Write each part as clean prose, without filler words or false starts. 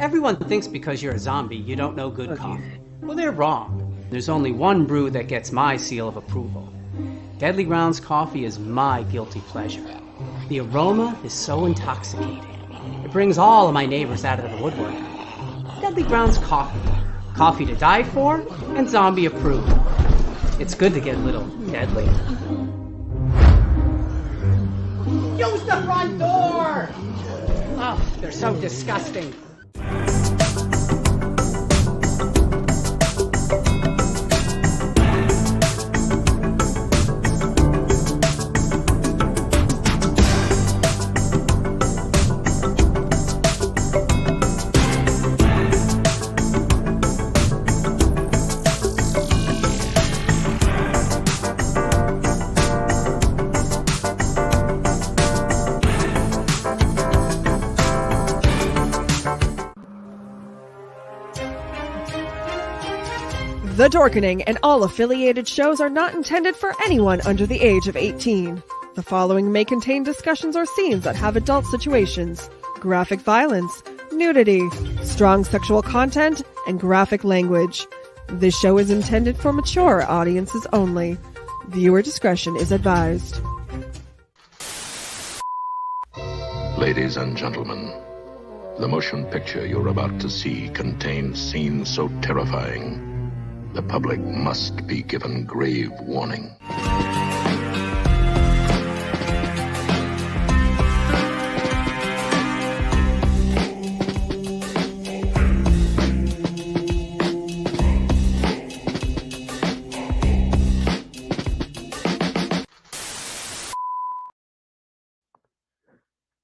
Everyone thinks because you're a zombie, you don't know good coffee. Well, they're wrong. There's only one brew that gets my seal of approval. Deadly Grounds coffee is my guilty pleasure. The aroma is so intoxicating. It brings all of my neighbors out of the woodwork. Deadly Grounds coffee. Coffee to die for and zombie approved. It's good to get a little deadly. Use the front door! Oh, they're so disgusting. The Dorkening and all affiliated shows are not intended for anyone under the age of 18. The following may contain discussions or scenes that have adult situations, graphic violence, nudity, strong sexual content, and graphic language. This show is intended for mature audiences only. Viewer discretion is advised. Ladies and gentlemen, the motion picture you're about to see contains scenes so terrifying, the public must be given grave warning.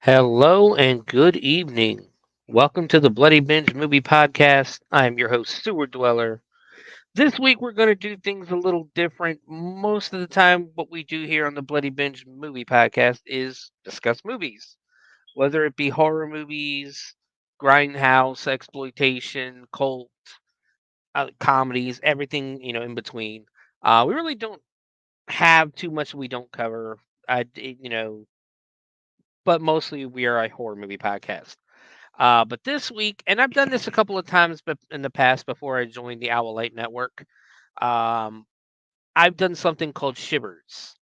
Hello and good evening. Welcome to the Bloody Binge movie podcast. I'm your host, Sewer Dweller. This week we're going to do things a little different. Most of the time, what we do here on the Bloody Binge movie podcast is discuss movies, whether it be horror movies, grindhouse, exploitation, cult, comedies, everything in between. We really don't have too much we don't cover. But mostly we are a horror movie podcast. But this week, and I've done this a couple of times, but in the past before I joined the Owl Light Network, um, I've done something called Shivers.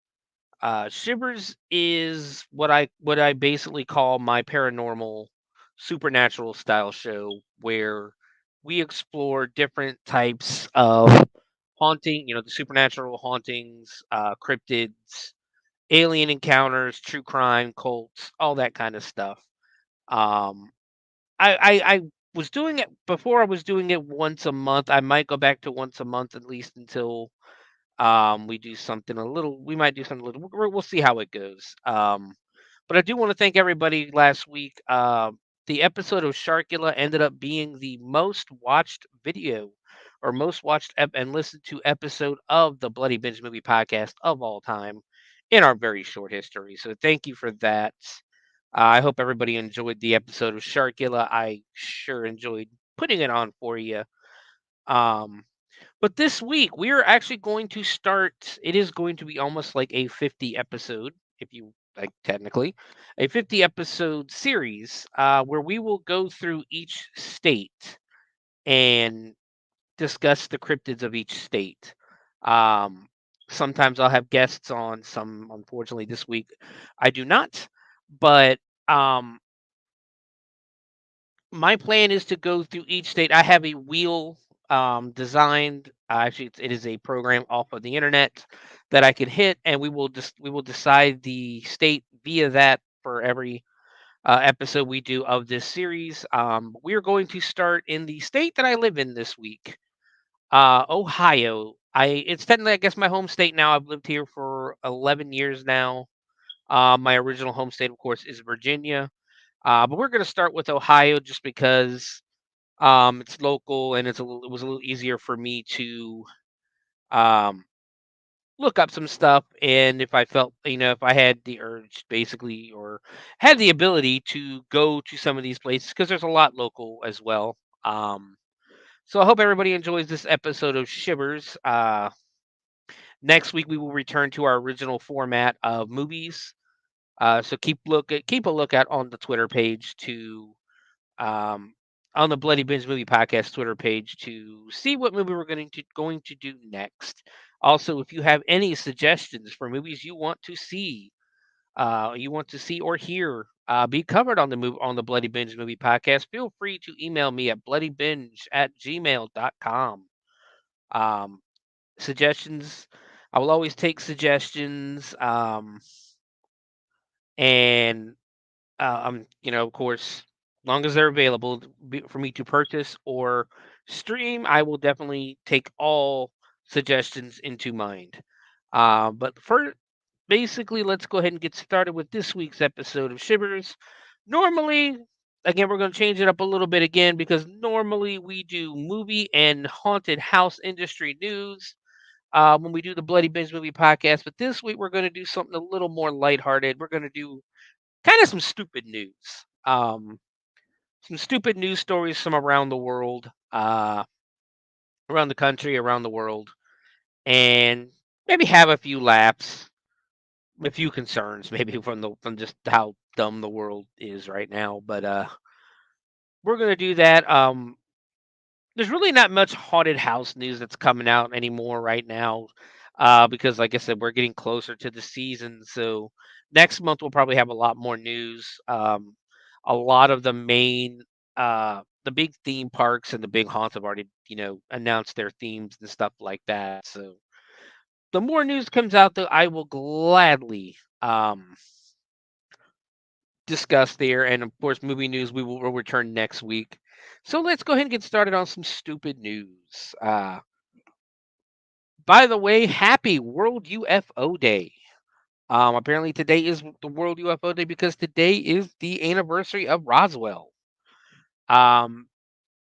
Shivers is what I basically call my paranormal, supernatural style show, where we explore different types of haunting, the supernatural hauntings, cryptids, alien encounters, true crime, cults, all that kind of stuff. Um, I was doing it before. I was doing it once a month. I might go back to once a month at least until we do something a little. We might do something a little. We'll see how it goes. But I do want to thank everybody last week. The episode of Sharkula ended up being the most watched video or most watched and listened to episode of the Bloody Binge movie podcast of all time in our very short history. So thank you for that. I hope everybody enjoyed the episode of Sharkula. I sure enjoyed putting it on for you. Um, but this week we are actually going to start. It is going to be almost like a 50 episode, if you like, technically, a 50 episode series where we will go through each state and discuss the cryptids of each state. Um, Sometimes I'll have guests on. Some, unfortunately, this week I do not. But um, my plan is to go through each state. I have a wheel designed. Actually, it is a program off of the internet that I can hit, and we will decide the state via that for every episode we do of this series. We are going to start in the state that I live in this week, Ohio. It's technically, I guess, my home state now. I've lived here for 11 years now. My original home state, of course, is Virginia. But we're going to start with Ohio just because it's local and it was a little easier for me to um, look up some stuff. And if I felt, if I had the urge basically or had the ability to go to some of these places, because there's a lot local as well. Um, so I hope everybody enjoys this episode of Shivers. Next week we will return to our original format of movies. So keep a lookout on the Twitter page to um, on the Bloody Binge Movie Podcast Twitter page to see what movie we're going to do next. Also, if you have any suggestions for movies you want to see or hear be covered on the Bloody Binge Movie Podcast, feel free to email me at bloodybinge@gmail.com. Suggestions, I will always take suggestions. And of course, long as they're available for me to purchase or stream, I will definitely take all suggestions into mind. But for basically, let's go ahead and get started with this week's episode of Shivers. Normally, again, we're going to change it up a little bit again because normally we do movie and haunted house industry news when we do the Bloody Binge Movie Podcast. But this week, we're going to do something a little more lighthearted. We're going to do kind of some stupid news. Some stupid news stories from around the world, around the country, around the world, and maybe have a few laughs, a few concerns, maybe from just how dumb the world is right now. But we're gonna do that. There's really not much haunted house news that's coming out anymore right now, because, like I said, we're getting closer to the season. So next month we'll probably have a lot more news. A lot of the big theme parks and the big haunts have already, announced their themes and stuff like that. So the more news comes out, though, I will gladly discuss there. And of course, movie news we will return next week. So let's go ahead and get started on some stupid news. By the way, happy World UFO Day. Apparently today is the World UFO Day because today is the anniversary of Roswell. Um,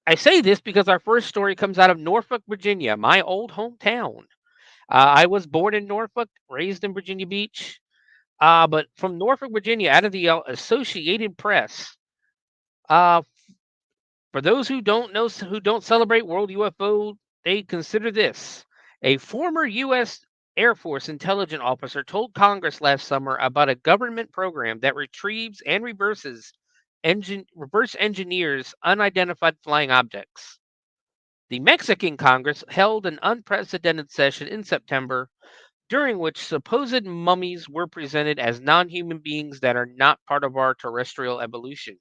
I say this because our first story comes out of Norfolk, Virginia, my old hometown. I was born in Norfolk, raised in Virginia Beach, but from Norfolk, Virginia, out of the Associated Press. Uh, for those who don't know, who don't celebrate World UFO, they consider this. A former U.S. Air Force intelligence officer told Congress last summer about a government program that retrieves and reverse engineers unidentified flying objects. The Mexican Congress held an unprecedented session in September during which supposed mummies were presented as non human beings that are not part of our terrestrial evolution.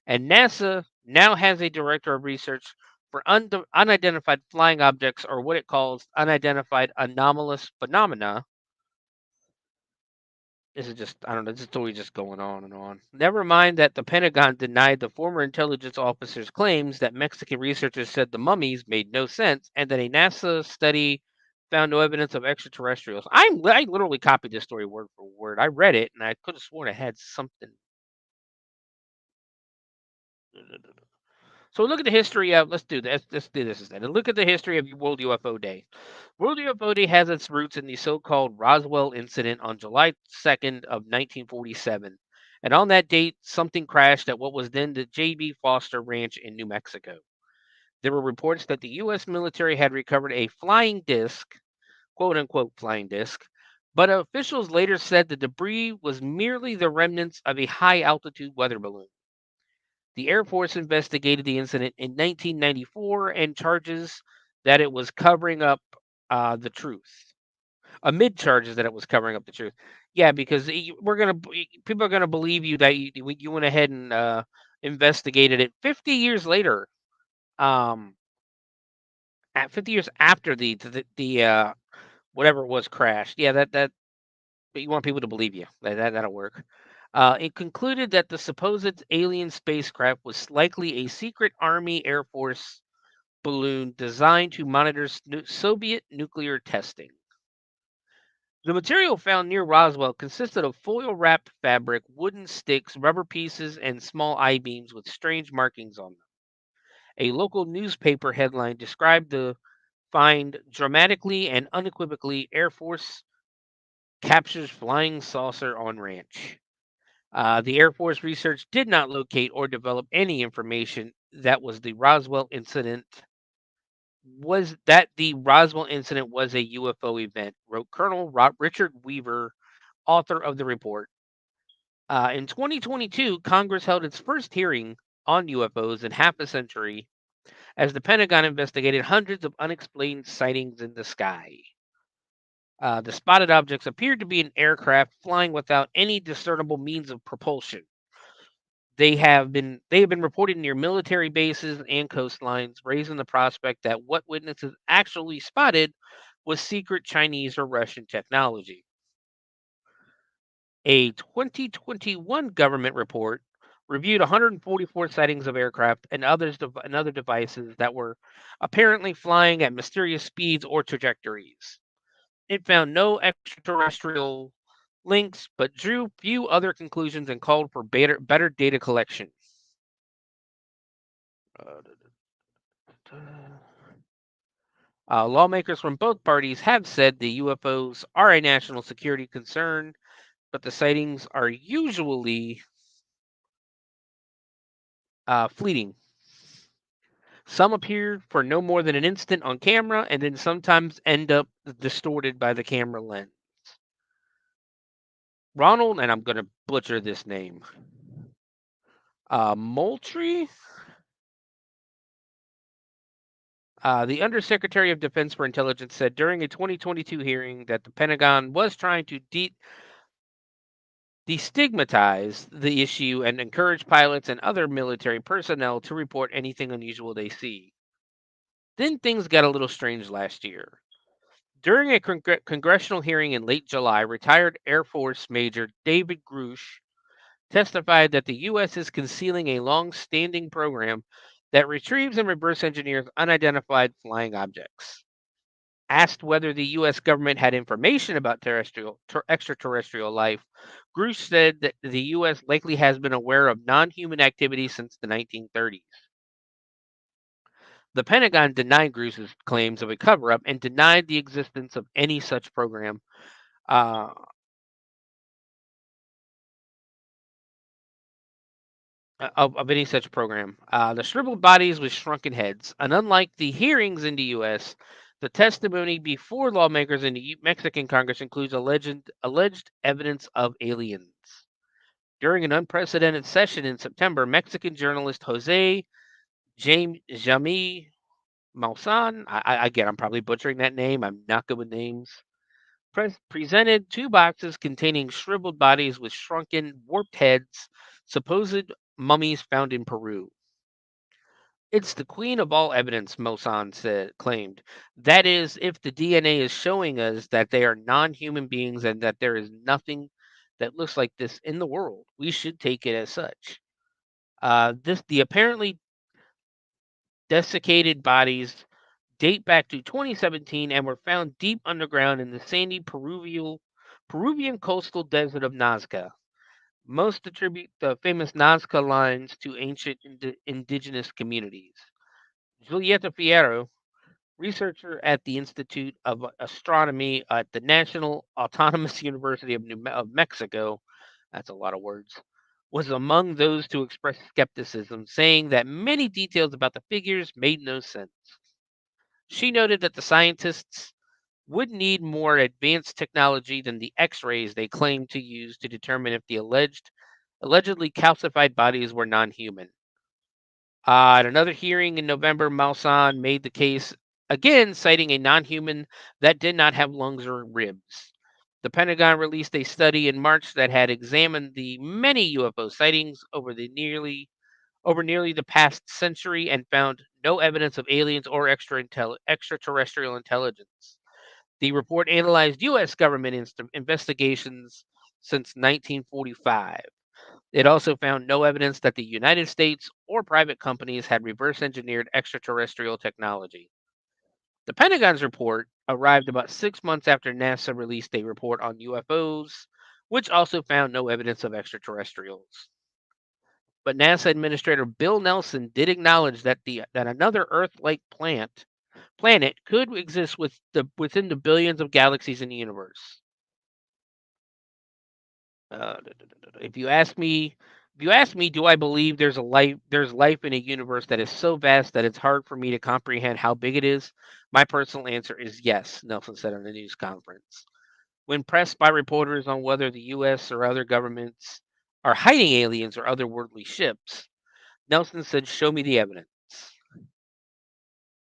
And NASA now has a director of research for unidentified flying objects, or what it calls unidentified anomalous phenomena. This is just, I don't know, this story just going on and on. Never mind that the Pentagon denied the former intelligence officer's claims that Mexican researchers said the mummies made no sense and that a NASA study found no evidence of extraterrestrials. I literally copied this story word for word. I read it and I could have sworn it had something. So look at the history of, let's do this instead. And look at the history of World UFO Day. World UFO Day has its roots in the so-called Roswell incident on July 2nd of 1947. And on that date, something crashed at what was then the J.B. Foster Ranch in New Mexico. There were reports that the U.S. military had recovered a flying disc, quote-unquote flying disc, but officials later said the debris was merely the remnants of a high-altitude weather balloon. The Air Force investigated the incident in 1994 and charges that it was covering up the truth. Amid charges that it was covering up the truth. Yeah, because people are gonna believe you that you went ahead and investigated it 50 years later. At 50 years after the whatever it was crashed. Yeah, that. But you want people to believe you. That'll work. It concluded that the supposed alien spacecraft was likely a secret Army Air Force balloon designed to monitor Soviet nuclear testing. The material found near Roswell consisted of foil-wrapped fabric, wooden sticks, rubber pieces, and small I-beams with strange markings on them. A local newspaper headline described the find dramatically and unequivocally: Air Force captures flying saucer on ranch. The Air Force research did not locate or develop any information that the Roswell incident was a UFO event, wrote Colonel Richard Weaver, author of the report. In 2022, Congress held its first hearing on UFOs in half a century, as the Pentagon investigated hundreds of unexplained sightings in the sky. The spotted objects appeared to be an aircraft flying without any discernible means of propulsion. They have been reported near military bases and coastlines, raising the prospect that what witnesses actually spotted was secret Chinese or Russian technology. A 2021 government report reviewed 144 sightings of aircraft and other devices that were apparently flying at mysterious speeds or trajectories. It found no extraterrestrial links, but drew few other conclusions and called for better data collection. Lawmakers from both parties have said the UFOs are a national security concern, but the sightings are usually fleeting. Some appear for no more than an instant on camera and then sometimes end up distorted by the camera lens. Ronald, and I'm going to butcher this name, Moultrie, the Undersecretary of Defense for Intelligence, said during a 2022 hearing that the Pentagon was trying to destigmatize the issue and encourage pilots and other military personnel to report anything unusual they see. Then things got a little strange last year. During a congressional hearing in late July, retired Air Force Major David Grush testified that the U.S. is concealing a long-standing program that retrieves and reverse engineers unidentified flying objects. Asked whether the U.S. government had information about extraterrestrial life, Grush said that the U.S. likely has been aware of non-human activity since the 1930s. The Pentagon denied Grush's claims of a cover-up and denied the existence of any such program. Of any such program. The shriveled bodies with shrunken heads. And unlike the hearings in the U.S., the testimony before lawmakers in the Mexican Congress includes alleged evidence of aliens. During an unprecedented session in September, Mexican journalist Jose Jaime Maussan, again, I'm probably butchering that name. I'm not good with names. Presented 2 boxes containing shriveled bodies with shrunken, warped heads, supposed mummies found in Peru. It's the queen of all evidence, Mosan claimed. That is, if the DNA is showing us that they are non-human beings and that there is nothing that looks like this in the world, we should take it as such. The apparently desiccated bodies date back to 2017 and were found deep underground in the sandy Peruvian coastal desert of Nazca. Most attribute the famous Nazca lines to ancient indigenous communities. Julieta Fierro, researcher at the Institute of Astronomy at the National Autonomous University of Mexico, that's a lot of words, was among those to express skepticism, saying that many details about the figures made no sense. She noted that the scientists would need more advanced technology than the X-rays they claimed to use to determine if the allegedly calcified bodies were non-human. At another hearing in November, Maussan made the case again, citing a non-human that did not have lungs or ribs. The Pentagon released a study in March that had examined the many UFO sightings over nearly the past century and found no evidence of aliens or extraterrestrial intelligence. The report analyzed U.S. government investigations since 1945. It also found no evidence that the United States or private companies had reverse engineered extraterrestrial technology. The Pentagon's report arrived about 6 months after NASA released a report on UFOs, which also found no evidence of extraterrestrials. But NASA Administrator Bill Nelson did acknowledge that another Earth-like planet could exist within the billions of galaxies in the universe. If you ask me, do I believe there's life in a universe that is so vast that it's hard for me to comprehend how big it is? My personal answer is yes, Nelson said on a news conference. When pressed by reporters on whether the U.S. or other governments are hiding aliens or otherworldly ships, Nelson said, "Show me the evidence."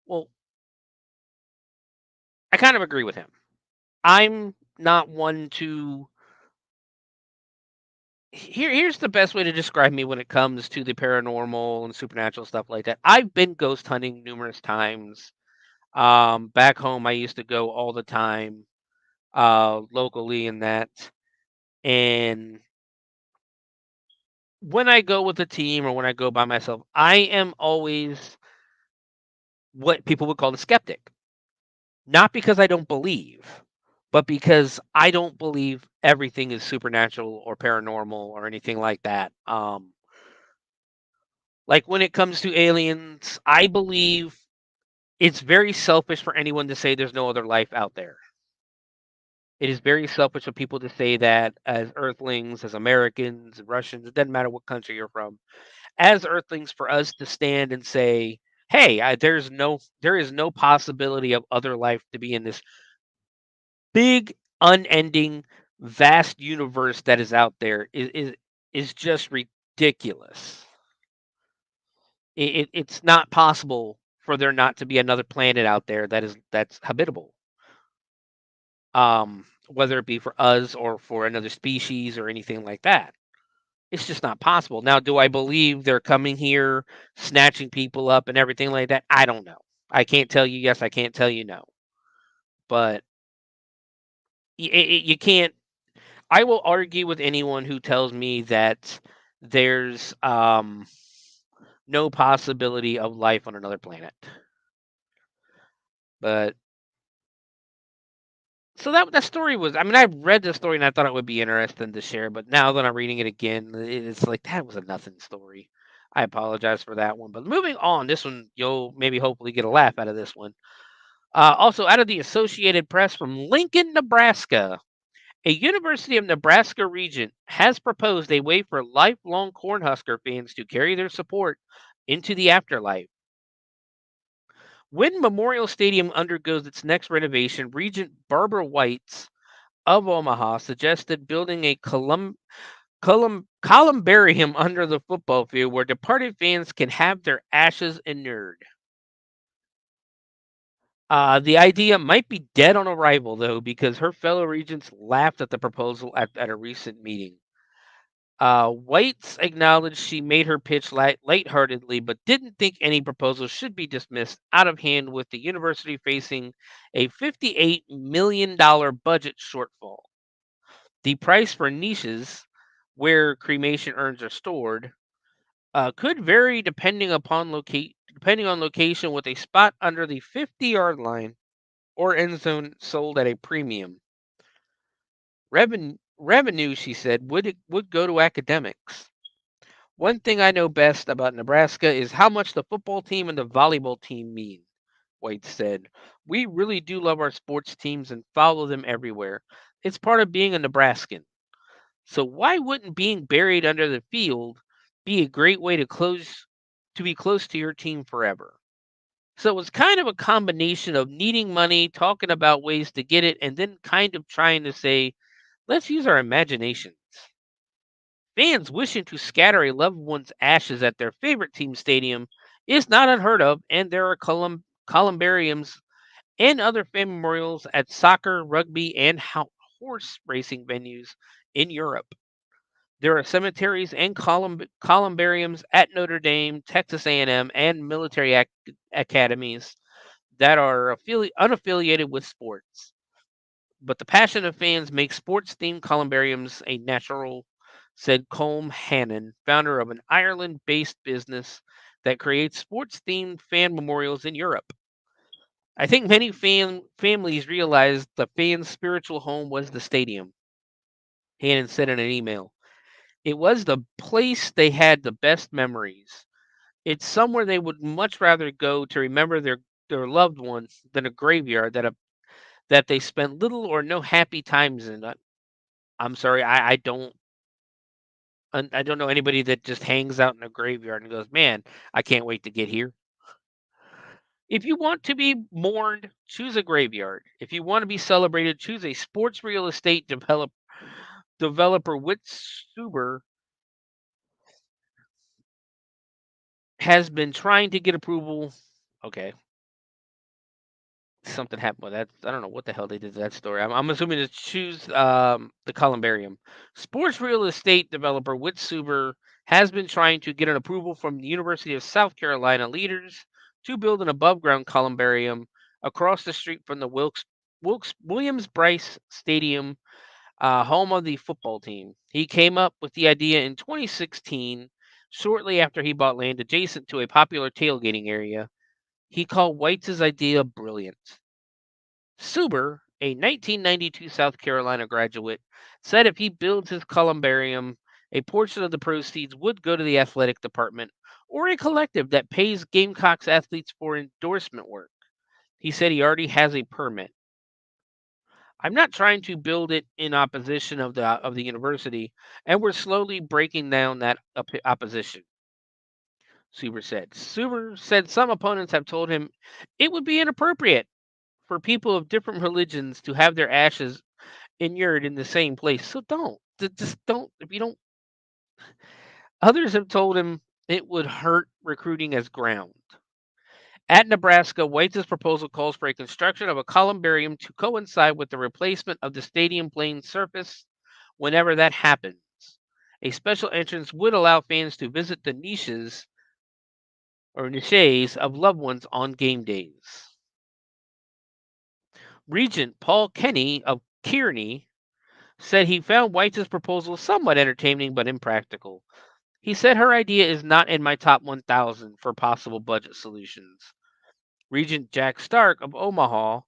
Well, I kind of agree with him. I'm not one to. Here's the best way to describe me when it comes to the paranormal and supernatural stuff like that. I've been ghost hunting numerous times. Back home, I used to go all the time, locally and that. And when I go with a team or when I go by myself, I am always what people would call a skeptic. Not because I don't believe, but because I don't believe everything is supernatural or paranormal or anything like that. Like when it comes to aliens, I believe it's very selfish for anyone to say there's no other life out there. It is very selfish for people to say that as Earthlings, as Americans, Russians, it doesn't matter what country you're from. As Earthlings, for us to stand and say, "Hey, there is no possibility of other life to be in this big, unending, vast universe that is out there," is just ridiculous. It's not possible for there not to be another planet out there that's habitable. Whether it be for us or for another species or anything like that. It's just not possible. Now, do I believe they're coming here, snatching people up and everything like that? I don't know. I can't tell you yes, I can't tell you no. But you can't. I will argue with anyone who tells me that there's no possibility of life on another planet. But so that story was. I mean, I read the story and I thought it would be interesting to share. But now that I'm reading it again, it's like that was a nothing story. I apologize for that one. But moving on, this one you'll maybe hopefully get a laugh out of this one. Also, out of the Associated Press from Lincoln, Nebraska, a University of Nebraska regent has proposed a way for lifelong Cornhusker fans to carry their support into the afterlife. When Memorial Stadium undergoes its next renovation, Regent Barbara Whites of Omaha suggested building a columbarium under the football field where departed fans can have their ashes inurned. The idea might be dead on arrival, though, because her fellow regents laughed at the proposal at a recent meeting. Whites acknowledged she made her pitch lightheartedly, but didn't think any proposal should be dismissed out of hand with the university facing a $58 million budget shortfall. The price for niches, where cremation urns are stored, could vary depending on location, with a spot under the 50-yard line or end zone sold at a premium. Revenue, she said, would go to academics. One thing I know best about Nebraska is how much the football team and the volleyball team mean, White said. We really do love our sports teams and follow them everywhere. It's part of being a Nebraskan. So why wouldn't being buried under the field be a great way to be close to your team forever? So it was kind of a combination of needing money, talking about ways to get it, and then kind of trying to say, let's use our imaginations. Fans wishing to scatter a loved one's ashes at their favorite team stadium is not unheard of, and there are columbariums and other fan memorials at soccer, rugby, and horse racing venues in Europe. There are cemeteries and columbariums at Notre Dame, Texas A&M, and military academies that are unaffiliated with sports. But the passion of fans makes sports-themed columbariums a natural, said Colm Hannon, founder of an Ireland-based business that creates sports-themed fan memorials in Europe. I think many families realized the fans' spiritual home was the stadium, Hannon said in an email. It was the place they had the best memories. It's somewhere they would much rather go to remember their loved ones than a graveyard that they spent little or no happy times in. I'm sorry, I don't know anybody that just hangs out in a graveyard and goes, "Man, I can't wait to get here." If you want to be mourned, choose a graveyard. If you want to be celebrated, choose a sports real estate developer with Suber has been trying to get approval. Okay. Something happened with that. I don't know what the hell they did to that story. I'm assuming to choose the columbarium. Sports real estate developer Whit Suber has been trying to get an approval from the University of South Carolina leaders to build an above-ground columbarium across the street from the Williams-Brice Stadium, home of the football team. He came up with the idea in 2016, shortly after he bought land adjacent to a popular tailgating area. He called White's idea brilliant. Suber, a 1992 South Carolina graduate, said if he builds his columbarium, a portion of the proceeds would go to the athletic department or a collective that pays Gamecocks athletes for endorsement work. He said he already has a permit. I'm not trying to build it in opposition of the university, and we're slowly breaking down that opposition. Suber said. Suber said some opponents have told him it would be inappropriate for people of different religions to have their ashes inured in the same place. So don't. Just don't. If you don't. Others have told him it would hurt recruiting as ground. At Nebraska, White's proposal calls for a construction of a columbarium to coincide with the replacement of the stadium playing surface whenever that happens. A special entrance would allow fans to visit the niches of loved ones on game days. Regent Paul Kenny of Kearney said he found White's proposal somewhat entertaining but impractical. He said her idea is not in my top 1,000 for possible budget solutions. Regent Jack Stark of Omaha,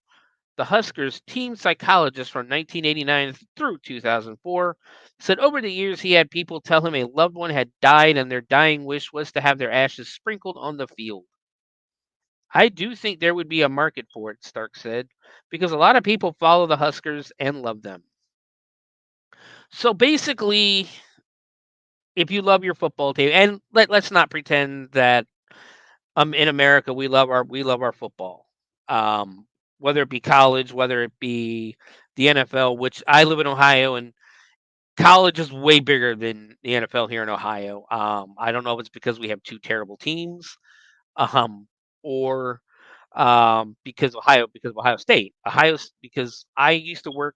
the Huskers team psychologist from 1989 through 2004, said over the years he had people tell him a loved one had died and their dying wish was to have their ashes sprinkled on the field. I do think there would be a market for it, Stark said, because a lot of people follow the Huskers and love them. So basically, if you love your football team, and let's not pretend that in America we love our football, whether it be college, whether it be the NFL, which I live in Ohio, and college is way bigger than the NFL here in Ohio. I don't know if it's because we have two terrible teams, or because of Ohio State, because I used to work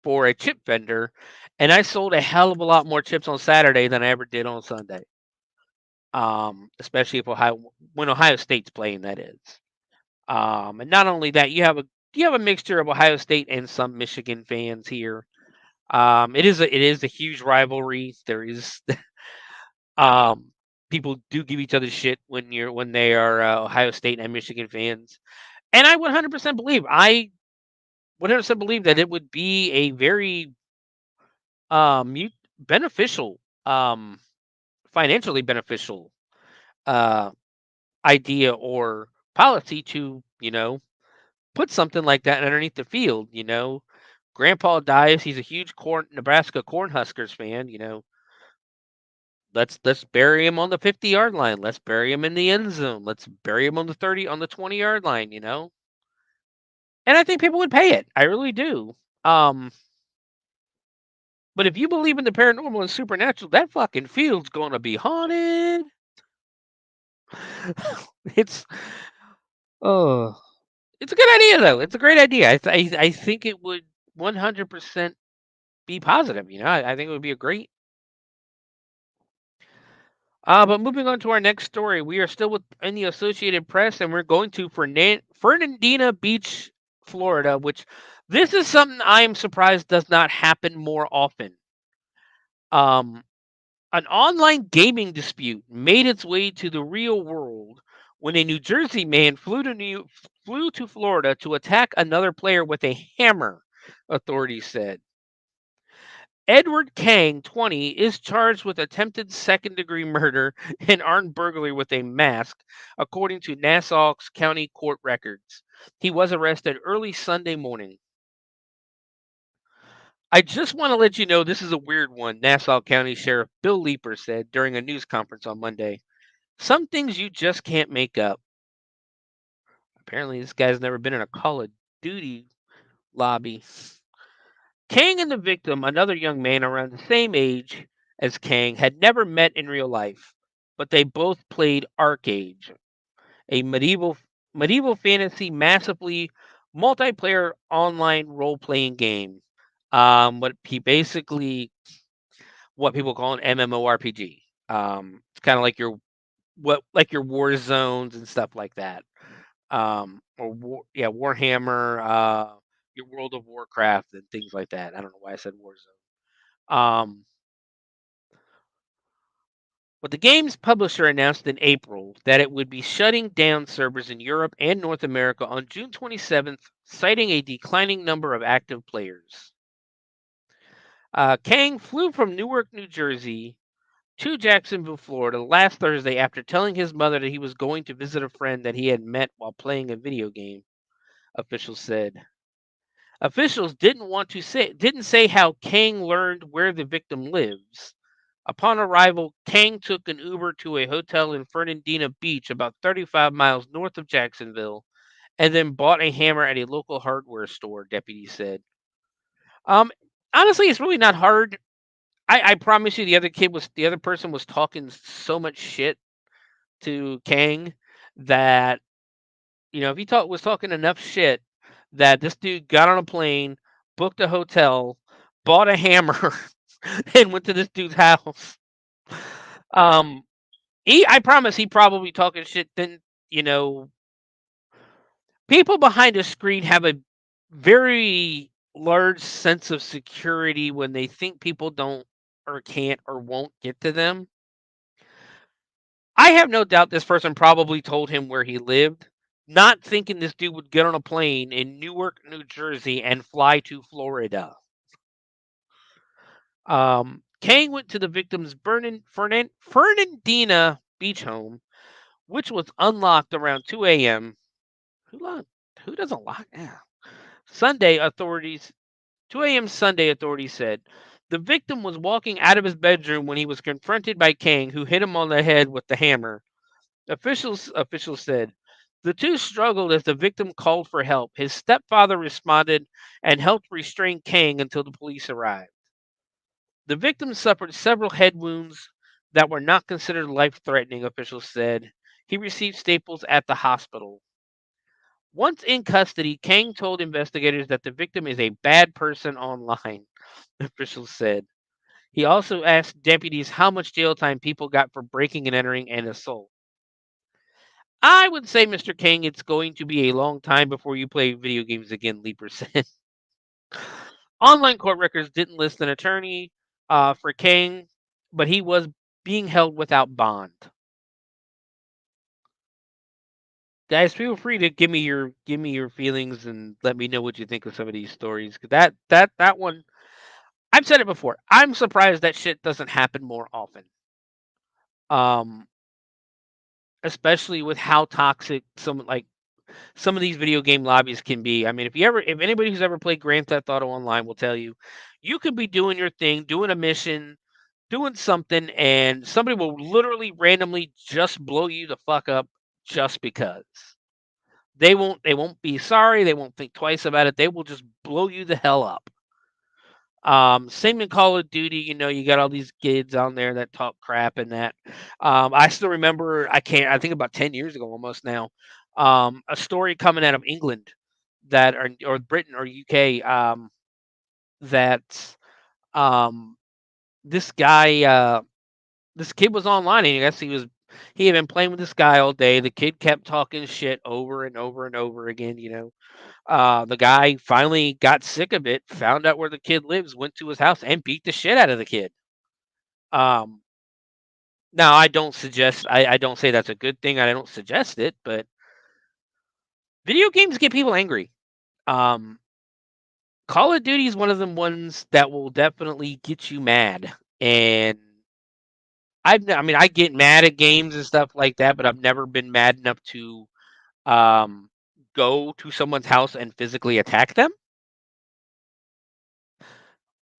for a chip vendor, and I sold a hell of a lot more chips on Saturday than I ever did on Sunday. Especially if when Ohio State's playing, that is. And not only that, you have a mixture of Ohio State and some Michigan fans here. It is a huge rivalry. There is people do give each other shit when they are Ohio State and Michigan fans, and I 100% believe that it would be a very beneficial, financially beneficial idea or policy to, put something like that underneath the field. Grandpa dies. He's a huge Nebraska Cornhuskers fan. Let's bury him on the 50-yard line. Let's bury him in the end zone. Let's bury him on the 20-yard line. And I think people would pay it. I really do. But if you believe in the paranormal and supernatural, that fucking field's gonna be haunted. It's it's a good idea though. It's a great idea. I think it would 100% be positive. I think it would be a great. But moving on to our next story, we are still in the Associated Press, and we're going to Fernandina Beach, Florida, which this is something I am surprised does not happen more often. An online gaming dispute made its way to the real world when a New Jersey man flew to Florida to attack another player with a hammer, authorities said. Edward Kang, 20, is charged with attempted second-degree murder and armed burglary with a mask, according to Nassau County court records. He was arrested early Sunday morning. I just want to let you know this is a weird one, Nassau County Sheriff Bill Leeper said during a news conference on Monday. Some things you just can't make up. Apparently, this guy's never been in a Call of Duty lobby. Kang and the victim, another young man around the same age as Kang, had never met in real life, but they both played Arcade, a medieval fantasy, massively multiplayer online role playing game. What he basically what people call an MMORPG. It's kind of like your war zones and stuff like that. Warhammer, your World of Warcraft and things like that. I don't know why I said Warzone. But the game's publisher announced in April that it would be shutting down servers in Europe and North America on June 27th, citing a declining number of active players. Kang flew from Newark, New Jersey to Jacksonville, Florida last Thursday after telling his mother that he was going to visit a friend that he had met while playing a video game, officials said. Officials didn't say how Kang learned where the victim lives. Upon arrival, Kang took an Uber to a hotel in Fernandina Beach, about 35 miles north of Jacksonville, and then bought a hammer at a local hardware store, deputies said. Honestly, it's really not hard. I promise you, the other person was talking so much shit to Kang that if he was talking enough shit that this dude got on a plane, booked a hotel, bought a hammer, and went to this dude's house. I promise he probably talking shit. Then people behind a screen have a very large sense of security when they think people don't or can't or won't get to them. I have no doubt this person probably told him where he lived, not thinking this dude would get on a plane in Newark, New Jersey, and fly to Florida. Kang went to the victim's Fernandina beach home, which was unlocked around 2 a.m. Who doesn't lock? Yeah. 2 a.m. Sunday, authorities said. The victim was walking out of his bedroom when he was confronted by Kang, who hit him on the head with the hammer. Officials said. The two struggled as the victim called for help. His stepfather responded and helped restrain Kang until the police arrived. The victim suffered several head wounds that were not considered life-threatening, officials said. He received staples at the hospital. Once in custody, Kang told investigators that the victim is a bad person online, officials said. He also asked deputies how much jail time people got for breaking and entering and assault. I would say, Mr. Kang, it's going to be a long time before you play video games again, Leaper said. Online court records didn't list an attorney for Kang, but he was being held without bond. Guys, feel free to give me your feelings and let me know what you think of some of these stories. That one, I've said it before. I'm surprised that shit doesn't happen more often. Especially with how toxic some of these video game lobbies can be. I mean, if anybody who's ever played Grand Theft Auto Online will tell you, you could be doing your thing, doing a mission, doing something, and somebody will literally randomly just blow you the fuck up just because. They won't be sorry, they won't think twice about it. They will just blow you the hell up. Same in Call of Duty, you got all these kids on there that talk crap and that. I still remember, I think about 10 years ago almost now, a story coming out of England or Britain or UK, that this guy, this kid was online, and I guess he had been playing with this guy all day. The kid kept talking shit over and over and over again, The guy finally got sick of it, found out where the kid lives, went to his house, and beat the shit out of the kid. Now I don't say that's a good thing. I don't suggest it, but video games get people angry. Call of Duty is one of them ones that will definitely get you mad. And I get mad at games and stuff like that, but I've never been mad enough to go to someone's house and physically attack them.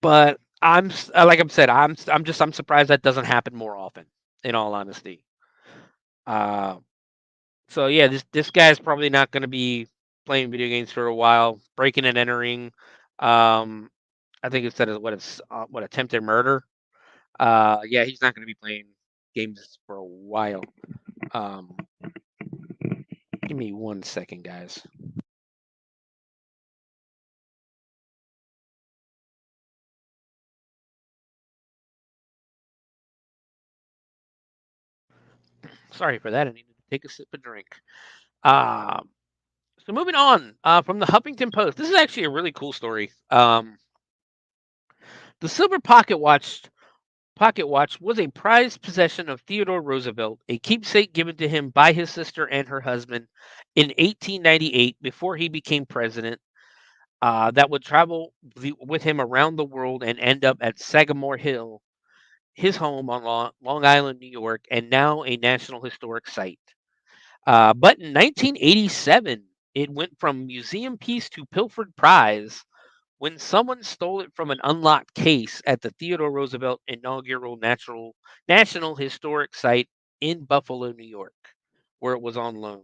But I'm surprised that doesn't happen more often, in all honesty. So yeah, this guy's probably not going to be playing video games for a while. Breaking and entering. I think it said what attempted murder. Yeah, he's not going to be playing games for a while. Give me 1 second, guys. Sorry for that. I needed to take a sip of drink. So moving on from the Huffington Post. This is actually a really cool story. The silver pocket watch was a prized possession of Theodore Roosevelt, a keepsake given to him by his sister and her husband in 1898 before he became president. That would travel with him around the world and end up at Sagamore Hill, his home on Long Island, New York, and now a National Historic Site. But in 1987, it went from museum piece to pilfered prize when someone stole it from an unlocked case at the Theodore Roosevelt inaugural National Historic Site in Buffalo, New York, where it was on loan.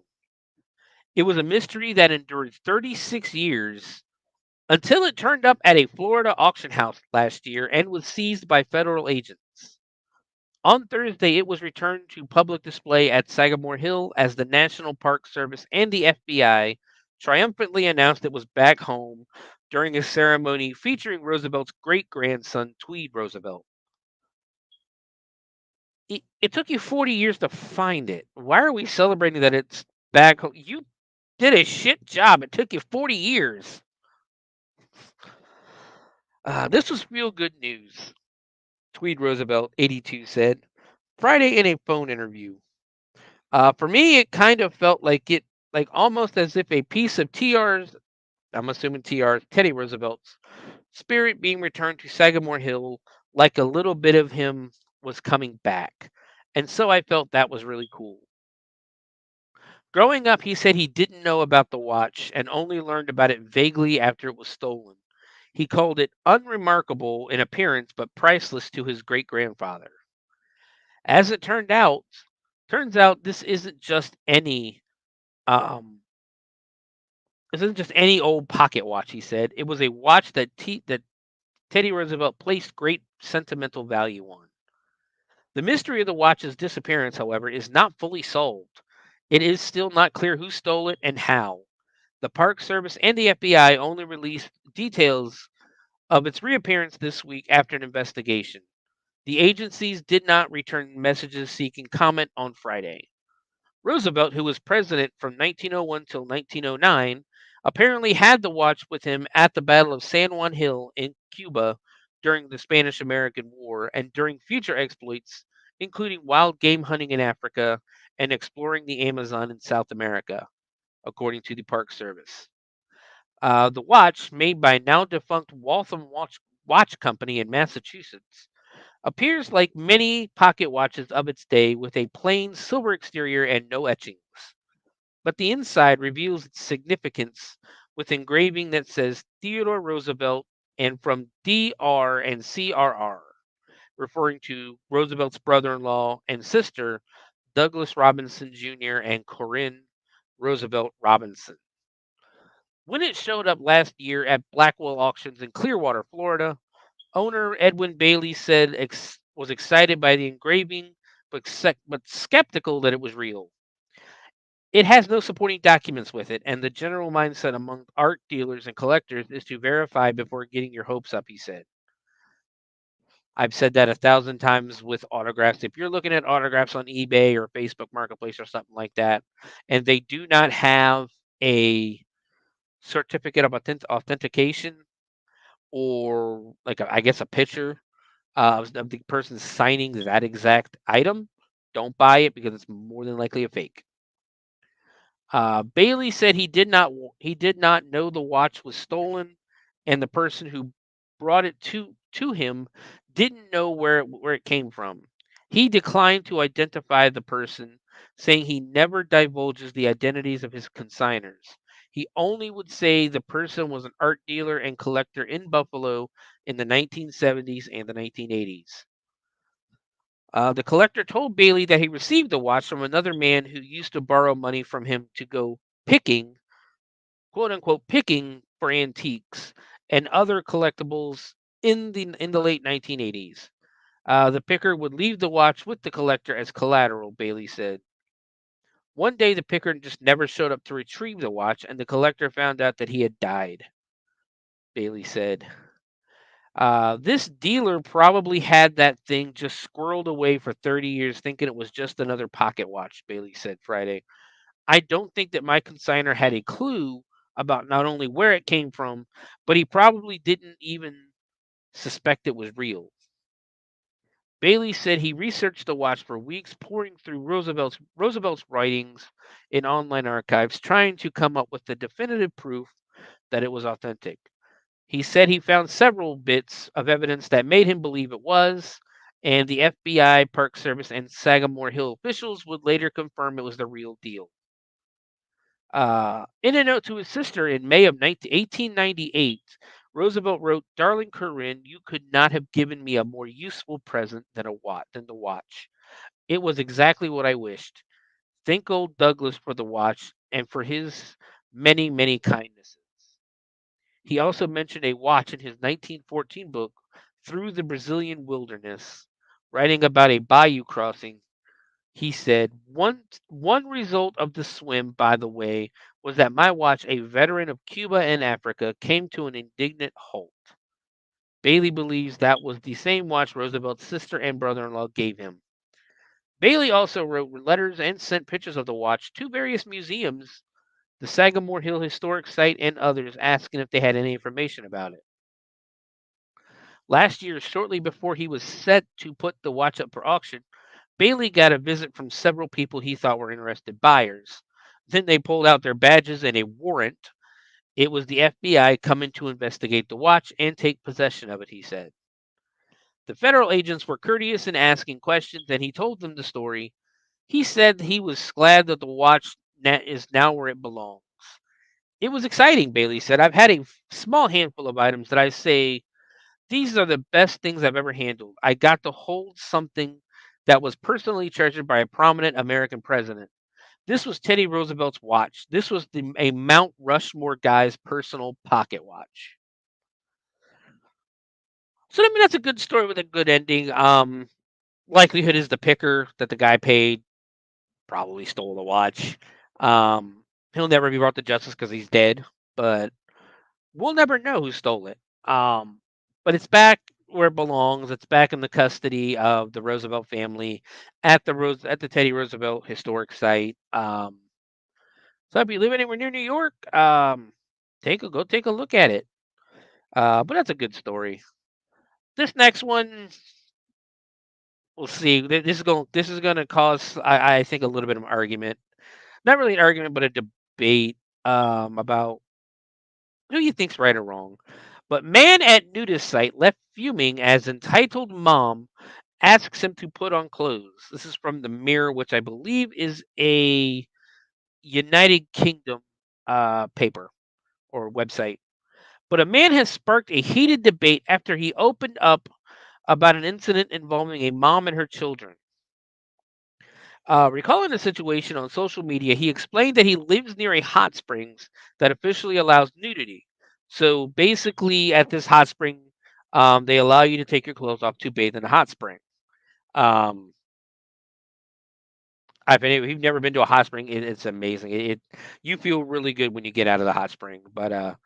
It was a mystery that endured 36 years until it turned up at a Florida auction house last year and was seized by federal agents. On Thursday, it was returned to public display at Sagamore Hill as the National Park Service and the FBI triumphantly announced it was back home during a ceremony featuring Roosevelt's great-grandson, Tweed Roosevelt. It took you 40 years to find it. Why are we celebrating that it's back home? You did a shit job. It took you 40 years. This was real good news, Tweed Roosevelt, 82, said Friday in a phone interview. For me, it kind of felt like almost as if a piece of TR's, I'm assuming TR's, Teddy Roosevelt's spirit being returned to Sagamore Hill, like a little bit of him was coming back. And so I felt that was really cool. Growing up, he said he didn't know about the watch and only learned about it vaguely after it was stolen. He called it unremarkable in appearance but priceless to his great grandfather. As it turns out this um isn't just any old pocket watch, he said. It was a watch that Teddy Roosevelt placed great sentimental value on. The mystery of the watch's disappearance, however, is not fully solved. It is still not clear who stole it and how. The Park Service and the FBI only released details of its reappearance this week after an investigation. The agencies did not return messages seeking comment on Friday. Roosevelt, who was president from 1901 till 1909, apparently had the watch with him at the Battle of San Juan Hill in Cuba during the Spanish American War and during future exploits, including wild game hunting in Africa and exploring the Amazon in South America, according to the Park Service. The watch, made by now defunct Waltham Watch Company in Massachusetts, appears like many pocket watches of its day with a plain silver exterior and no etchings. But the inside reveals its significance with engraving that says Theodore Roosevelt and from DR and CRR, referring to Roosevelt's brother-in-law and sister, Douglas Robinson Jr. and Corinne Roosevelt Robinson. When it showed up last year at Blackwell Auctions in Clearwater, Florida, owner Edwin Bailey said was excited by the engraving, but skeptical that it was real. It has no supporting documents with it, and the general mindset among art dealers and collectors is to verify before getting your hopes up, he said. I've said that 1,000 times with autographs. If you're looking at autographs on eBay or Facebook Marketplace or something like that, and they do not have a certificate of authentication or I guess a picture of the person signing that exact item, don't buy it because it's more than likely a fake. Bailey said he did not know the watch was stolen, and the person who brought it to him didn't know where it came from. He declined to identify the person, saying he never divulges the identities of his consigners. He only would say the person was an art dealer and collector in Buffalo in the 1970s and the 1980s. The collector told Bailey that he received the watch from another man who used to borrow money from him to go picking, quote unquote, picking for antiques and other collectibles in the late 1980s. The picker would leave the watch with the collector as collateral, Bailey said. One day, the picker just never showed up to retrieve the watch, and the collector found out that he had died, Bailey said. This dealer probably had that thing just squirreled away for 30 years, thinking it was just another pocket watch, Bailey said Friday. I don't think that my consigner had a clue about not only where it came from, but he probably didn't even suspect it was real. Bailey said he researched the watch for weeks, poring through Roosevelt's writings in online archives, trying to come up with the definitive proof that it was authentic. He said he found several bits of evidence that made him believe it was, and the FBI, Park Service, and Sagamore Hill officials would later confirm it was the real deal. In a note to his sister in May of 1898, Roosevelt wrote, "Darling Corinne, you could not have given me a more useful present than the watch. It was exactly what I wished. Thank old Douglas for the watch and for his many, many kindnesses." He also mentioned a watch in his 1914 book, Through the Brazilian Wilderness, writing about a bayou crossing. He said, one result of the swim, by the way, was that my watch, a veteran of Cuba and Africa, came to an indignant halt. Bailey believes that was the same watch Roosevelt's sister and brother-in-law gave him. Bailey also wrote letters and sent pictures of the watch to various museums, the Sagamore Hill Historic Site, and others, asking if they had any information about it. Last year, shortly before he was set to put the watch up for auction, Bailey got a visit from several people he thought were interested buyers. Then they pulled out their badges and a warrant. It was the FBI coming to investigate the watch and take possession of it, he said. The federal agents were courteous in asking questions, and he told them the story. He said he was glad that the watch is now where it belongs. It was exciting, Bailey said. I've had a small handful of items that I say, these are the best things I've ever handled. I got to hold something that was personally treasured by a prominent American president. This was Teddy Roosevelt's watch. This was a Mount Rushmore guy's personal pocket watch. So I mean, that's a good story with a good ending. Likelihood is the picker that the guy paid probably stole the watch. He'll never be brought to justice because he's dead, but we'll never know who stole it. But it's back where it belongs. It's back in the custody of the Roosevelt family at the Teddy Roosevelt Historic Site. So if you live anywhere near New York, go take a look at it. But that's a good story. This next one, we'll see. This is going to cause I think a little bit of an argument. Not really an argument, but a debate about who you think's right or wrong. But man at nudist site left fuming as entitled mom asks him to put on clothes. This is from the Mirror, which I believe is a United Kingdom paper or website. But a man has sparked a heated debate after he opened up about an incident involving a mom and her children. Recalling the situation on social media, he explained that he lives near a hot springs that officially allows nudity. So basically, at this hot spring, they allow you to take your clothes off to bathe in a hot spring. Um, if you've never been to a hot spring, it's amazing. You feel really good when you get out of the hot spring. But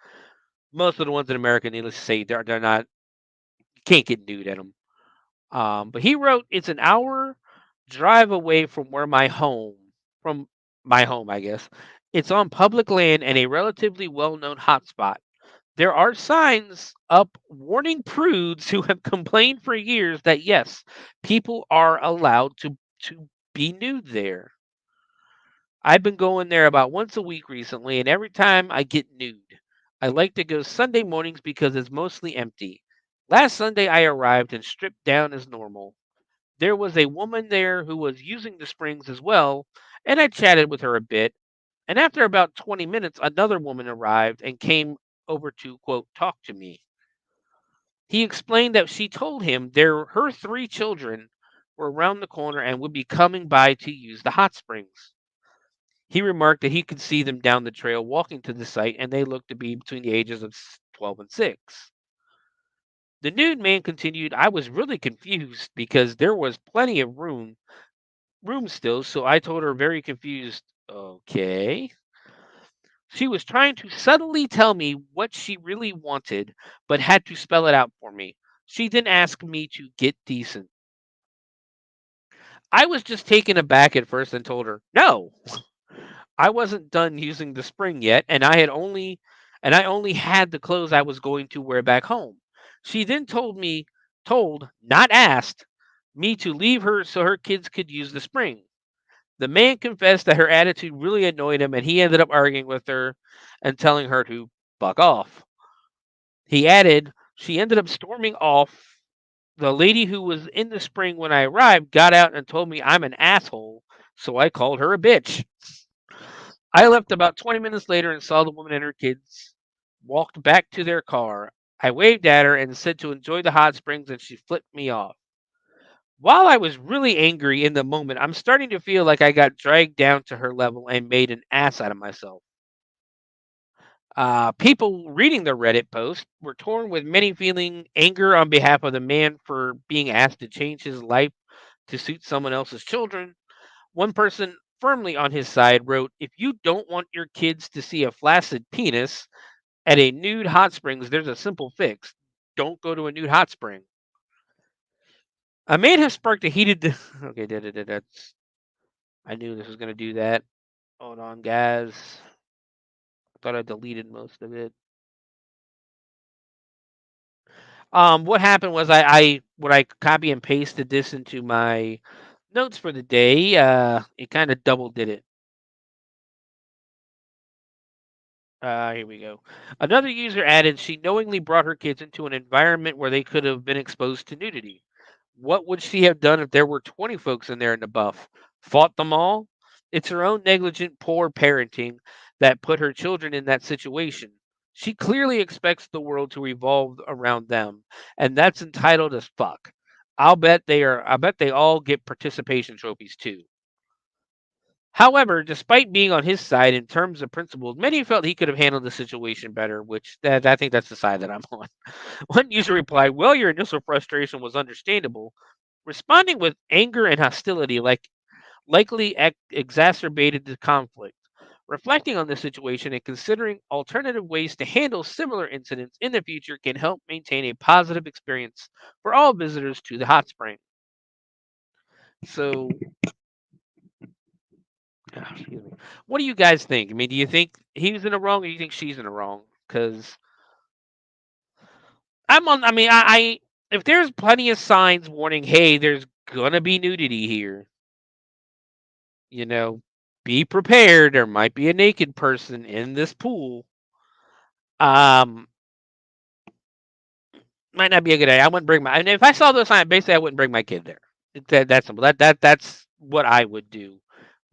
most of the ones in America, needless to say, they're not. You can't get nude at them. But he wrote, "It's an hour drive away from my home, I guess. It's on public land and a relatively well-known hotspot. There are signs up warning prudes who have complained for years that yes, people are allowed to be nude there. I've been going there about once a week recently, and every time I get nude. I like to go Sunday mornings because it's mostly empty. Last Sunday I arrived and stripped down as normal. There was a woman there who was using the springs as well, and I chatted with her a bit. And after about 20 minutes, another woman arrived and came over to, quote, talk to me. He explained that she told him her 3 children were around the corner and would be coming by to use the hot springs. He remarked that he could see them down the trail walking to the site, and they looked to be between the ages of 12 and 6. The nude man continued, I was really confused because there was plenty of room still, so I told her very confused, okay. She was trying to subtly tell me what she really wanted, but had to spell it out for me. She then asked me to get decent. I was just taken aback at first and told her, no, I wasn't done using the spring yet, and I only had the clothes I was going to wear back home. She then told, not asked, me to leave her so her kids could use the spring. The man confessed that her attitude really annoyed him, and he ended up arguing with her and telling her to fuck off. He added, she ended up storming off. The lady who was in the spring when I arrived got out and told me I'm an asshole, so I called her a bitch. I left about 20 minutes later and saw the woman and her kids walked back to their car. I waved at her and said to enjoy the hot springs, and she flipped me off. While I was really angry in the moment, I'm starting to feel like I got dragged down to her level and made an ass out of myself. People reading the Reddit post were torn with many feeling anger on behalf of the man for being asked to change his life to suit someone else's children. One person firmly on his side wrote, if you don't want your kids to see a flaccid penis at a nude hot springs, there's a simple fix. Don't go to a nude hot spring. A man has sparked a heated... Okay, that's... I knew this was going to do that. Hold on, guys. I thought I deleted most of it. What happened was when I copy and pasted this into my notes for the day, it kind of double did it. Here we go. Another user added, she knowingly brought her kids into an environment where they could have been exposed to nudity. What would she have done if there were 20 folks in there in the buff? Fought them all? It's her own negligent, poor parenting that put her children in that situation. She clearly expects the world to revolve around them, and that's entitled as fuck. I bet they all get participation trophies too. However, despite being on his side in terms of principles, many felt he could have handled the situation better, which I think that's the side that I'm on. One user replied, well, your initial frustration was understandable. Responding with anger and hostility likely exacerbated the conflict. Reflecting on the situation and considering alternative ways to handle similar incidents in the future can help maintain a positive experience for all visitors to the hot spring. So, excuse me. What do you guys think? I mean, do you think he was in the wrong, or do you think she's in the wrong? Because I'm on. I mean, I if there's plenty of signs warning, hey, there's gonna be nudity here. You know, be prepared. There might be a naked person in this pool. Might not be a good idea. I wouldn't bring my. And if I saw those signs, basically, I wouldn't bring my kid there. That's simple. That's what I would do.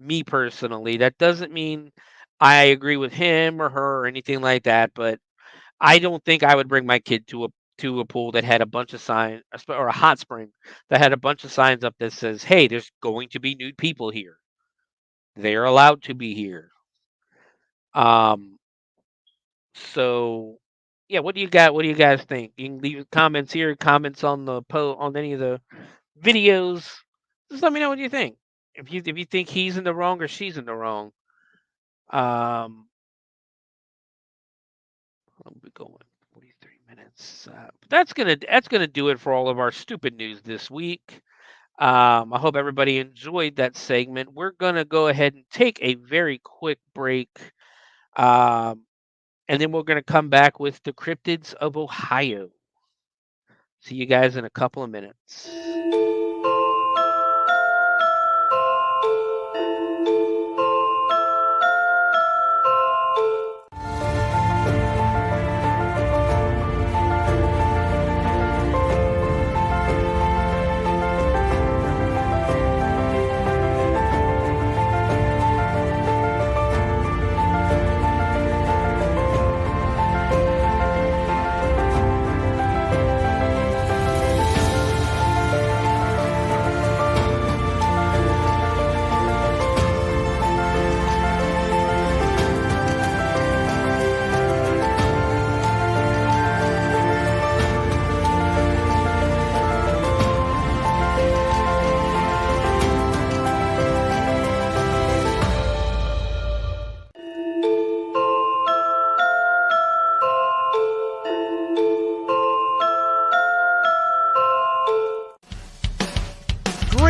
Me personally, that doesn't mean I agree with him or her or anything like that. But I don't think I would bring my kid to a pool that had a bunch of signs, or a hot spring that had a bunch of signs up that says, "Hey, there's going to be nude people here. They are allowed to be here." So yeah, what do you got? What do you guys think? You can leave comments here, comments on the on any of the videos. Just let me know what you think. If you think he's in the wrong or she's in the wrong. We're going 43 minutes. But that's gonna do it for all of our stupid news this week. I hope everybody enjoyed that segment. We're gonna go ahead and take a very quick break. And then we're going to come back with the Cryptids of Ohio. See you guys in a couple of minutes.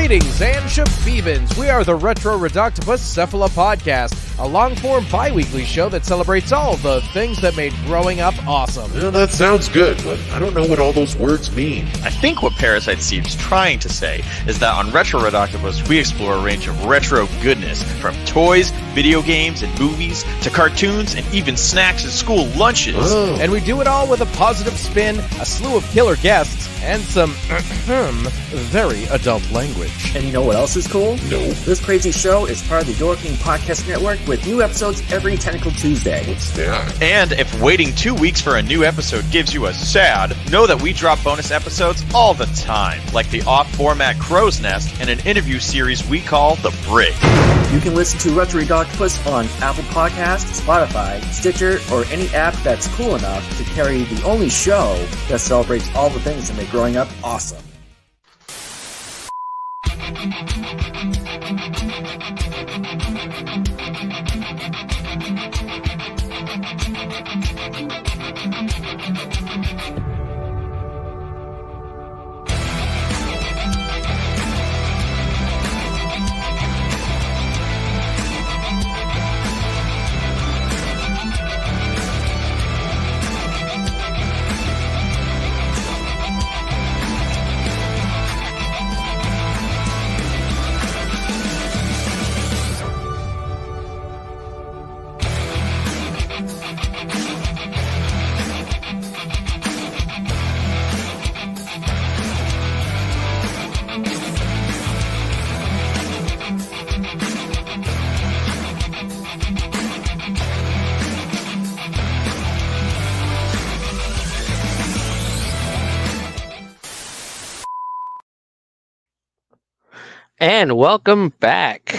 Greetings and shabebans. We are the Retro Reductibus Cephala Podcast, a long-form bi-weekly show that celebrates all the things that made growing up awesome. Yeah, that sounds good, but I don't know what all those words mean. I think what Parasite Steve's trying to say is that on Retro Redoctopus, we explore a range of retro goodness, from toys, video games, and movies, to cartoons, and even snacks and school lunches. Oh. And we do it all with a positive spin, a slew of killer guests, and some very adult language. And you know what else is cool? No. This crazy show is part of the Door King Podcast Network with new episodes every Tentacle Tuesday. What's that? And if waiting 2 weeks for a new episode gives you a sad, know that we drop bonus episodes all the time, like the off-format Crow's Nest and an interview series we call The Brig. You can listen to Retro Octopus on Apple Podcasts, Spotify, Stitcher, or any app that's cool enough to carry the only show that celebrates all the things that make growing up awesome. And welcome back.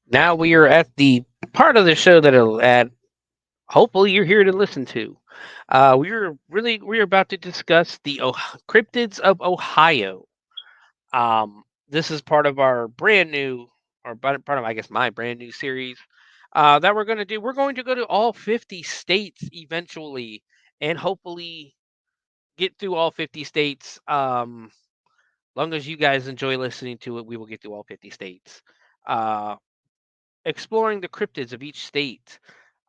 Now we are at the part of the show that hopefully you're here to listen to. We're about to discuss the Cryptids of Ohio. This is part of our brand new, or part of, I guess, my brand new series that we're going to do. We're going to go to all 50 states eventually, and hopefully get through all 50 states. Long as you guys enjoy listening to it, we will get through all 50 states. Exploring the cryptids of each state.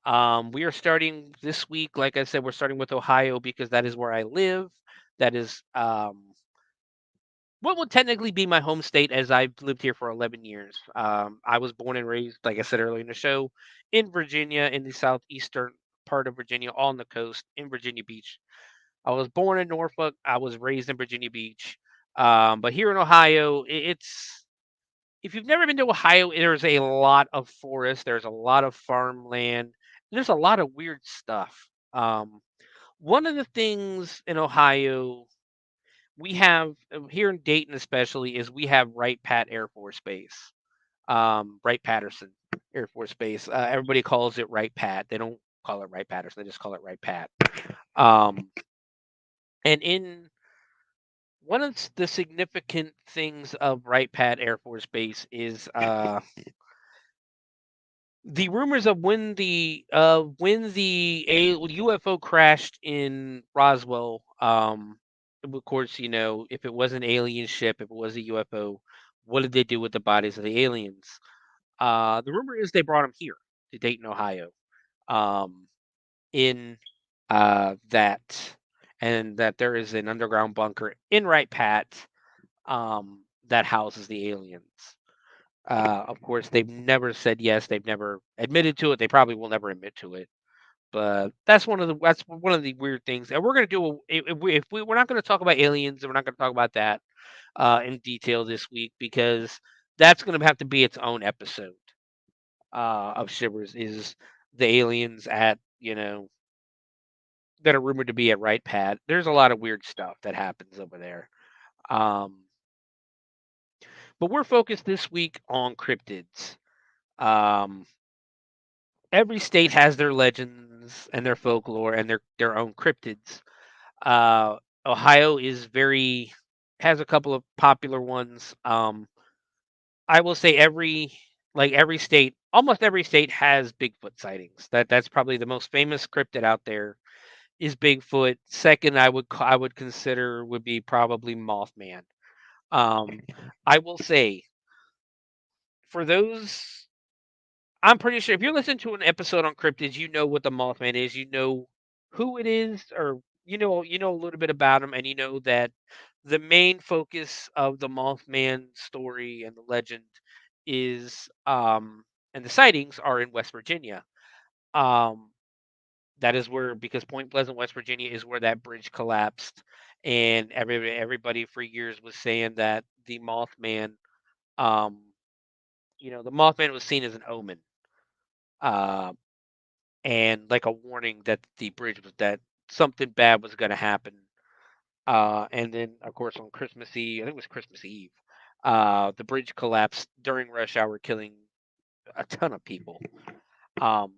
We are starting this week, like I said, we're starting with Ohio because that is where I live. That is what would technically be my home state, as I've lived here for 11 years. I was born and raised, like I said earlier in the show, in Virginia, in the southeastern part of Virginia, on the coast, in Virginia Beach. I was born in Norfolk. I was raised in Virginia Beach. But here in Ohio, it's, if you've never been to Ohio, there's a lot of forest, there's a lot of farmland, there's a lot of weird stuff. One of the things in Ohio we have here in Dayton, especially, is we have Wright-Patt Air Force Base, Wright-Patterson Air Force Base. Everybody calls it Wright-Patt. They don't call it Wright-Patterson. They just call it Wright-Patt. And in one of the significant things of Wright-Patt Air Force Base is the rumors of when the UFO crashed in Roswell. Of course, you know, if it was an alien ship, if it was a UFO, what did they do with the bodies of the aliens? The rumor is they brought them here to Dayton, Ohio, in that. And that there is an underground bunker in Wright-Patt that houses the aliens. Of course, they've never said yes. They've never admitted to it. They probably will never admit to it. But that's one of the weird things. And we're going to do we're not going to talk about aliens, and we're not going to talk about that in detail this week, because that's going to have to be its own episode of Shivers. Is the aliens at, you know, that are rumored to be at Wright-Patt. There's a lot of weird stuff that happens over there. But we're focused this week on cryptids. Every state has their legends and their folklore and their own cryptids. Ohio has a couple of popular ones. I will say almost every state has Bigfoot sightings. That's probably the most famous cryptid out there. Is Bigfoot. Second, I would consider would be probably Mothman. I will say, for those, I'm pretty sure if you're listening to an episode on cryptids, you know what the Mothman is. You know who it is, or you know a little bit about him, and you know that the main focus of the Mothman story and the legend is and the sightings are in West Virginia. Um, that is where, because Point Pleasant, West Virginia, is where that bridge collapsed, and everybody for years was saying that the Mothman, um, the Mothman was seen as an omen, uh, and like a warning that the bridge was that something bad was going to happen. And then, of course, on Christmas Eve, I think it was Christmas Eve, the bridge collapsed during rush hour, killing a ton of people. Um,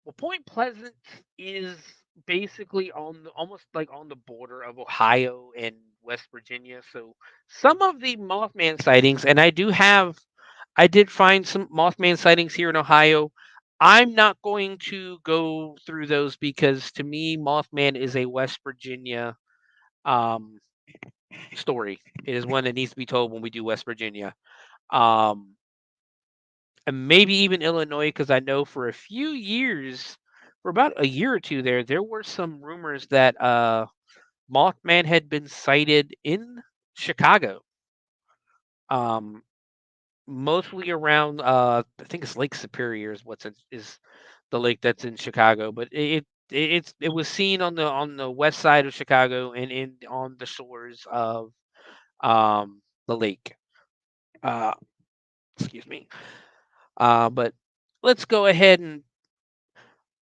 Well, Point Pleasant is basically almost like on the border of Ohio and West Virginia. So some of the Mothman sightings, and I did find some Mothman sightings here in Ohio. I'm not going to go through those because to me, Mothman is a West Virginia um, story. It is one that needs to be told when we do West Virginia. Um, and maybe even Illinois, because I know for a few years, for about a year or two there were some rumors that Mothman had been sighted in Chicago, um, mostly around I think it's Lake Superior is is the lake that's in Chicago, but it was seen on the west side of Chicago and in on the shores of the lake. Uh, excuse me. But let's go ahead and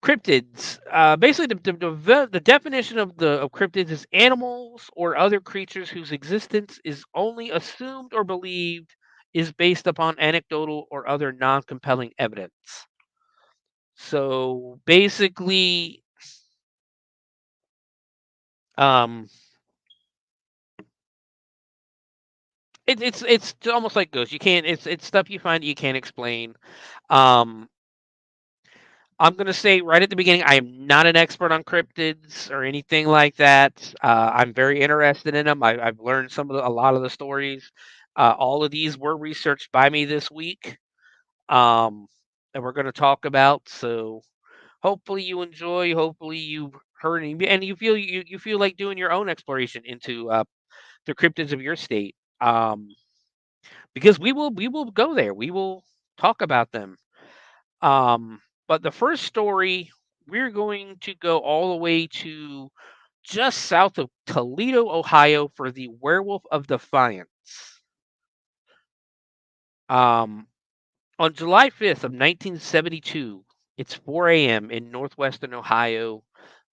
cryptids. Basically, the definition of cryptids is animals or other creatures whose existence is only assumed or believed is based upon anecdotal or other non-compelling evidence. So basically, um, it's almost like ghosts. You can't. It's stuff you find that you can't explain. Um, I'm going to say right at the beginning, I am not an expert on cryptids or anything like that. I'm very interested in them. I've learned a lot of the stories. All of these were researched by me this week, that we're going to talk about. So hopefully you enjoy. Hopefully you heard and you feel like doing your own exploration into the cryptids of your state. Because we will go there. We will talk about them. Um, but the first story, we're going to go all the way to just south of Toledo, Ohio, for the Werewolf of Defiance. Um, on July 5th of 1972, it's 4 a.m. in northwestern Ohio.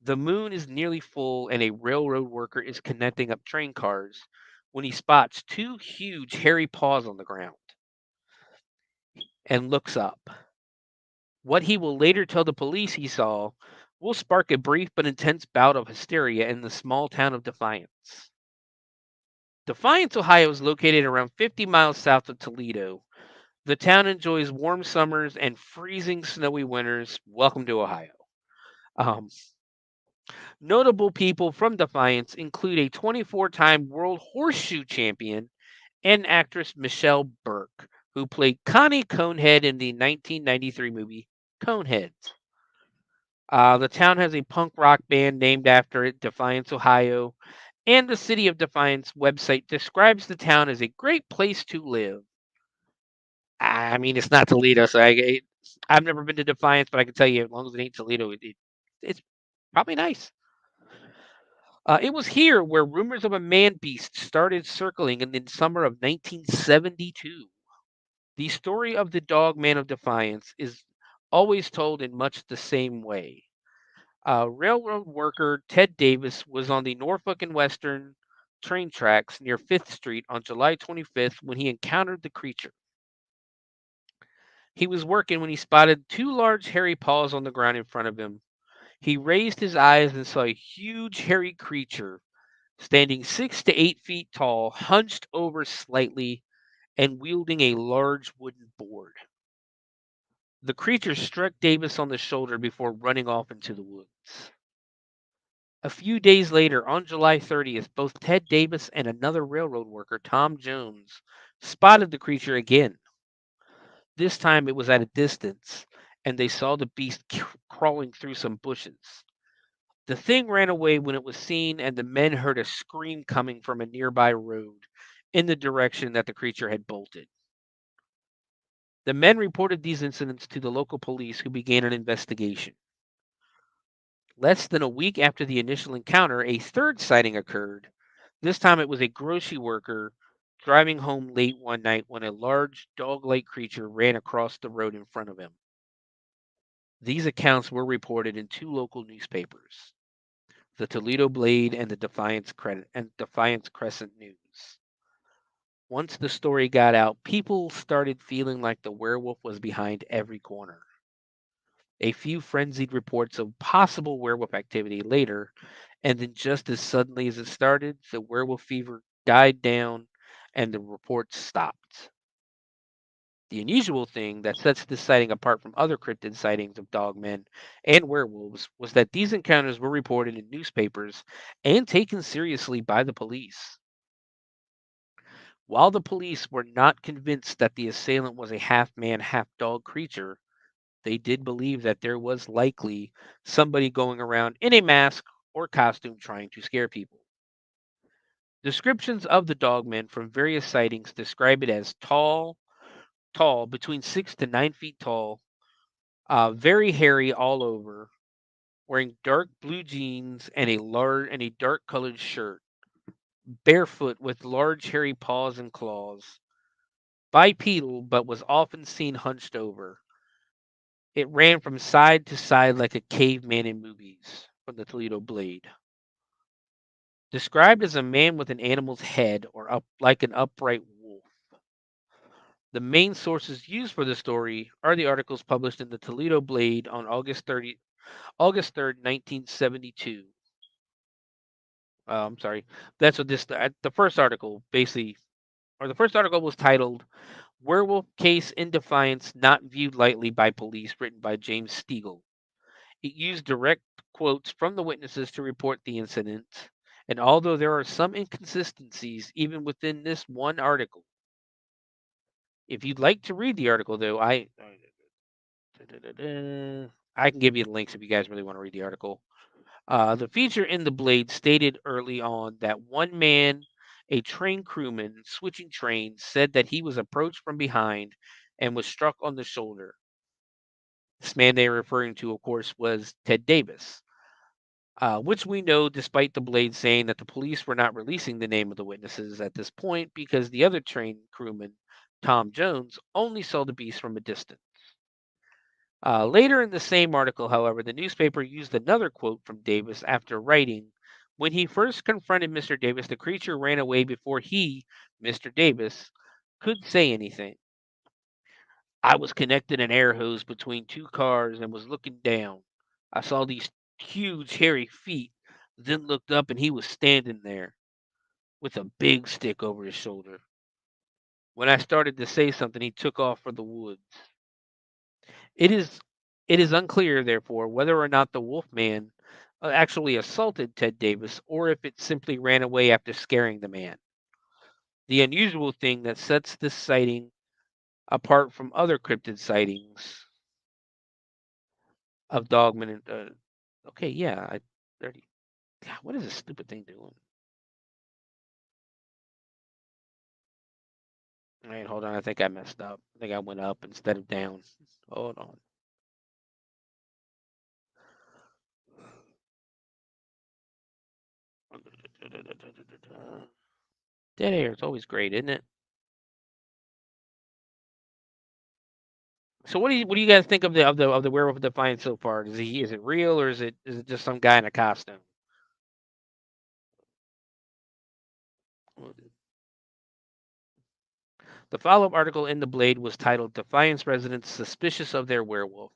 The moon is nearly full, and a railroad worker is connecting up train cars when he spots two huge hairy paws on the ground and looks up. What he will later tell the police he saw will spark a brief but intense bout of hysteria in the small town of Defiance. Defiance, Ohio is located around 50 miles south of Toledo. The town enjoys warm summers and freezing snowy winters. Welcome to Ohio. Um, Notable people from Defiance include a 24-time World Horseshoe Champion and actress Michelle Burke, who played Connie Conehead in the 1993 movie Coneheads. The town has a punk rock band named after it, Defiance, Ohio, and the City of Defiance website describes the town as a great place to live. I mean, it's not Toledo, so I've never been to Defiance, but I can tell you, as long as it ain't Toledo, it's probably nice. It was here where rumors of a man beast started circling in the summer of 1972. The story of the dog man of Defiance is always told in much the same way. Railroad worker Ted Davis was on the Norfolk and Western train tracks near 5th Street on July 25th when he encountered the creature. He was working when he spotted two large hairy paws on the ground in front of him. He raised his eyes and saw a huge hairy creature standing 6 to 8 feet tall, hunched over slightly, and wielding a large wooden board. The creature struck Davis on the shoulder before running off into the woods. A few days later, on July 30th, both Ted Davis and another railroad worker, Tom Jones, spotted the creature again. This time it was at a distance, and they saw the beast crawling through some bushes. The thing ran away when it was seen, and the men heard a scream coming from a nearby road in the direction that the creature had bolted. The men reported these incidents to the local police, who began an investigation. Less than a week after the initial encounter, a third sighting occurred. This time it was a grocery worker driving home late one night when a large dog-like creature ran across the road in front of him. These accounts were reported in two local newspapers, the Toledo Blade and the Defiance Crescent News. Once the story got out, people started feeling like the werewolf was behind every corner. A few frenzied reports of possible werewolf activity later, and then just as suddenly as it started, the werewolf fever died down and the reports stopped. The unusual thing that sets this sighting apart from other cryptid sightings of dogmen and werewolves was that these encounters were reported in newspapers and taken seriously by the police. While the police were not convinced that the assailant was a half-man, half-dog creature, they did believe that there was likely somebody going around in a mask or costume trying to scare people. Descriptions of the dogmen from various sightings describe it as tall, between 6 to 9 feet tall, very hairy all over, wearing dark blue jeans and a dark colored shirt, barefoot with large hairy paws and claws, bipedal but was often seen hunched over. It ran from side to side like a caveman in movies, from the Toledo Blade. Described as a man with an animal's head or up like an upright wolf. The main sources used for the story are the articles published in the Toledo Blade on August 3rd, 1972. I'm sorry. That's what the first article the first article was titled Werewolf Case in Defiance Not Viewed Lightly by Police, written by James Stiegel. It used direct quotes from the witnesses to report the incident, and although there are some inconsistencies even within this one article, if you'd like to read the article, though, I can give you the links if you guys really want to read the article. The feature in the Blade stated early on that one man, a train crewman switching trains, said that he was approached from behind and was struck on the shoulder. This man they were referring to, of course, was Ted Davis, which we know despite the Blade saying that the police were not releasing the name of the witnesses at this point because the other train crewman, Tom Jones, only saw the beast from a distance. Later in the same article, however, the newspaper used another quote from Davis after writing, "When he first confronted Mr. Davis, the creature ran away before he, Mr. Davis, could say anything. I was connecting an air hose between two cars and was looking down. I saw these huge hairy feet, then looked up and he was standing there with a big stick over his shoulder. When I started to say something, he took off for the woods." It is unclear, therefore, whether or not the Wolfman actually assaulted Ted Davis or if it simply ran away after scaring the man. The unusual thing that sets this sighting apart from other cryptid sightings of dogmen. Okay, yeah, 30. God, what is this stupid thing doing? All right, hold on. I think I messed up. I think I went up instead of down. Hold on. Dead air is always great, isn't it? So what do you guys think of the Werewolf of Defiance so far? Is it real or is it just some guy in a costume? The follow-up article in the Blade was titled "Defiance Residents Suspicious of Their Werewolf,"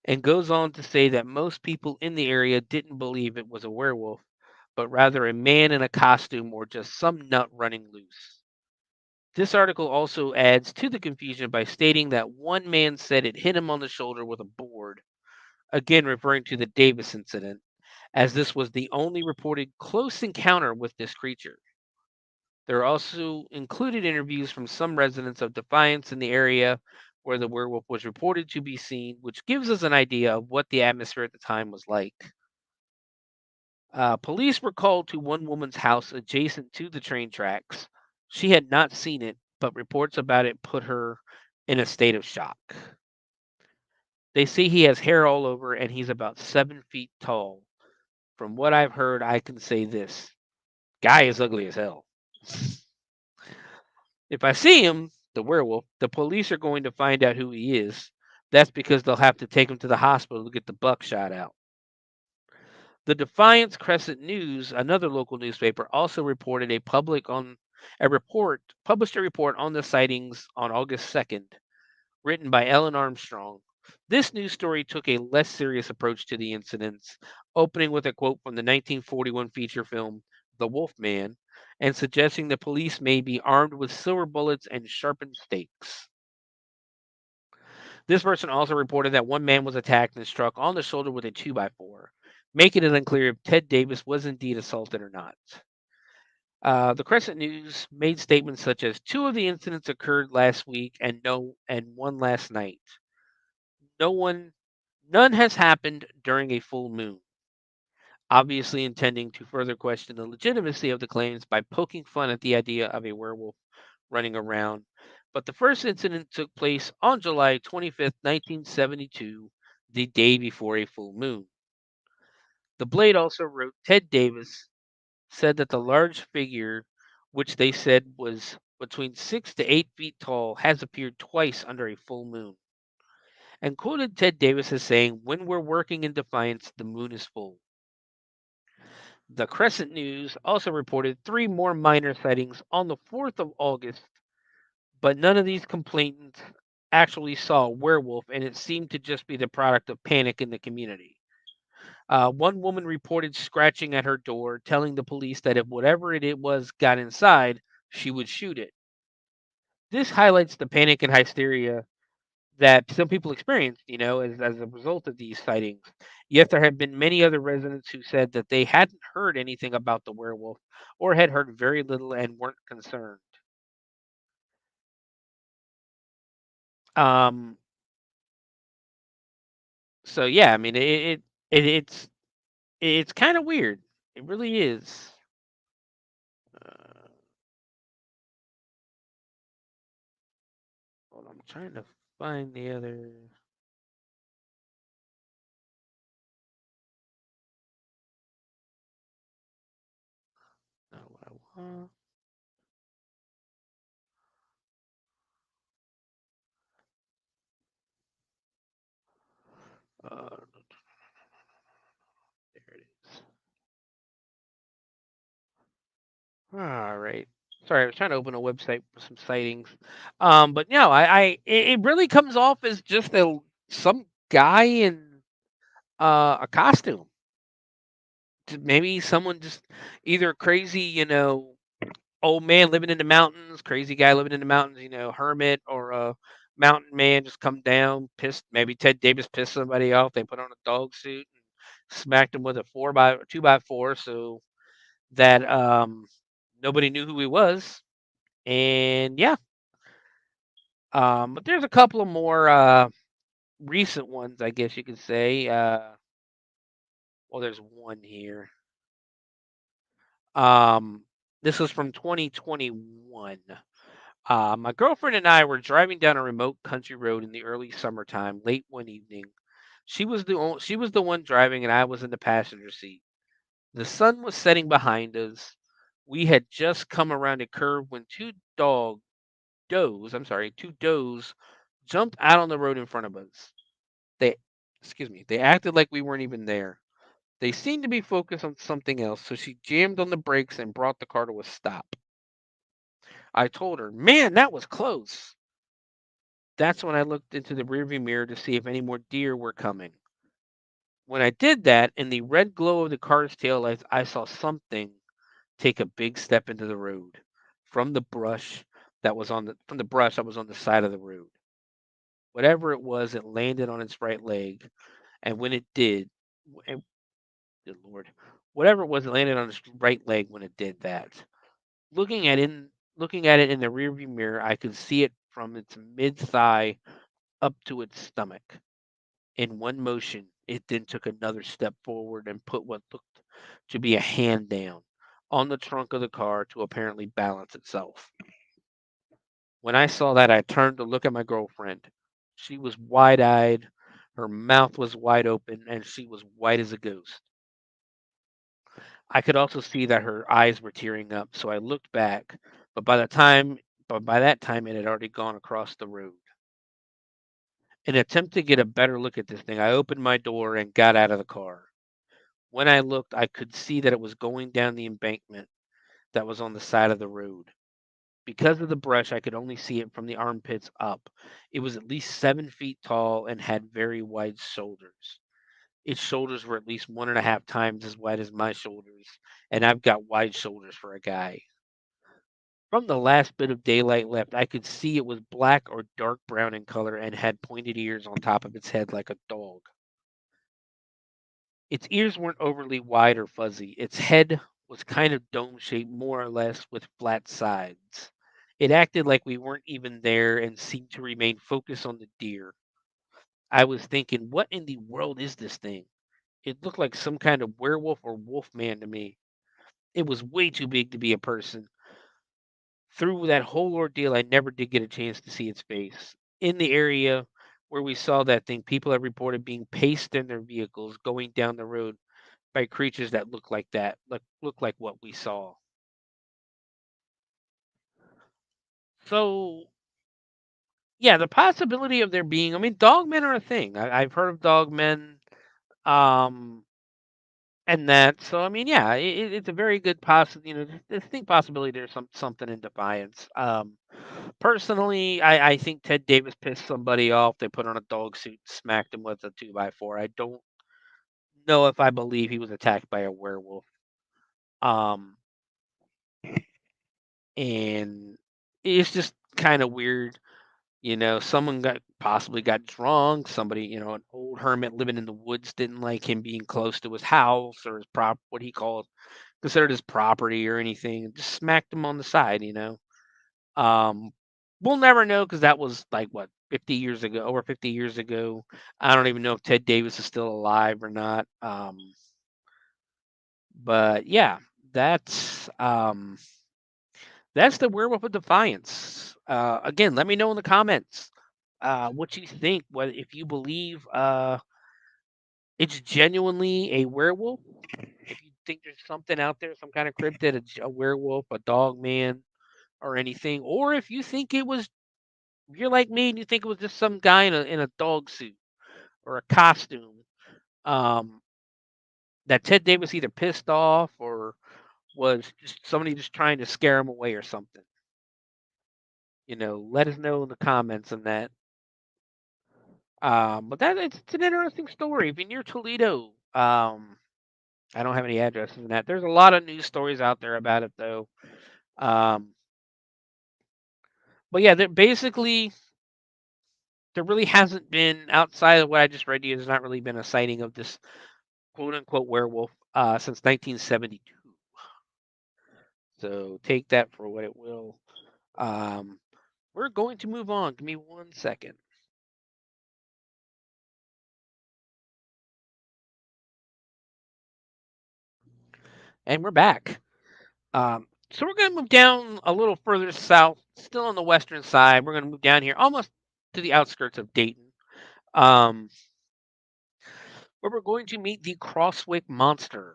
and goes on to say that most people in the area didn't believe it was a werewolf, but rather a man in a costume or just some nut running loose. This article also adds to the confusion by stating that one man said it hit him on the shoulder with a board, again referring to the Davis incident, as this was the only reported close encounter with this creature. There are also included interviews from some residents of Defiance in the area where the werewolf was reported to be seen, which gives us an idea of what the atmosphere at the time was like. Police were called to one woman's house adjacent to the train tracks. She had not seen it, but reports about it put her in a state of shock. They say he has hair all over and he's about 7 feet tall. From what I've heard, I can say this guy is ugly as hell. If I see him, the werewolf, the police are going to find out who he is. That's because they'll have to take him to the hospital to get the buckshot out. The Defiance Crescent News, another local newspaper, also reported published a report on the sightings on August 2nd, written by Ellen Armstrong. This news story took a less serious approach to the incidents, opening with a quote from the 1941 feature film The Wolf Man, and suggesting the police may be armed with silver bullets and sharpened stakes. This person also reported that one man was attacked and struck on the shoulder with a 2x4, making it unclear if Ted Davis was indeed assaulted or not. The Crescent News made statements such as 2 of the incidents occurred last week and one last night. None has happened during a full moon, obviously intending to further question the legitimacy of the claims by poking fun at the idea of a werewolf running around. But the first incident took place on July 25th, 1972, the day before a full moon. The Blade also wrote Ted Davis said that the large figure, which they said was between 6 to 8 feet tall, has appeared twice under a full moon, and quoted Ted Davis as saying, "When we're working in Defiance, the moon is full." The Crescent News also reported 3 more minor sightings on the 4th of August, but none of these complainants actually saw a werewolf, and it seemed to just be the product of panic in the community. One woman reported scratching at her door, telling the police that if whatever it was got inside, she would shoot it. This highlights the panic and hysteria that some people experienced, as a result of these sightings. Yet there have been many other residents who said that they hadn't heard anything about the werewolf or had heard very little and weren't concerned. Um, so yeah, I mean it's kind of weird. It really is. Uh, Hold on, I'm trying to find the other. Not what I want. Uh, there it is. All right. Sorry, I was trying to open a website for some sightings. But no, it really comes off as just some guy in a costume. Maybe someone just either crazy, old man living in the mountains, crazy guy living in the mountains, hermit or a mountain man just come down, pissed. Maybe Ted Davis pissed somebody off. They put on a dog suit and smacked him with a 2x4, so that nobody knew who he was. And yeah, but there's a couple of more recent ones, I guess you could say. Well, there's one here. This was from 2021. My girlfriend and I were driving down a remote country road in the early summertime, late one evening. She was the one driving, and I was in the passenger seat. The sun was setting behind us. We had just come around a curve when two does jumped out on the road in front of us. They, they acted like we weren't even there. They seemed to be focused on something else, so she jammed on the brakes and brought the car to a stop. I told her, "Man, that was close." That's when I looked into the rearview mirror to see if any more deer were coming. When I did that, in the red glow of the car's taillights, I saw something take a big step into the road from the brush that was on the side of the road. Whatever it was, it landed on its right leg, and when it did, Good Lord. Whatever it was, it landed on his right leg when it did that. Looking at it in the rearview mirror, I could see it from its mid-thigh up to its stomach. In one motion, it then took another step forward and put what looked to be a hand down on the trunk of the car to apparently balance itself. When I saw that, I turned to look at my girlfriend. She was wide-eyed, her mouth was wide open, and she was white as a ghost. I could also see that her eyes were tearing up, so I looked back, but by that time it had already gone across the road. In an attempt to get a better look at this thing, I opened my door and got out of the car. When I looked, I could see that it was going down the embankment that was on the side of the road. Because of the brush, I could only see it from the armpits up. It was at least 7 feet tall and had very wide shoulders. Its shoulders were at least 1.5 times as wide as my shoulders, and I've got wide shoulders for a guy. From the last bit of daylight left, I could see it was black or dark brown in color and had pointed ears on top of its head like a dog. Its ears weren't overly wide or fuzzy. Its head was kind of dome-shaped, more or less, with flat sides. It acted like we weren't even there and seemed to remain focused on the deer. I was thinking, what in the world is this thing? It looked like some kind of werewolf or wolf man to me. It was way too big to be a person. Through that whole ordeal, I never did get a chance to see its face. In the area where we saw that thing, people have reported being paced in their vehicles going down the road by creatures that look like that, look like what we saw. So, yeah, the possibility of there being, I mean, dogmen are a thing. I've heard of dogmen, um, and that. So, I mean, yeah, it's a very good distinct possibility there's something in Defiance. Personally, I think Ted Davis pissed somebody off. They put on a dog suit, smacked him with a 2x4. I don't know if I believe he was attacked by a werewolf. Um, and it's just kind of weird. Someone possibly got drunk. Somebody, an old hermit living in the woods didn't like him being close to his house or his what he considered his property or anything, and just smacked him on the side. Um, we'll never know because that was like what 50 years ago, over 50 years ago. I don't even know if Ted Davis is still alive or not. But yeah, that's the Werewolf of Defiance. Again, let me know in the comments what you think. What if you believe it's genuinely a werewolf? If you think there's something out there, some kind of cryptid, a werewolf, a dog man, or anything, or if you think you're like me and you think it was just some guy in a dog suit or a costume, um, that Ted Davis either pissed off or was just somebody just trying to scare him away or something. Let us know in the comments on that. But it's an interesting story. If you're near Toledo, I don't have any addresses in that. There's a lot of news stories out there about it though. Um, but yeah, there really hasn't been, outside of what I just read to you, there's not really been a sighting of this quote unquote werewolf since 1972. So take that for what it will. We're going to move on. Give me 1 second. And we're back. So we're going to move down a little further south, still on the western side. We're going to move down here almost to the outskirts of Dayton, where we're going to meet the Crosswick Monster.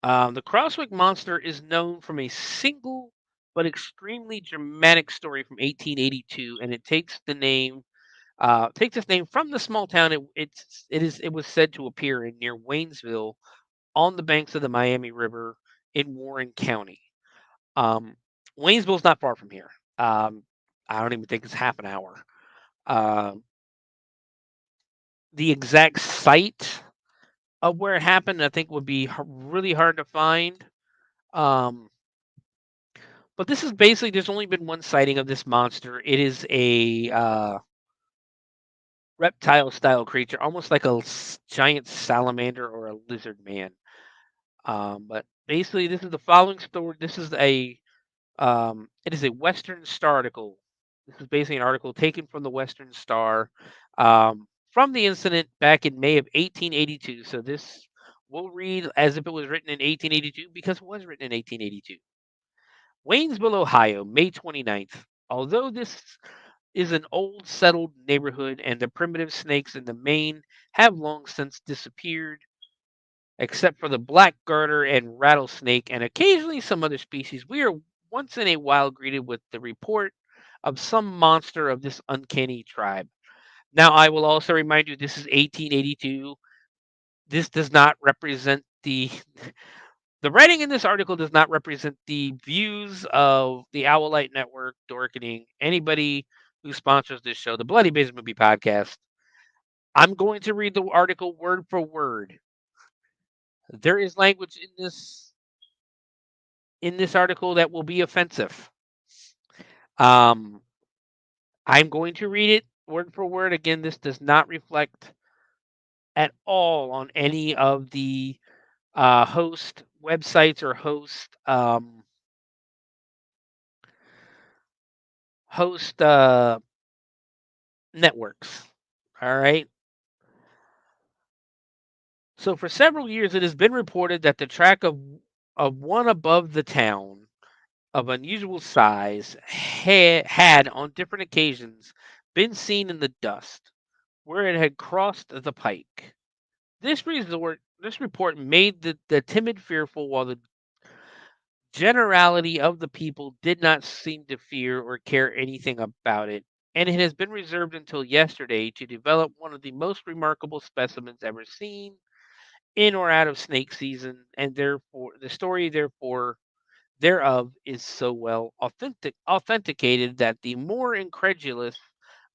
The Crosswick Monster is known from a single but extremely dramatic story from 1882, and it takes its name from the small town it was said to appear in near Waynesville on the banks of the Miami River in Warren County. Waynesville's not far from here. I don't even think it's half an hour. The exact site of where it happened, I think, would be really hard to find. But this is basically, there's only been one sighting of this monster. It is a reptile-style creature, almost like a giant salamander or a lizard man. But basically, this is the following story. This is it is a Western Star article. This is basically an article taken from the Western Star from the incident back in May of 1882. So this will read as if it was written in 1882 because it was written in 1882. Waynesville, Ohio, May 29th. Although this is an old settled neighborhood and the primitive snakes in the main have long since disappeared, except for the black garter and rattlesnake and occasionally some other species, we are once in a while greeted with the report of some monster of this uncanny tribe. Now, I will also remind you this is 1882. This does not represent the writing in this article does not represent the views of the Owlite Network, Dorkening, anybody who sponsors this show, the Bloody Binge Movie Podcast. I'm going to read the article word for word. There is language in this article that will be offensive. I'm going to read it word for word. Again, this does not reflect at all on any of the host websites or host networks. All right. So for several years, it has been reported that the track of one above the town of unusual size had on different occasions been seen in the dust where it had crossed the pike. This report made the timid fearful, while the generality of the people did not seem to fear or care anything about it, and it has been reserved until yesterday to develop one of the most remarkable specimens ever seen in or out of snake season, and therefore the story thereof is so well authenticated that the more incredulous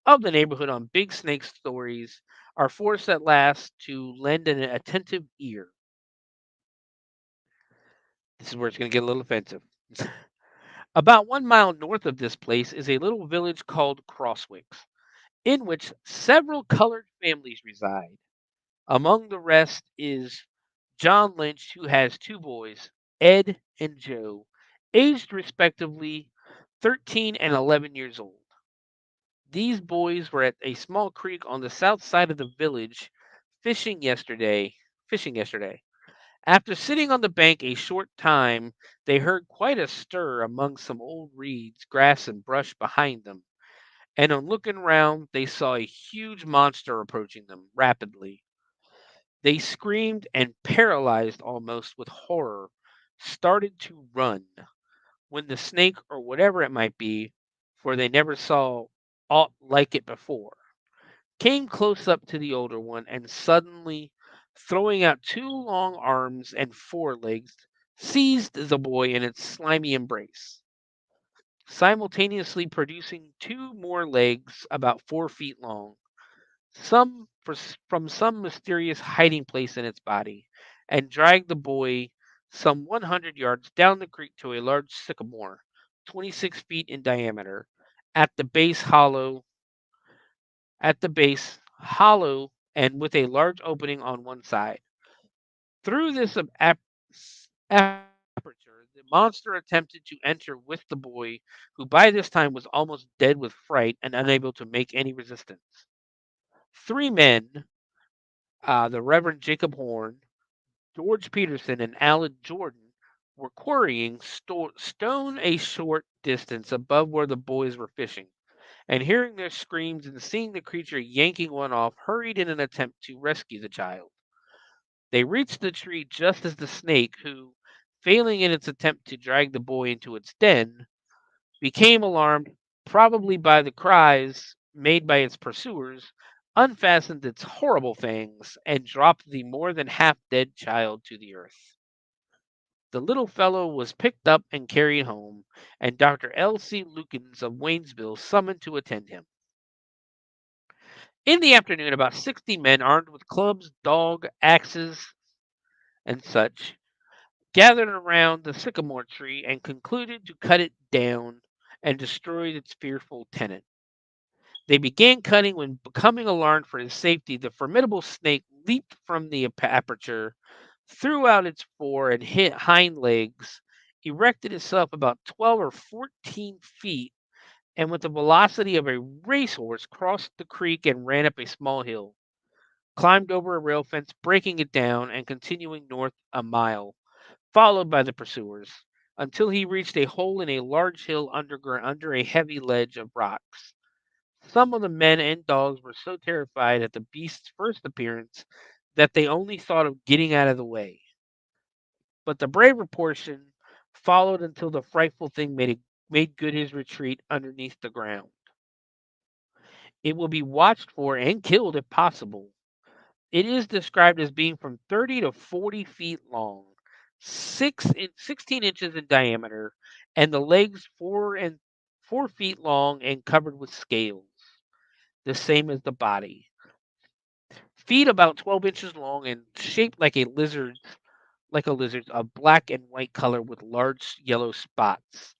of the neighborhood on big snake stories are forced at last to lend an attentive ear. This is where it's going to get a little offensive. About 1 mile north of this place is a little village called Crosswicks, in which several colored families reside. Among the rest is John Lynch, who has two boys, Ed and Joe, aged respectively 13 and 11 years old. These boys were at a small creek on the south side of the village fishing yesterday. After sitting on the bank a short time, they heard quite a stir among some old reeds, grass, and brush behind them, and on looking round, they saw a huge monster approaching them rapidly. They screamed and, paralyzed almost with horror, started to run, when the snake, or whatever it might be, for they never saw aught like it before, came close up to the older one, and suddenly, throwing out two long arms and forelegs, seized the boy in its slimy embrace, simultaneously producing two more legs about 4 feet long, from some mysterious hiding place in its body, and dragged the boy some 100 yards down the creek to a large sycamore, 26 feet in diameter, at the base hollow and with a large opening on one side. Through this aperture, the monster attempted to enter with the boy, who by this time was almost dead with fright and unable to make any resistance. Three men, the Reverend Jacob Horn, George Peterson, and Alan Jordan, were quarrying stone a short distance above where the boys were fishing, and hearing their screams and seeing the creature yanking one off, hurried in an attempt to rescue the child. They reached the tree just as the snake, who, failing in its attempt to drag the boy into its den, became alarmed, probably by the cries made by its pursuers, unfastened its horrible fangs, and dropped the more than half dead child to the earth. The little fellow was picked up and carried home, and Dr. L.C. Lukens of Waynesville summoned to attend him. In the afternoon, about 60 men armed with clubs, axes, and such gathered around the sycamore tree and concluded to cut it down and destroy its fearful tenant. They began cutting when, becoming alarmed for his safety, the formidable snake leaped from the aperture, threw out its fore and hind legs, erected itself about 12 or 14 feet, and with the velocity of a racehorse crossed the creek and ran up a small hill, climbed over a rail fence, breaking it down, and continuing north a mile, followed by the pursuers, until he reached a hole in a large hill under a heavy ledge of rocks. Some of the men and dogs were so terrified at the beast's first appearance that they only thought of getting out of the way. But the braver portion followed until the frightful thing made good his retreat underneath the ground. It will be watched for and killed if possible. It is described as being from 30 to 40 feet long, 16 inches in diameter, and the legs 4 feet long and covered with scales, the same as the body. Feet about 12 inches long and shaped like a lizard, of black and white color with large yellow spots.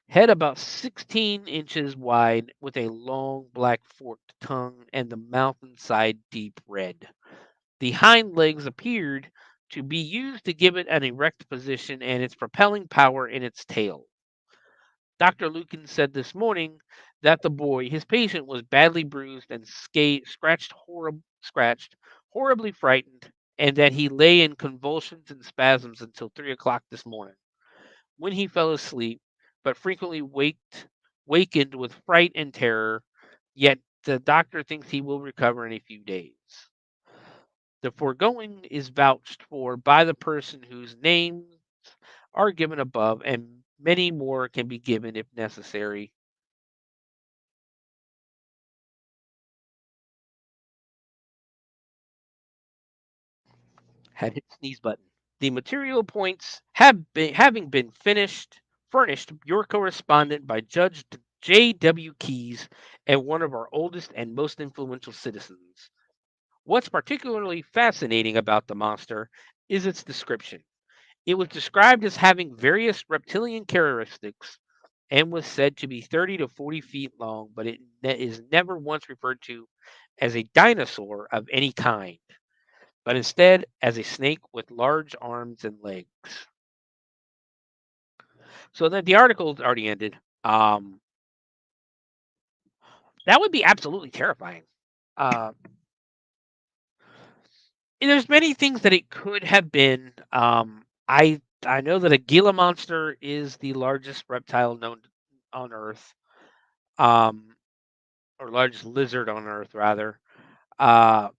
Head about 16 inches wide with a long black forked tongue and the mouth inside deep red. The hind legs appeared to be used to give it an erect position and its propelling power in its tail. Dr. Lucan said this morning that the boy, his patient, was badly bruised and scratched, horribly frightened, and that he lay in convulsions and spasms until 3 o'clock this morning, when he fell asleep, but frequently wakened with fright and terror. Yet the doctor thinks he will recover in a few days. The foregoing is vouched for by the person whose names are given above, and many more can be given if necessary. Had hit sneeze button. The material points having been furnished your correspondent by Judge J.W. Keyes and one of our oldest and most influential citizens. What's particularly fascinating about the monster is its description. It was described as having various reptilian characteristics and was said to be 30 to 40 feet long, but it is never once referred to as a dinosaur of any kind, but instead as a snake with large arms and legs. So that the article's already ended. That would be absolutely terrifying. Uh, there's many things that it could have been. I know that a Gila monster is the largest reptile known on Earth, um, or largest lizard on Earth, rather. Uh,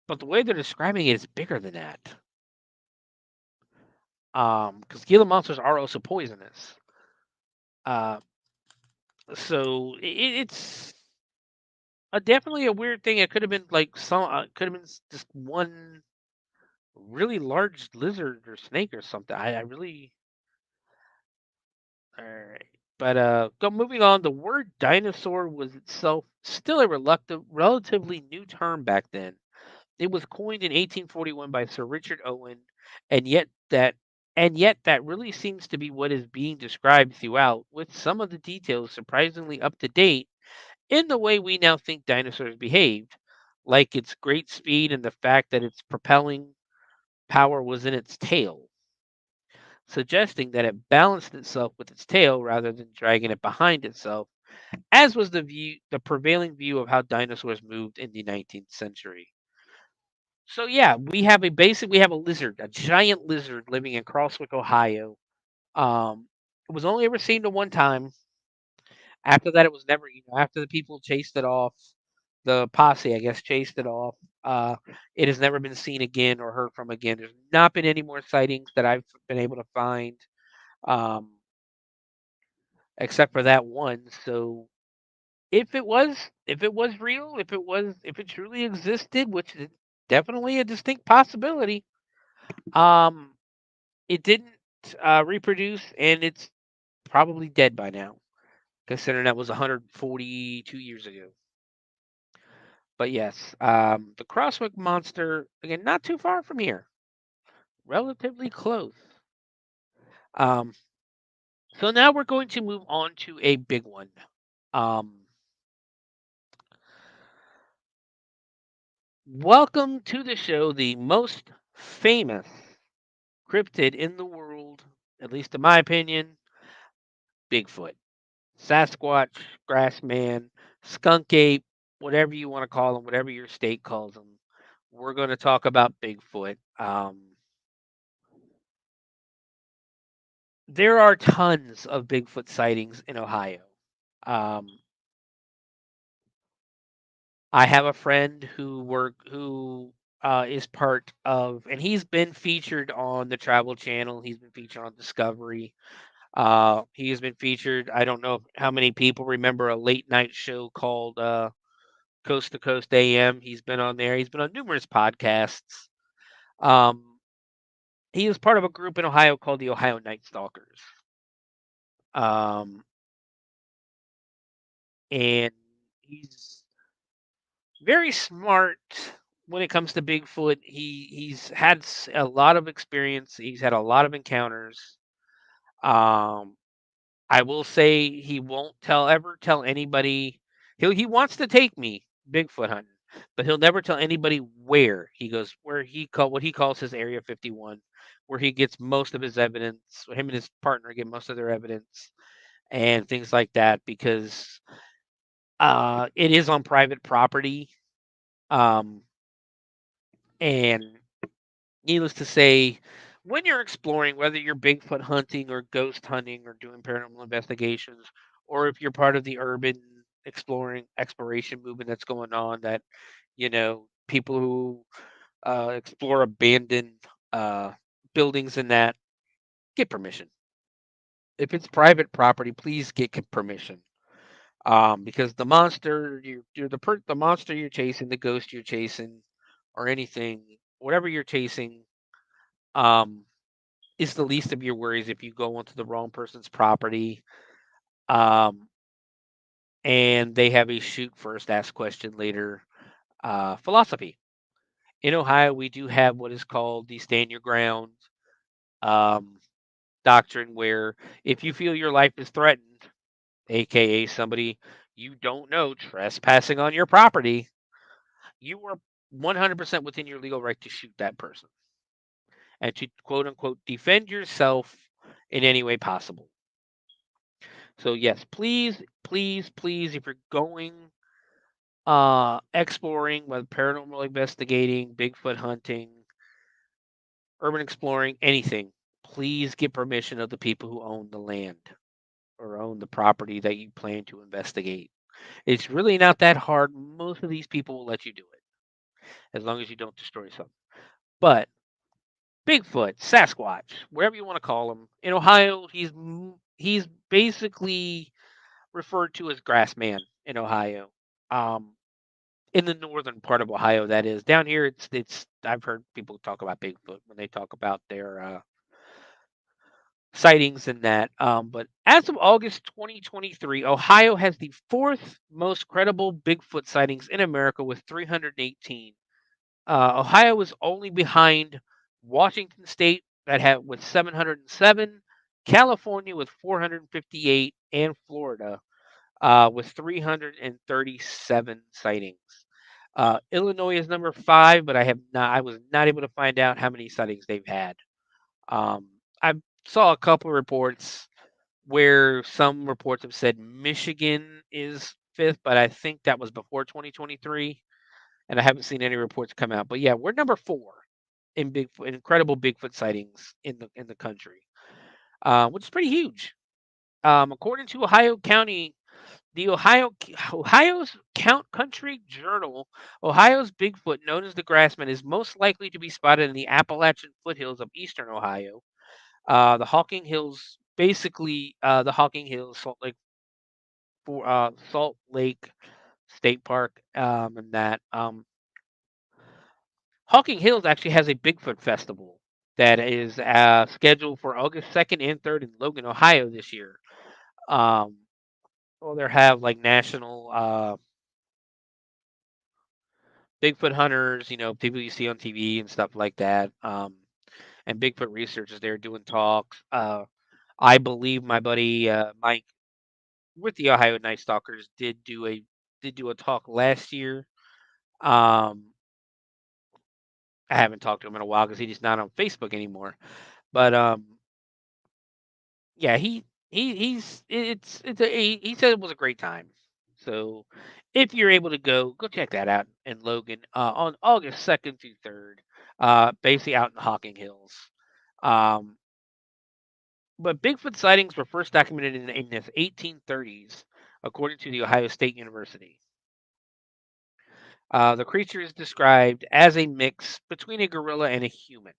but the way they're describing it is bigger than that. Because Gila monsters are also poisonous. Uh, so it's definitely a weird thing. It could have been like could have been just one really large lizard or snake or something. I really. All right. But moving on, the word dinosaur was itself still a relatively new term back then. It was coined in 1841 by Sir Richard Owen, and yet that really seems to be what is being described throughout, with some of the details surprisingly up to date in the way we now think dinosaurs behaved, like its great speed and the fact that its propelling power was in its tail, suggesting that it balanced itself with its tail rather than dragging it behind itself, as was the prevailing view of how dinosaurs moved in the 19th century. So yeah, we have a lizard, a giant lizard living in Crosswick, Ohio. It was only ever seen the one time. After that, it was never. After the people chased it off, the posse, I guess, chased it off. Uh, it has never been seen again or heard from again. There's not been any more sightings that I've been able to find, um, except for that one. So if it was real, if it truly existed, which is definitely a distinct possibility, um, it didn't reproduce, and it's probably dead by now, considering that was 142 years ago. But yes, the Crosswick monster, again, not too far from here, relatively close. Um, So now we're going to move on to a big one. Welcome to the show, the most famous cryptid in the world, at least in my opinion, Bigfoot. Sasquatch, Grassman, Skunk Ape, whatever you want to call them, whatever your state calls them. We're going to talk about Bigfoot. There are tons of Bigfoot sightings in Ohio. Um, I have a friend who is part of, and he's been featured on the Travel Channel. He's been featured on Discovery. He has been featured. I don't know how many people remember a late night show called Coast to Coast AM. He's been on there. He's been on numerous podcasts. He is part of a group in Ohio called the Ohio Night Stalkers. And he's very smart when it comes to Bigfoot. He's had a lot of experience. He's had a lot of encounters. I will say he won't ever tell anybody. He wants to take me Bigfoot hunting, but he'll never tell anybody where he goes. Where what he calls his Area 51, where he gets most of his evidence. Him and his partner get most of their evidence and things like that, because it is on private property. And needless to say, when you're exploring, whether you're Bigfoot hunting or ghost hunting or doing paranormal investigations, or if you're part of the urban exploration movement that's going on, that people who explore abandoned buildings and that, get permission. If it's private property, please get permission. Because the monster the monster you're chasing, the ghost you're chasing, or anything, whatever you're chasing, is the least of your worries if you go onto the wrong person's property, and they have a shoot first, ask question later philosophy. In Ohio, we do have what is called the stand your ground doctrine, where if you feel your life is threatened, aka somebody you don't know trespassing on your property, you are 100% within your legal right to shoot that person and to quote unquote defend yourself in any way possible. So yes, please, please, please, if you're going exploring, whether paranormal investigating, Bigfoot hunting, urban exploring, anything, please get permission of the people who own the land or own the property that you plan to investigate. It's really not that hard. Most of these people will let you do it as long as you don't destroy something. But Bigfoot, Sasquatch, whatever you want to call him, in Ohio, he's basically referred to as Grassman in Ohio. In the northern part of Ohio, that is. Down here, it's. I've heard people talk about Bigfoot when they talk about their sightings and that. But as of August 2023, Ohio has the fourth most credible Bigfoot sightings in America with 318. Ohio is only behind Washington State with 707, California with 458, and Florida with 337 sightings. Illinois is number 5, but I was not able to find out how many sightings they've had. I saw a couple of reports where some reports have said Michigan is 5th, but I think that was before 2023, and I haven't seen any reports come out. But yeah, we're number 4 in incredible Bigfoot sightings in the country, which is pretty huge. According to Ohio County, the Ohio's Country Journal, Ohio's Bigfoot, known as the Grassman, is most likely to be spotted in the Appalachian foothills of eastern Ohio. The Hawking Hills, basically the Hawking Hills, Salt Lake State Park, and that. Hawking Hills actually has a Bigfoot festival that is scheduled for August 2nd and 3rd in Logan, Ohio this year. Well, they have like national Bigfoot hunters, people you see on TV and stuff like that, and Bigfoot researchers there doing talks. I believe my buddy Mike with the Ohio Night Stalkers did do a talk last year. I haven't talked to him in a while because he's not on Facebook anymore. But yeah, he's it's a he said it was a great time. So if you're able to go check that out in Logan on August 2nd through 3rd, basically out in Hocking Hills. Um, but Bigfoot sightings were first documented in the 1830s, according to the Ohio State University. The creature is described as a mix between a gorilla and a human.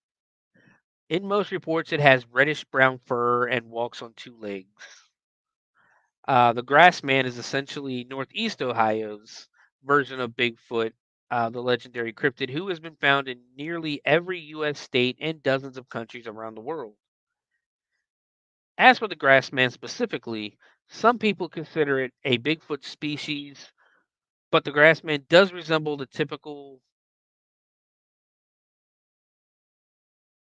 In most reports, it has reddish brown fur and walks on two legs. The Grassman is essentially Northeast Ohio's version of Bigfoot, the legendary cryptid who has been found in nearly every U.S. state and dozens of countries around the world. As for the Grassman specifically, some people consider it a Bigfoot species, but the Grassman does resemble the typical.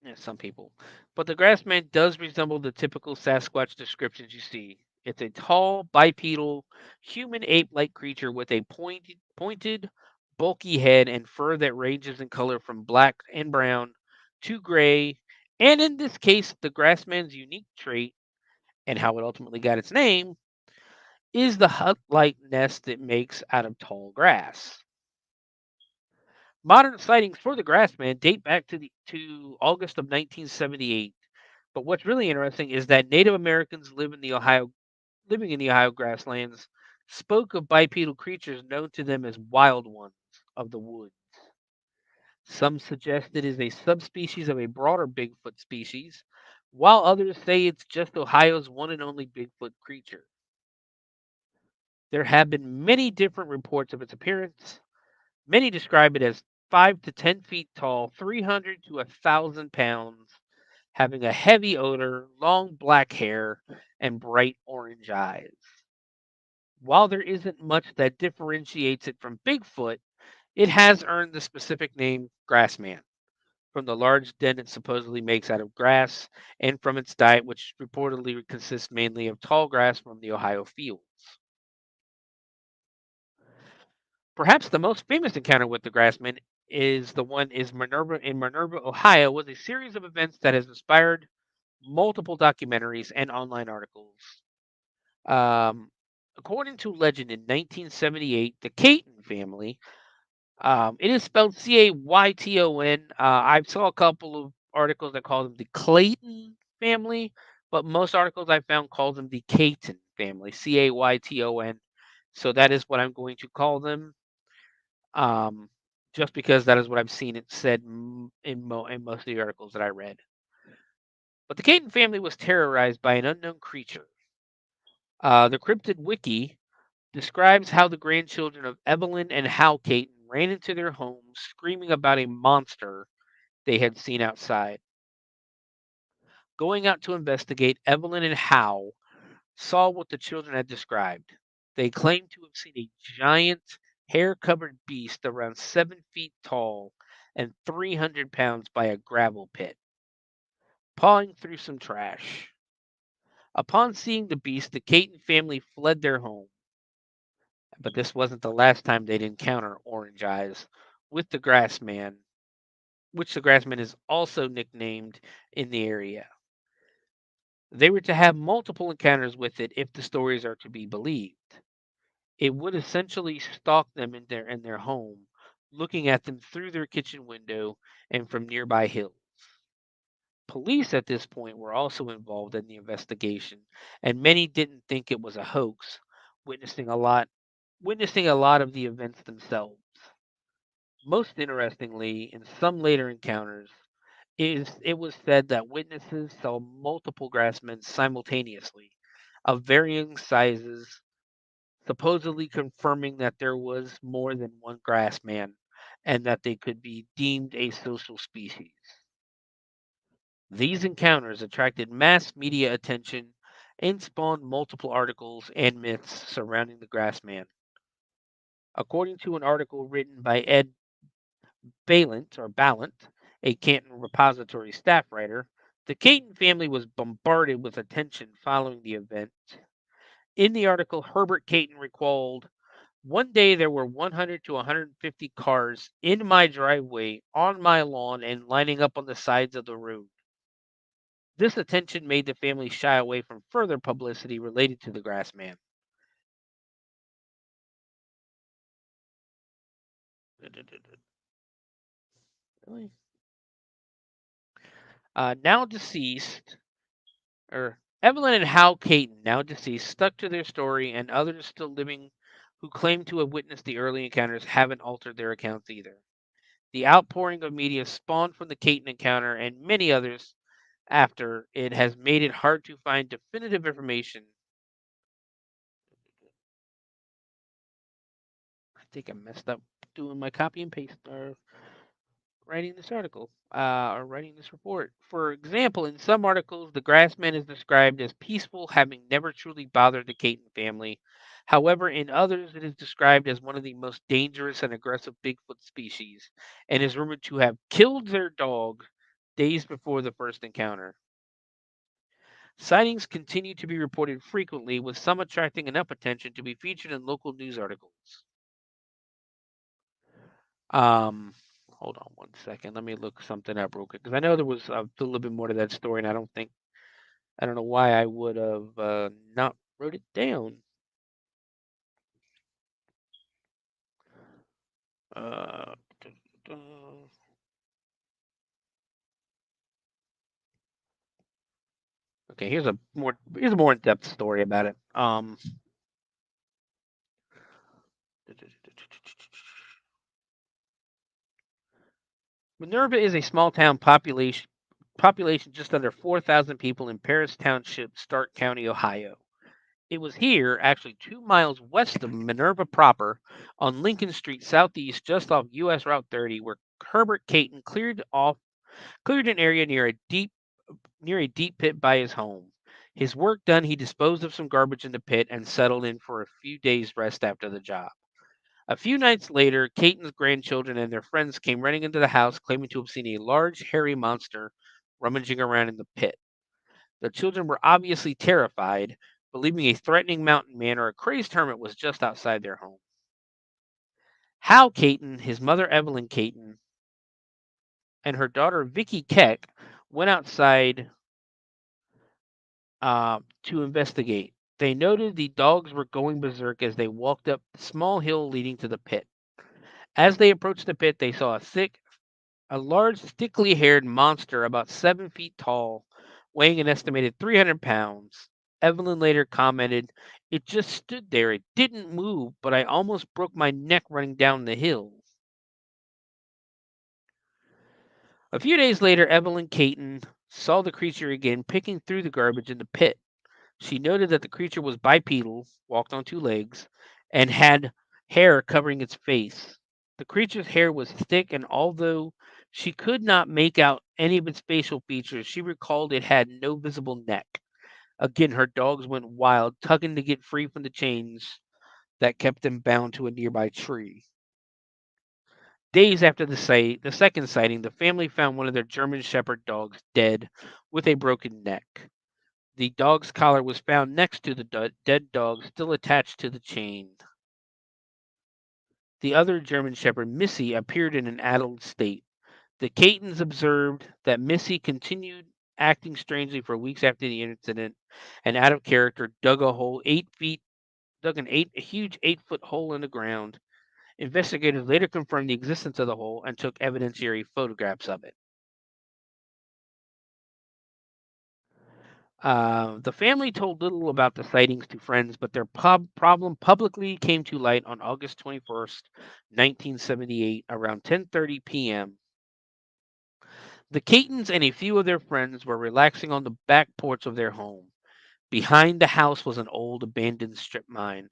Yeah, some people. But the Grassman does resemble the typical Sasquatch descriptions you see. It's a tall, bipedal, human ape-like creature with a pointed, bulky head and fur that ranges in color from black and brown to gray. And in this case, the Grassman's unique trait, and how it ultimately got its name, is the hut-like nest it makes out of tall grass. Modern sightings for the Grassman date back to August of 1978. But what's really interesting is that Native Americans living in the Ohio grasslands spoke of bipedal creatures known to them as wild ones of the woods. Some suggest it is a subspecies of a broader Bigfoot species, while others say it's just Ohio's one and only Bigfoot creature. There have been many different reports of its appearance. Many describe it as 5 to 10 feet tall, 300 to 1,000 pounds, having a heavy odor, long black hair, and bright orange eyes. While there isn't much that differentiates it from Bigfoot, it has earned the specific name Grassman from the large den it supposedly makes out of grass and from its diet, which reportedly consists mainly of tall grass from the Ohio fields. Perhaps the most famous encounter with the Grassman is the one is Minerva, Ohio, was a series of events that has inspired multiple documentaries and online articles. Um, According to legend, in 1978, the Cayton family, it is spelled Cayton. I saw a couple of articles that call them the Clayton family, but most articles I found call them the Cayton family, Cayton. So that is what I'm going to call them, um, just because that is what I've seen it said in most of the articles that I read. But the Cayton family was terrorized by an unknown creature. The Cryptid Wiki describes how the grandchildren of Evelyn and Hal Cayton ran into their home screaming about a monster they had seen outside. Going out to investigate, Evelyn and Hal saw what the children had described. They claimed to have seen a giant, hair covered beast around 7 feet tall and 300 pounds by a gravel pit, pawing through some trash. Upon seeing the beast, the Cayton family fled their home. But this wasn't the last time they'd encounter Orange Eyes with the Grassman, which the Grassman is also nicknamed in the area. They were to have multiple encounters with it if the stories are to be believed. It would essentially stalk them in their home, looking at them through their kitchen window and from nearby hills. Police at this point were also involved in the investigation, and many didn't think it was a hoax, witnessing a lot witnessing a lot of the events themselves. Most interestingly, in some later encounters, it was said that witnesses saw multiple grassmen simultaneously, of varying sizes, supposedly confirming that there was more than one grassman and that they could be deemed a social species. These encounters attracted mass media attention and spawned multiple articles and myths surrounding the grassman. According to an article written by Ed Ballant, a Canton Repository staff writer, The Caton family was bombarded with attention following the event. In the article, Herbert Caton recalled, "One day there were 100 to 150 cars in my driveway, on my lawn, and lining up on the sides of the road. This attention made the family shy away from further publicity related to the Grassman." Really? Now deceased, or Evelyn and Hal Caton, now deceased, stuck to their story, and others still living who claim to have witnessed the early encounters haven't altered their accounts either. The outpouring of media spawned from the Caton encounter and many others after it has made it hard to find definitive information. I think I messed up doing my copy and paste or writing this article or writing this report. For example, in some articles, the Grassman is described as peaceful, having never truly bothered the Caton family. However, in others, it is described as one of the most dangerous and aggressive Bigfoot species and is rumored to have killed their dog days before the first encounter. Sightings continue to be reported frequently, with some attracting enough attention to be featured in local news articles. Um, Hold on one second. Let me look something up real quick because I know there was a little bit more to that story, and I don't know why I would have not wrote it down. Uh, okay, here's a more in-depth story about it. Minerva is a small town population just under 4,000 people in Paris Township, Stark County, Ohio. It was here, actually 2 miles west of Minerva proper, on Lincoln Street Southeast, just off US Route 30, where Herbert Caton cleared an area near a deep pit by his home. His work done, he disposed of some garbage in the pit and settled in for a few days' rest after the job. A few nights later, Caton's grandchildren and their friends came running into the house, claiming to have seen a large, hairy monster rummaging around in the pit. The children were obviously terrified, believing a threatening mountain man or a crazed hermit was just outside their home. Hal Caton, his mother Evelyn Caton, and her daughter Vicky Keck went outside to investigate. They noted the dogs were going berserk as they walked up the small hill leading to the pit. As they approached the pit, they saw a large, thickly haired monster about 7 feet tall, weighing an estimated 300 pounds. Evelyn later commented, "It just stood there. It didn't move, but I almost broke my neck running down the hill." A few days later, Evelyn Caton saw the creature again picking through the garbage in the pit. She noted that the creature was bipedal, walked on two legs, and had hair covering its face. The creature's hair was thick, and although she could not make out any of its facial features, she recalled it had no visible neck. Again, her dogs went wild, tugging to get free from the chains that kept them bound to a nearby tree. Days after the second sighting, the family found one of their German Shepherd dogs dead with a broken neck. The dog's collar was found next to the dead dog, still attached to the chain. The other German Shepherd, Missy, appeared in an addled state. The Catons observed that Missy continued acting strangely for weeks after the incident, and out of character dug a huge 8-foot hole in the ground. Investigators later confirmed the existence of the hole and took evidentiary photographs of it. The family told little about the sightings to friends, but their problem publicly came to light on August 21st, 1978, around 10:30 p.m. The Catons and a few of their friends were relaxing on the back porch of their home. Behind the house was an old abandoned strip mine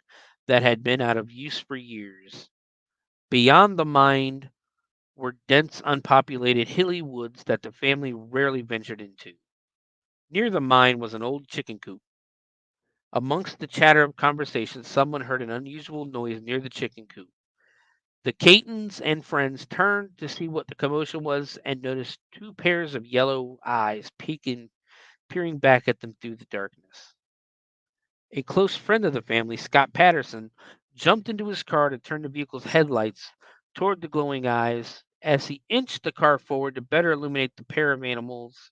that had been out of use for years. Beyond the mine were dense, unpopulated, hilly woods that the family rarely ventured into. Near the mine was an old chicken coop. Amongst the chatter of conversation, someone heard an unusual noise near the chicken coop. The Catons and friends turned to see what the commotion was and noticed two pairs of yellow eyes peering back at them through the darkness. A close friend of the family, Scott Patterson, jumped into his car to turn the vehicle's headlights toward the glowing eyes. As he inched the car forward to better illuminate the pair of animals,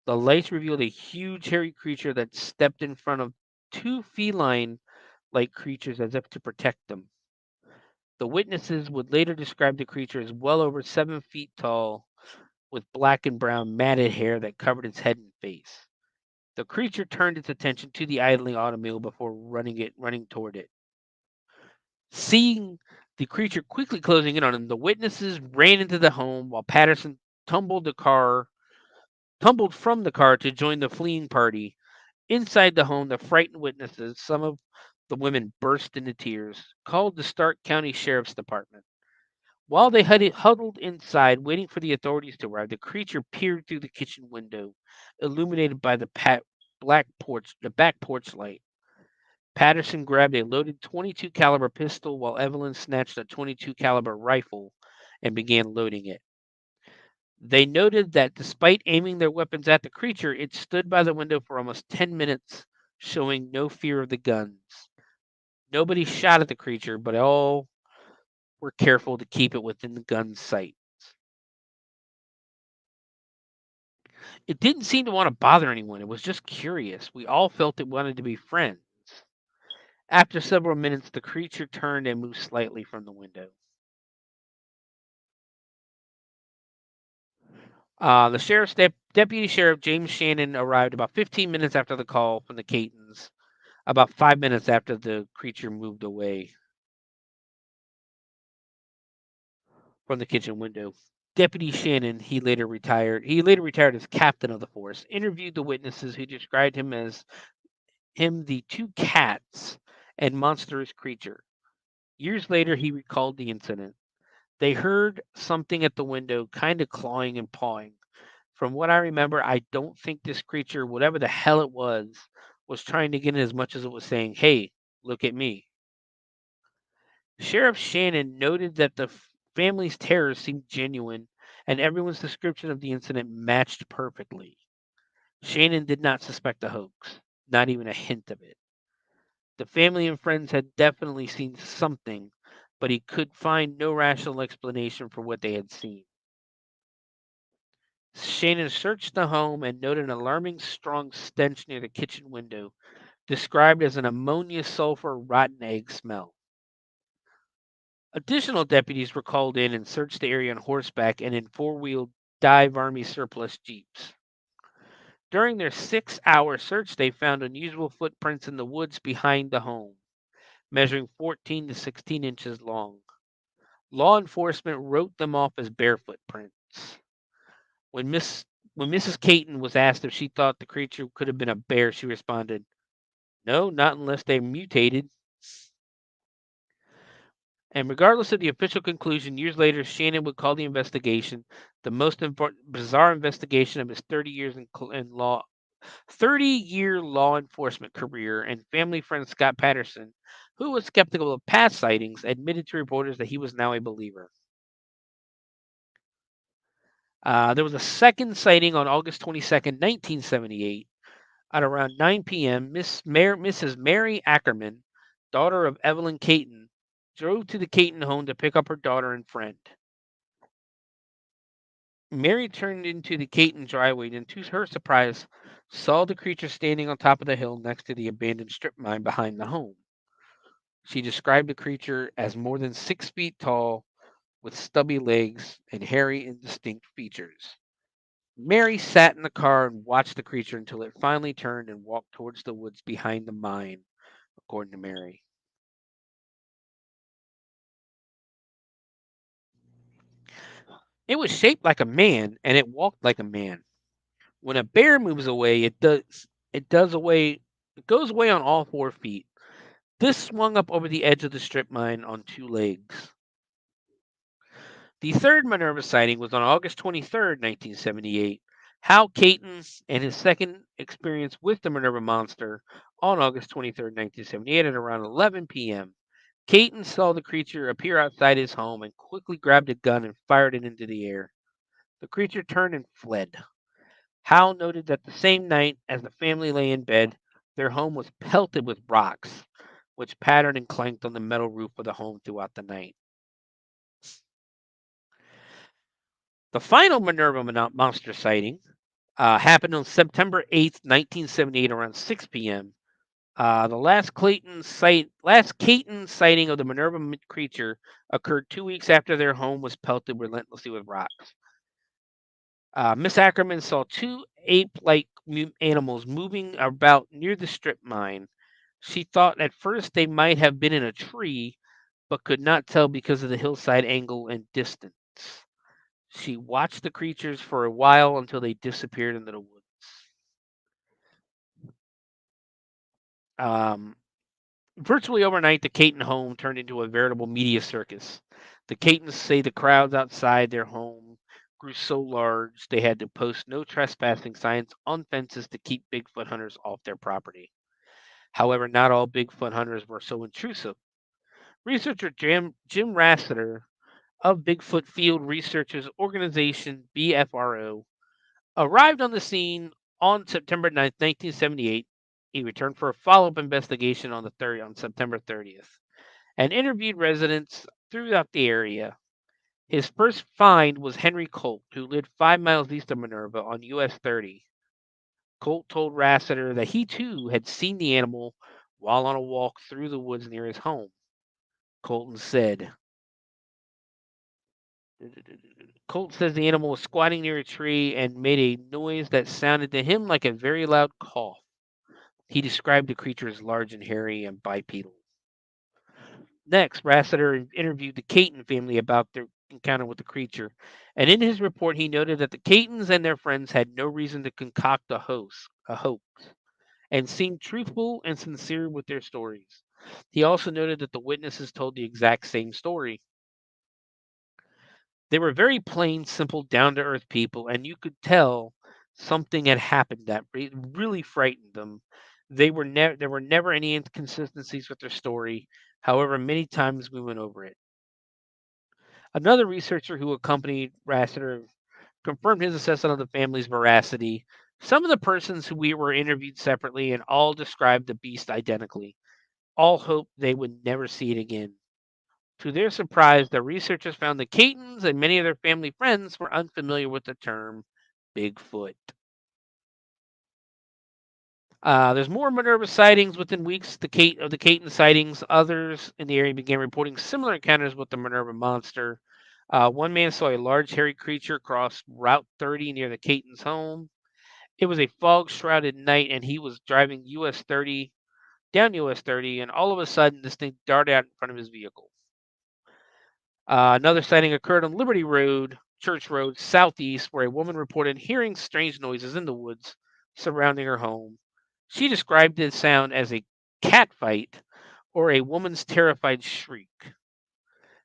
the lights revealed a huge hairy creature that stepped in front of two feline-like creatures as if to protect them. The witnesses would later describe the creature as well over 7 feet tall, with black and brown matted hair that covered its head and face. The creature turned its attention to the idling automobile before running toward it. Seeing the creature quickly closing in on him, the witnesses ran into the home while Patterson tumbled from the car to join the fleeing party. Inside the home, the frightened witnesses, some of the women burst into tears, called the Stark County Sheriff's Department. While they huddled inside, waiting for the authorities to arrive, the creature peered through the kitchen window, illuminated by the back porch light. Patterson grabbed a loaded .22 caliber pistol while Evelyn snatched a .22 caliber rifle and began loading it. They noted that despite aiming their weapons at the creature, it stood by the window for almost 10 minutes, showing no fear of the guns. Nobody shot at the creature, but all were careful to keep it within the gun's sight. It didn't seem to want to bother anyone. It was just curious. We all felt it wanted to be friends. After several minutes, the creature turned and moved slightly from the window. The sheriff's deputy sheriff James Shannon arrived about 15 minutes after the call from the Catons, about 5 minutes after the creature moved away from the kitchen window. Deputy Shannon, he later retired as captain of the force, interviewed the witnesses who described him as the two cats and monstrous creature. Years later, he recalled the incident. They heard something at the window, kind of clawing and pawing. From what I remember, I don't think this creature, whatever the hell it was trying to get in as much as it was saying, "Hey, look at me." Sheriff Shannon noted that the family's terror seemed genuine, and everyone's description of the incident matched perfectly. Shannon did not suspect a hoax, not even a hint of it. The family and friends had definitely seen something, but he could find no rational explanation for what they had seen. Shannon searched the home and noted an alarming strong stench near the kitchen window, described as an ammonia sulfur rotten egg smell. Additional deputies were called in and searched the area on horseback and in four-wheeled dive Army surplus jeeps. During their 6-hour search, they found unusual footprints in the woods behind the home, measuring 14 to 16 inches long. Law enforcement wrote them off as bear footprints. When Mrs. Caton was asked if she thought the creature could have been a bear, she responded, "No, not unless they mutated." And regardless of the official conclusion, years later, Shannon would call the investigation the most bizarre investigation of his 30-year law enforcement career, and family friend Scott Patterson, who was skeptical of past sightings, admitted to reporters that he was now a believer. There was a second sighting on August 22nd, 1978. At around 9 p.m., Mrs. Mary Ackerman, daughter of Evelyn Caton, drove to the Caton home to pick up her daughter and friend. Mary turned into the Caton driveway and, to her surprise, saw the creature standing on top of the hill next to the abandoned strip mine behind the home. She described the creature as more than 6 feet tall, with stubby legs and hairy, indistinct features. Mary sat in the car and watched the creature until it finally turned and walked towards the woods behind the mine, according to Mary. It was shaped like a man, and it walked like a man. When a bear moves away, it goes away on all 4 feet. This swung up over the edge of the strip mine on 2 legs. The third Minerva sighting was on August 23rd, 1978. Hal Caton and his second experience with the Minerva monster on August 23rd, 1978 at around 11 p.m. Caton saw the creature appear outside his home and quickly grabbed a gun and fired it into the air. The creature turned and fled. Howell noted that the same night, as the family lay in bed, their home was pelted with rocks, which pattered and clanked on the metal roof of the home throughout the night. The final Minerva monster sighting happened on September 8th, 1978, around 6 p.m. The last Caton sighting of the Minerva creature occurred 2 weeks after their home was pelted relentlessly with rocks. Miss Ackerman saw two ape-like animals moving about near the strip mine. She thought at first they might have been in a tree, but could not tell because of the hillside angle and distance. She watched the creatures for a while until they disappeared into the woods. Virtually overnight, the Caton home turned into a veritable media circus. The Catons say the crowds outside their home grew so large they had to post no trespassing signs on fences to keep Bigfoot hunters off their property. However, not all Bigfoot hunters were so intrusive. Researcher Jim Rassiter of Bigfoot Field Researchers Organization, BFRO, arrived on the scene on September 9th, 1978. He returned for a follow-up investigation on September 30th and interviewed residents throughout the area. His first find was Henry Colt, who lived 5 miles east of Minerva on US 30. Colt told Rassiter that he too had seen the animal while on a walk through the woods near his home. Colton said, Colt says the animal was squatting near a tree and made a noise that sounded to him like a very loud cough. He described the creature as large and hairy and bipedal. Next, Rassiter interviewed the Caton family about their encounter with the creature, and in his report he noted that the Catons and their friends had no reason to concoct a hoax, and seemed truthful and sincere with their stories. He also noted that the witnesses told the exact same story. They were very plain, simple, down-to-earth people, and you could tell something had happened that really frightened them. There were never any inconsistencies with their story. However, many times we went over it. Another researcher who accompanied Rassiter confirmed his assessment of the family's veracity. Some of the persons who we were interviewed separately and all described the beast identically. All hoped they would never see it again. To their surprise, the researchers found the Catons and many of their family friends were unfamiliar with the term Bigfoot. There's more Minerva sightings within weeks of the Caton sightings. Others in the area began reporting similar encounters with the Minerva monster. One man saw a large hairy creature cross Route 30 near the Caton's home. It was a fog-shrouded night, and he was driving down US 30, and all of a sudden, this thing darted out in front of his vehicle. Another sighting occurred on Liberty Road, Church Road, southeast, where a woman reported hearing strange noises in the woods surrounding her home. She described the sound as a cat fight or a woman's terrified shriek.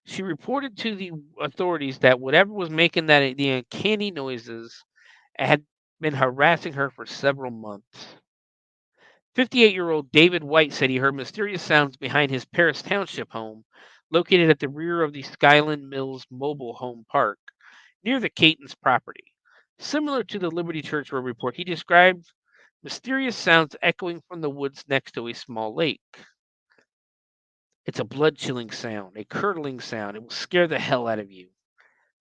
She reported to the authorities that whatever was making the uncanny noises had been harassing her for several months. 58-year-old David White said he heard mysterious sounds behind his Paris Township home, located at the rear of the Skyland Mills Mobile Home Park, near the Caton's property. Similar to the Liberty Church Road report, he described mysterious sounds echoing from the woods next to a small lake. It's a blood-chilling sound, a curdling sound. It will scare the hell out of you.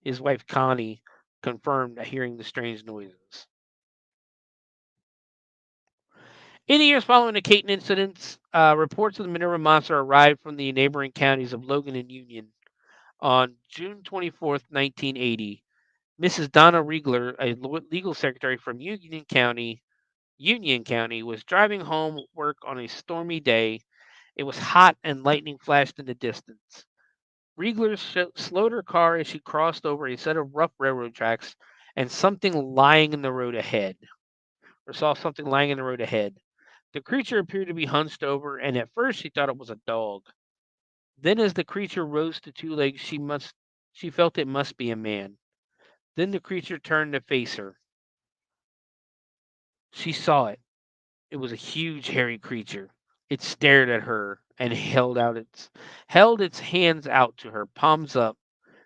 His wife, Connie, confirmed hearing the strange noises. In the years following the Caton incidents, reports of the Minerva monster arrived from the neighboring counties of Logan and Union. On June 24th, 1980, Mrs. Donna Riegler, a legal secretary from Union County, was driving home work on a stormy day. It was hot and lightning flashed in the distance. Riegler slowed her car as she crossed over a set of rough railroad tracks and saw something lying in the road ahead. The creature appeared to be hunched over, and at first she thought it was a dog. Then as the creature rose to two legs, she felt it must be a man. Then the creature turned to face her. She saw it. It was a huge, hairy creature, It stared at her and held its hands out to her, palms up.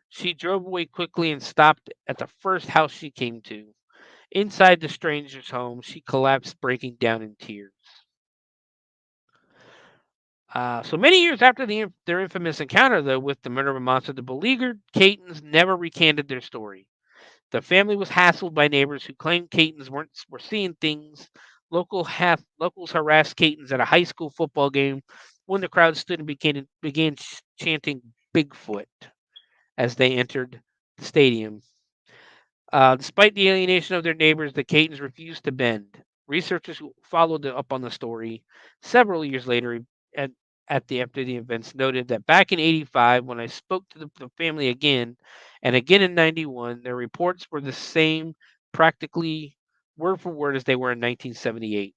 She drove away quickly and stopped at the first house she came to. Inside the stranger's home, she collapsed, breaking down in tears. So many years after their infamous encounter, though, with the Minerva monster, the beleaguered Catons never recanted their story. The family was hassled by neighbors who claimed Catons were seeing things. Locals harassed Catons at a high school football game when the crowd stood and began chanting Bigfoot as they entered the stadium. Despite the alienation of their neighbors, the Catons refused to bend. Researchers who followed up on the story several years later at, after the events noted that back in 85, when I spoke to the family again and again in 91, their reports were the same, practically word for word, as they were in 1978.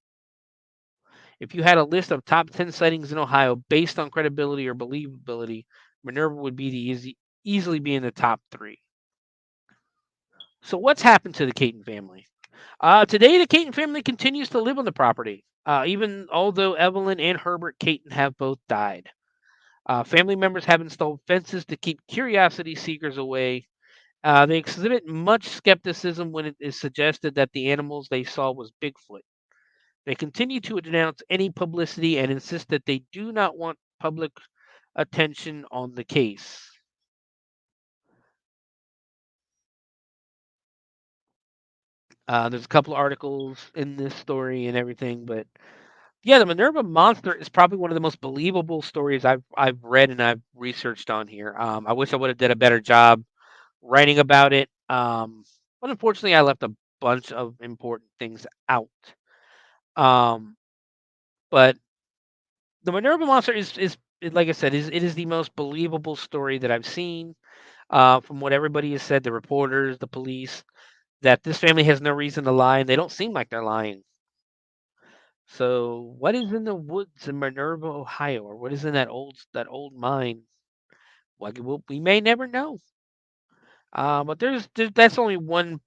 If you had a list of top 10 sightings in Ohio based on credibility or believability, Minerva would be easily be in the top 3. So what's happened to the Caton family? Today, the Caton family continues to live on the property, even although Evelyn and Herbert Caton have both died. Family members have installed fences to keep curiosity seekers away. They exhibit much skepticism when it is suggested that the animals they saw was Bigfoot. They continue to denounce any publicity and insist that they do not want public attention on the case. There's a couple articles in this story and everything, but yeah, the Minerva monster is probably one of the most believable stories I've read and I've researched on here. I wish I would have did a better job writing about it, but unfortunately, I left a bunch of important things out. Um, but the Minerva monster is like I said, it is the most believable story that I've seen. From what everybody has said, the reporters, the police, that this family has no reason to lie, and they don't seem like they're lying. So, what is in the woods in Minerva, Ohio, or what is in that old mine? We may never know. But that's only one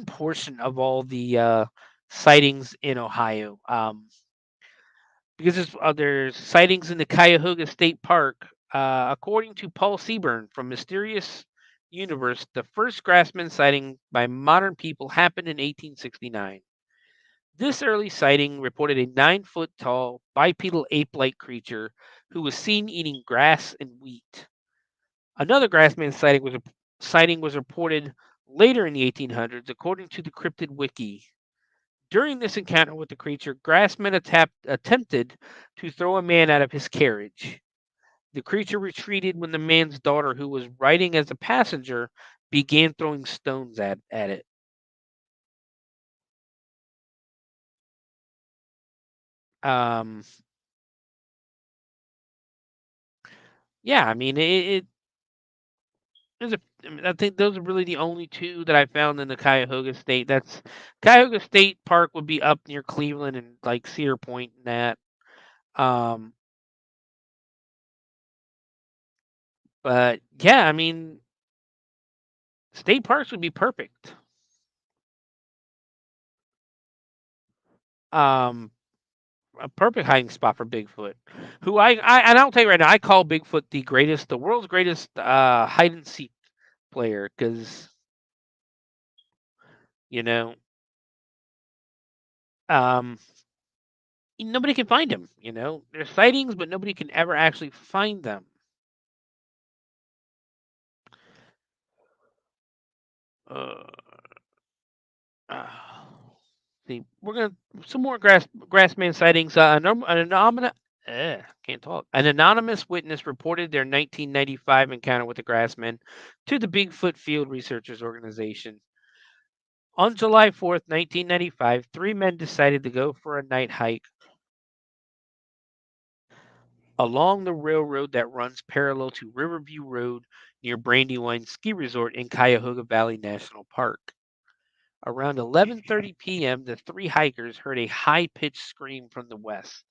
portion of all the sightings in Ohio. Because there's sightings in the Cuyahoga State Park. According to Paul Seaburn from Mysterious Universe, the first Grassman sighting by modern people happened in 1869. This early sighting reported a 9-foot tall bipedal ape-like creature who was seen eating grass and wheat. Another Grassman sighting was reported later in the 1800s, according to the Cryptid Wiki. During this encounter with the creature, Grassman attempted to throw a man out of his carriage. The creature retreated when the man's daughter, who was riding as a passenger, began throwing stones at it. Yeah, I mean, I think those are really the only two that I found in the Cuyahoga State. That's Cuyahoga State Park would be up near Cleveland and like Cedar Point and that. But yeah, I mean, state parks would be perfect. Um, a perfect hiding spot for Bigfoot. Who and I'll tell you right now, I call Bigfoot the world's greatest hide and seek player, because you know, um, nobody can find him. There's sightings, but nobody can ever actually find them. Uh, uh, see, we're gonna some more grassman sightings. Can't talk. An anonymous witness reported their 1995 encounter with the Grassman to the Bigfoot Field Researchers Organization. On July 4th, 1995, 3 men decided to go for a night hike along the railroad that runs parallel to Riverview Road near Brandywine Ski Resort in Cuyahoga Valley National Park. Around 11:30 p.m., the 3 hikers heard a high-pitched scream from the west,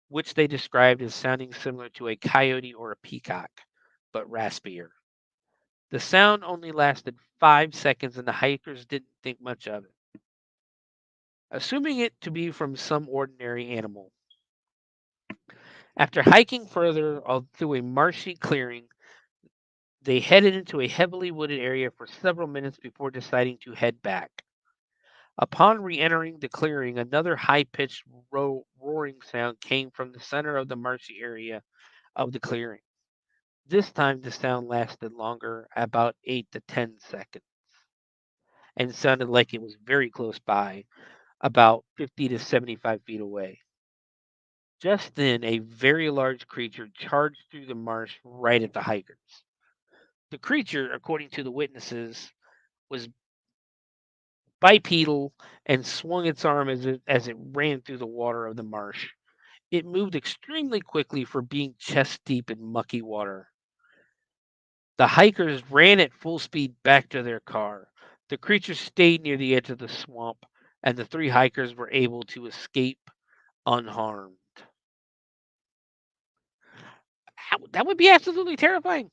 which they described as sounding similar to a coyote or a peacock, but raspier. The sound only lasted 5 seconds, and the hikers didn't think much of it, assuming it to be from some ordinary animal. After hiking further through a marshy clearing, they headed into a heavily wooded area for several minutes before deciding to head back. Upon re-entering the clearing, another high-pitched roaring sound came from the center of the marshy area of the clearing. This time the sound lasted longer, about 8 to 10 seconds, and sounded like it was very close by, about 50 to 75 feet away. Just then, a very large creature charged through the marsh right at the hikers. The creature, according to the witnesses, was bipedal and swung its arm as it ran through the water of the marsh. It moved extremely quickly for being chest deep in mucky water. The hikers ran at full speed back to their car. The creature stayed near the edge of the swamp, and the 3 hikers were able to escape unharmed. That would be absolutely terrifying.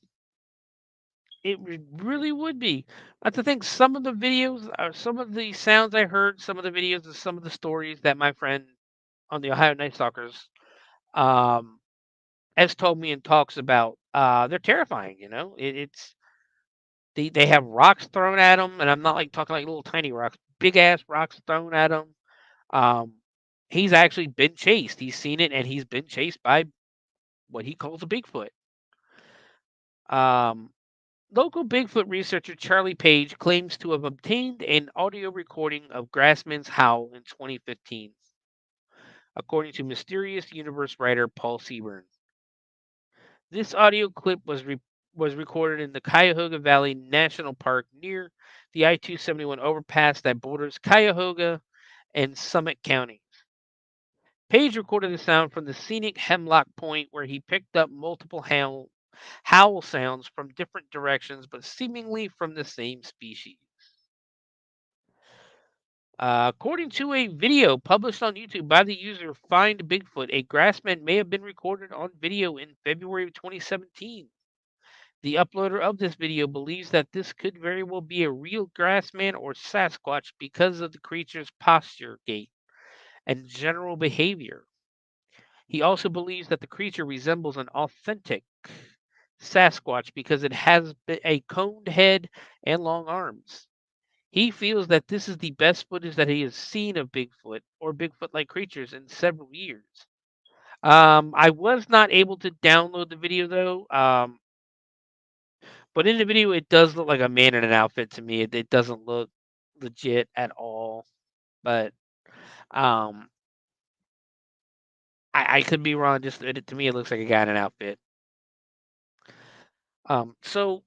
It really would be. That's the thing. Some of the videos, some of the sounds I heard, some of the videos, and some of the stories that my friend on the Ohio Night Stalkers um, has told me and talks about, they're terrifying. It's they have rocks thrown at them, and I'm not like talking like little tiny rocks, big ass rocks thrown at him. Um, he's actually been chased. He's seen it, and he's been chased by what he calls a Bigfoot. Um, Local Bigfoot researcher Charlie Page claims to have obtained an audio recording of Grassman's howl in 2015, according to Mysterious Universe writer Paul Seaburn. This audio clip was recorded in the Cuyahoga Valley National Park near the I-271 overpass that borders Cuyahoga and Summit counties. Page recorded the sound from the scenic Hemlock Point, where he picked up multiple howl sounds from different directions, but seemingly from the same species. According to a video published on YouTube by the user Find Bigfoot, a Grassman may have been recorded on video in February of 2017. The uploader of this video believes that this could very well be a real Grassman or Sasquatch because of the creature's posture, gait, and general behavior. He also believes that the creature resembles an authentic Sasquatch because it has a coned head and long arms. He feels that this is the best footage that he has seen of Bigfoot or Bigfoot-like creatures in several years. I was not able to download the video though, but in the video it does look like a man in an outfit to me. It doesn't look legit at all, but um, I could be wrong. Just to me, it looks like a guy in an outfit. So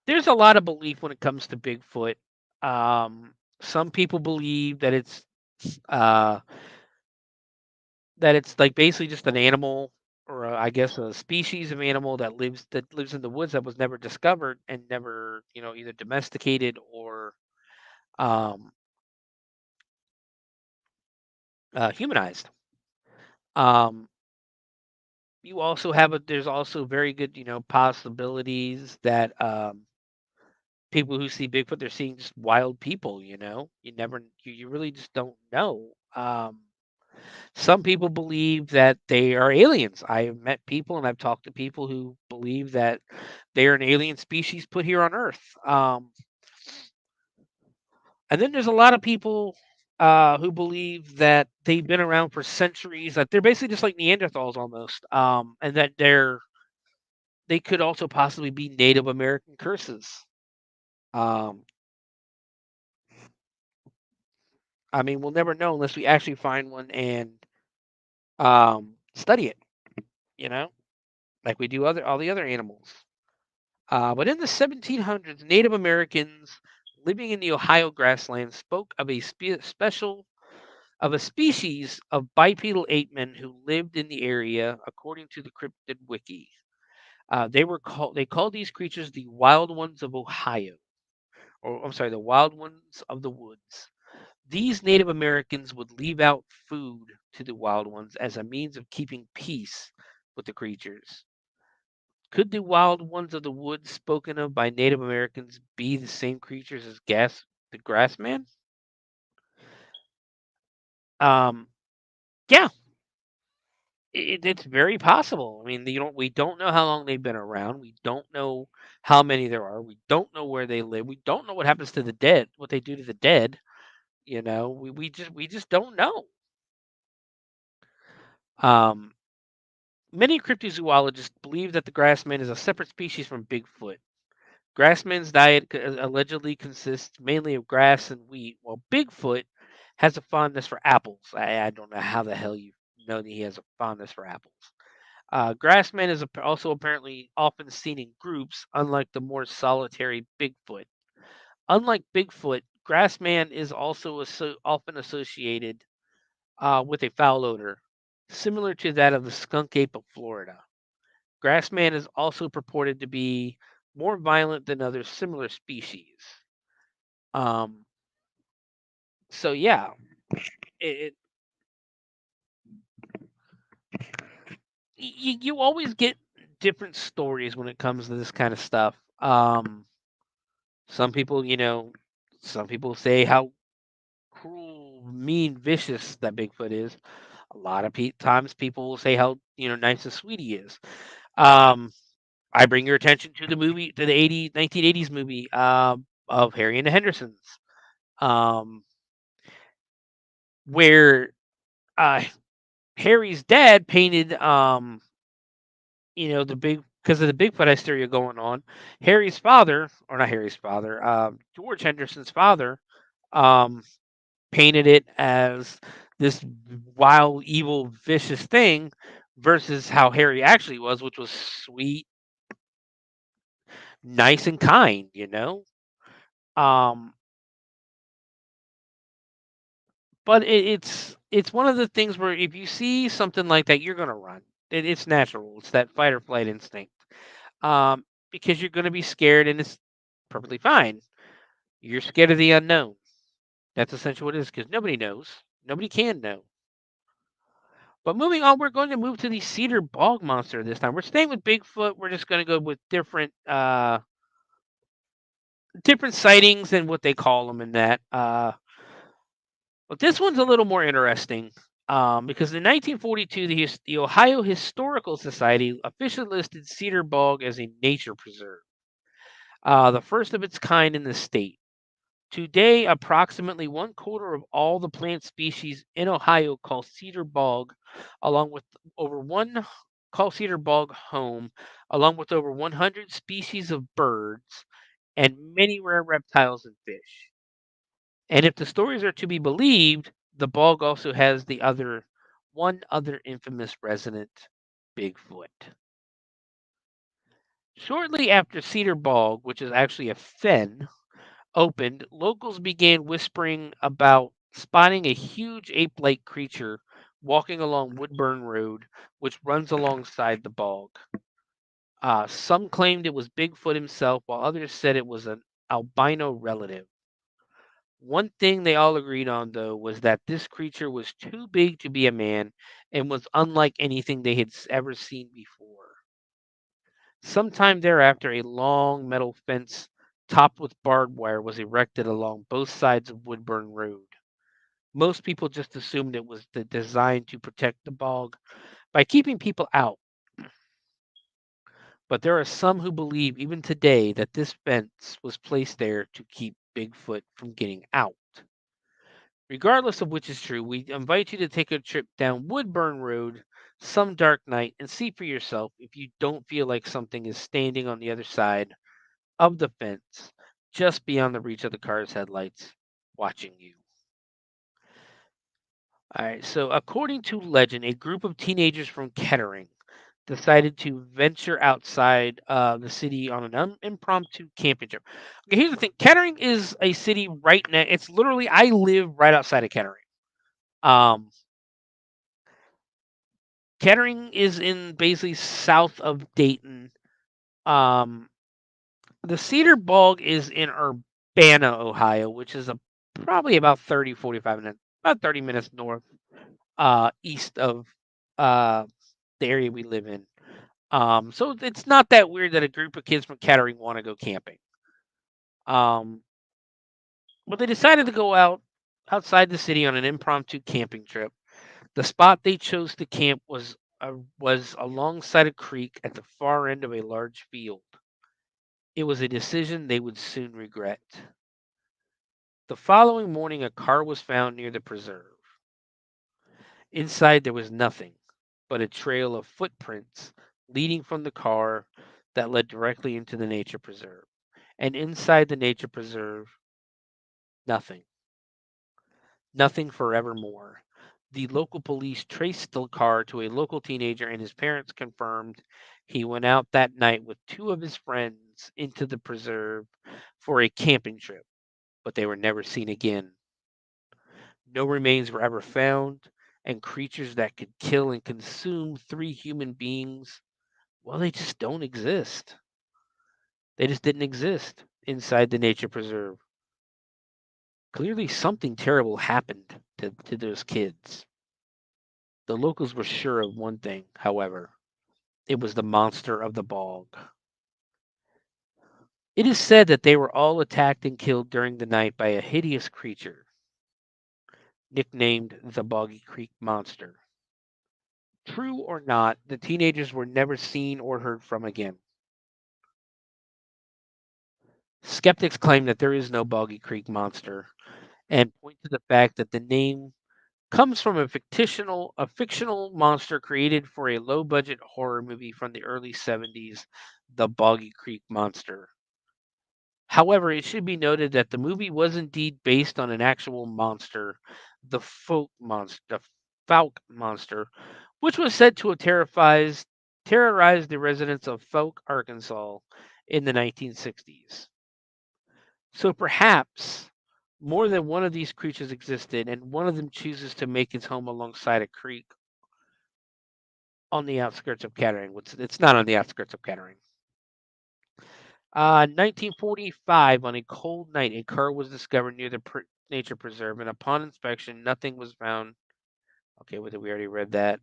there's a lot of belief when it comes to Bigfoot. Some people believe that uh, it's like basically just an animal, or I guess a species of animal that lives in the woods that was never discovered and never either domesticated or um, humanized. Um, you also there's also very good possibilities that people who see Bigfoot, they're seeing just wild people. You really just don't know. Some people believe that they are aliens. I've met people and I've talked to people who believe that they are an alien species put here on Earth. And then there's a lot of people who believe that they've been around for centuries, that they're basically just like Neanderthals almost, and that they could also possibly be Native American curses. I mean, we'll never know unless we actually find one and study it, you know, like we do all the other animals. But in the 1700s, Native Americans living in the Ohio grasslands spoke of a species of bipedal ape men who lived in the area, according to the Cryptid wiki. They called these creatures the wild ones of Ohio, or I'm sorry, the wild ones of the woods. These Native Americans would leave out food to the wild ones as a means of keeping peace with the creatures. Could the wild ones of the woods spoken of by Native Americans be the same creatures as the Grassman? Um, yeah, It's very possible. I mean, we don't know how long they've been around. We don't know how many there are. We don't know where they live. We don't know what happens to the dead, what they do to the dead. We just don't know. Um, Many cryptozoologists believe that the grassman is a separate species from Bigfoot. Grassman's diet allegedly consists mainly of grass and wheat, while Bigfoot has a fondness for apples. I don't know how the hell you know that he has a fondness for apples. Grassman is also apparently often seen in groups, unlike the more solitary Bigfoot. Unlike Bigfoot, Grassman is also often associated with a foul odor, similar to that of the skunk ape of Florida. Grassman is also purported to be more violent than other similar species. Um, so yeah, it you always get different stories when it comes to this kind of stuff. Some people, some people say how cruel, mean, vicious that Bigfoot is. A lot of times people will say how, nice and sweet he is. I bring your attention to the movie, to the 1980s movie of Harry and the Hendersons, where Harry's dad painted, the big, because of the Bigfoot hysteria going on. Harry's father, or not Harry's father, George Henderson's father, um, painted it as this wild, evil, vicious thing versus how Harry actually was, which was sweet, nice, and kind. Um, but it's one of the things where if you see something like that, you're gonna run. It's natural. It's that fight or flight instinct. Um, because you're gonna be scared, and it's perfectly fine. You're scared of the unknown. That's essentially what it is, because nobody knows. Nobody can know. But moving on, we're going to move to the cedar bog monster this time. We're staying with Bigfoot. We're just going to go with different sightings and what they call them in that. But this one's a little more interesting because in 1942, the Ohio Historical Society officially listed Cedar Bog as a nature preserve, the first of its kind in the state. Today, approximately 1/4 of all the plant species in Ohio call Cedar Bog, along with over one call Cedar Bog home, along with over 100 species of birds and many rare reptiles and fish. And if the stories are to be believed, the bog also has one other infamous resident, Bigfoot. Shortly after Cedar Bog, which is actually a fen, opened, locals began whispering about spotting a huge ape-like creature walking along Woodburn Road, which runs alongside the bog. Some claimed it was Bigfoot himself, while others said it was an albino relative. One thing they all agreed on, though, was that this creature was too big to be a man and was unlike anything they had ever seen before. Sometime thereafter, a long metal fence topped with barbed wire was erected along both sides of Woodburn Road. Most people just assumed it was designed to protect the bog by keeping people out. But there are some who believe even today that this fence was placed there to keep Bigfoot from getting out. Regardless of which is true, we invite you to take a trip down Woodburn Road some dark night and see for yourself if you don't feel like something is standing on the other side of the fence, just beyond the reach of the car's headlights, watching you. All right, so according to legend, a group of teenagers from Kettering decided to venture outside the city on an impromptu camping trip. Okay, here's the thing: Kettering is a city right now. It's literally I live right outside of Kettering. Um, Kettering is in basically south of Dayton. Um, the Cedar Bog is in Urbana, Ohio, which is probably about 45 minutes, about 30 minutes north, east of the area we live in. So it's not that weird that a group of kids from Kettering want to go camping. But they decided to go outside the city on an impromptu camping trip. The spot they chose to camp was alongside a creek at the far end of a large field. It was a decision they would soon regret. The following morning, a car was found near the preserve. Inside, there was nothing but a trail of footprints leading from the car that led directly into the nature preserve. And inside the nature preserve, nothing. Nothing forevermore. The local police traced the car to a local teenager, and his parents confirmed he went out that night with two of his friends into the preserve for a camping trip, but they were never seen again. No remains were ever found, and creatures that could kill and consume 3 human beings, well, they just don't exist. They just didn't exist inside the nature preserve. Clearly, something terrible happened to those kids. The locals were sure of one thing, however. It was the monster of the bog. It is said that they were all attacked and killed during the night by a hideous creature, nicknamed the Boggy Creek Monster. True or not, the teenagers were never seen or heard from again. Skeptics claim that there is no Boggy Creek Monster and point to the fact that the name comes from a fictional monster created for a low-budget horror movie from the early 70s, The Boggy Creek Monster. However, it should be noted that the movie was indeed based on an actual monster, the Fouke monster, which was said to have terrorized the residents of Fouke, Arkansas in the 1960s. So perhaps more than one of these creatures existed, and one of them chooses to make its home alongside a creek on the outskirts of Kettering. It's not on the outskirts of Kettering. 1945, on a cold night, a car was discovered near the nature preserve, and upon inspection, nothing was found. Okay, we already read that.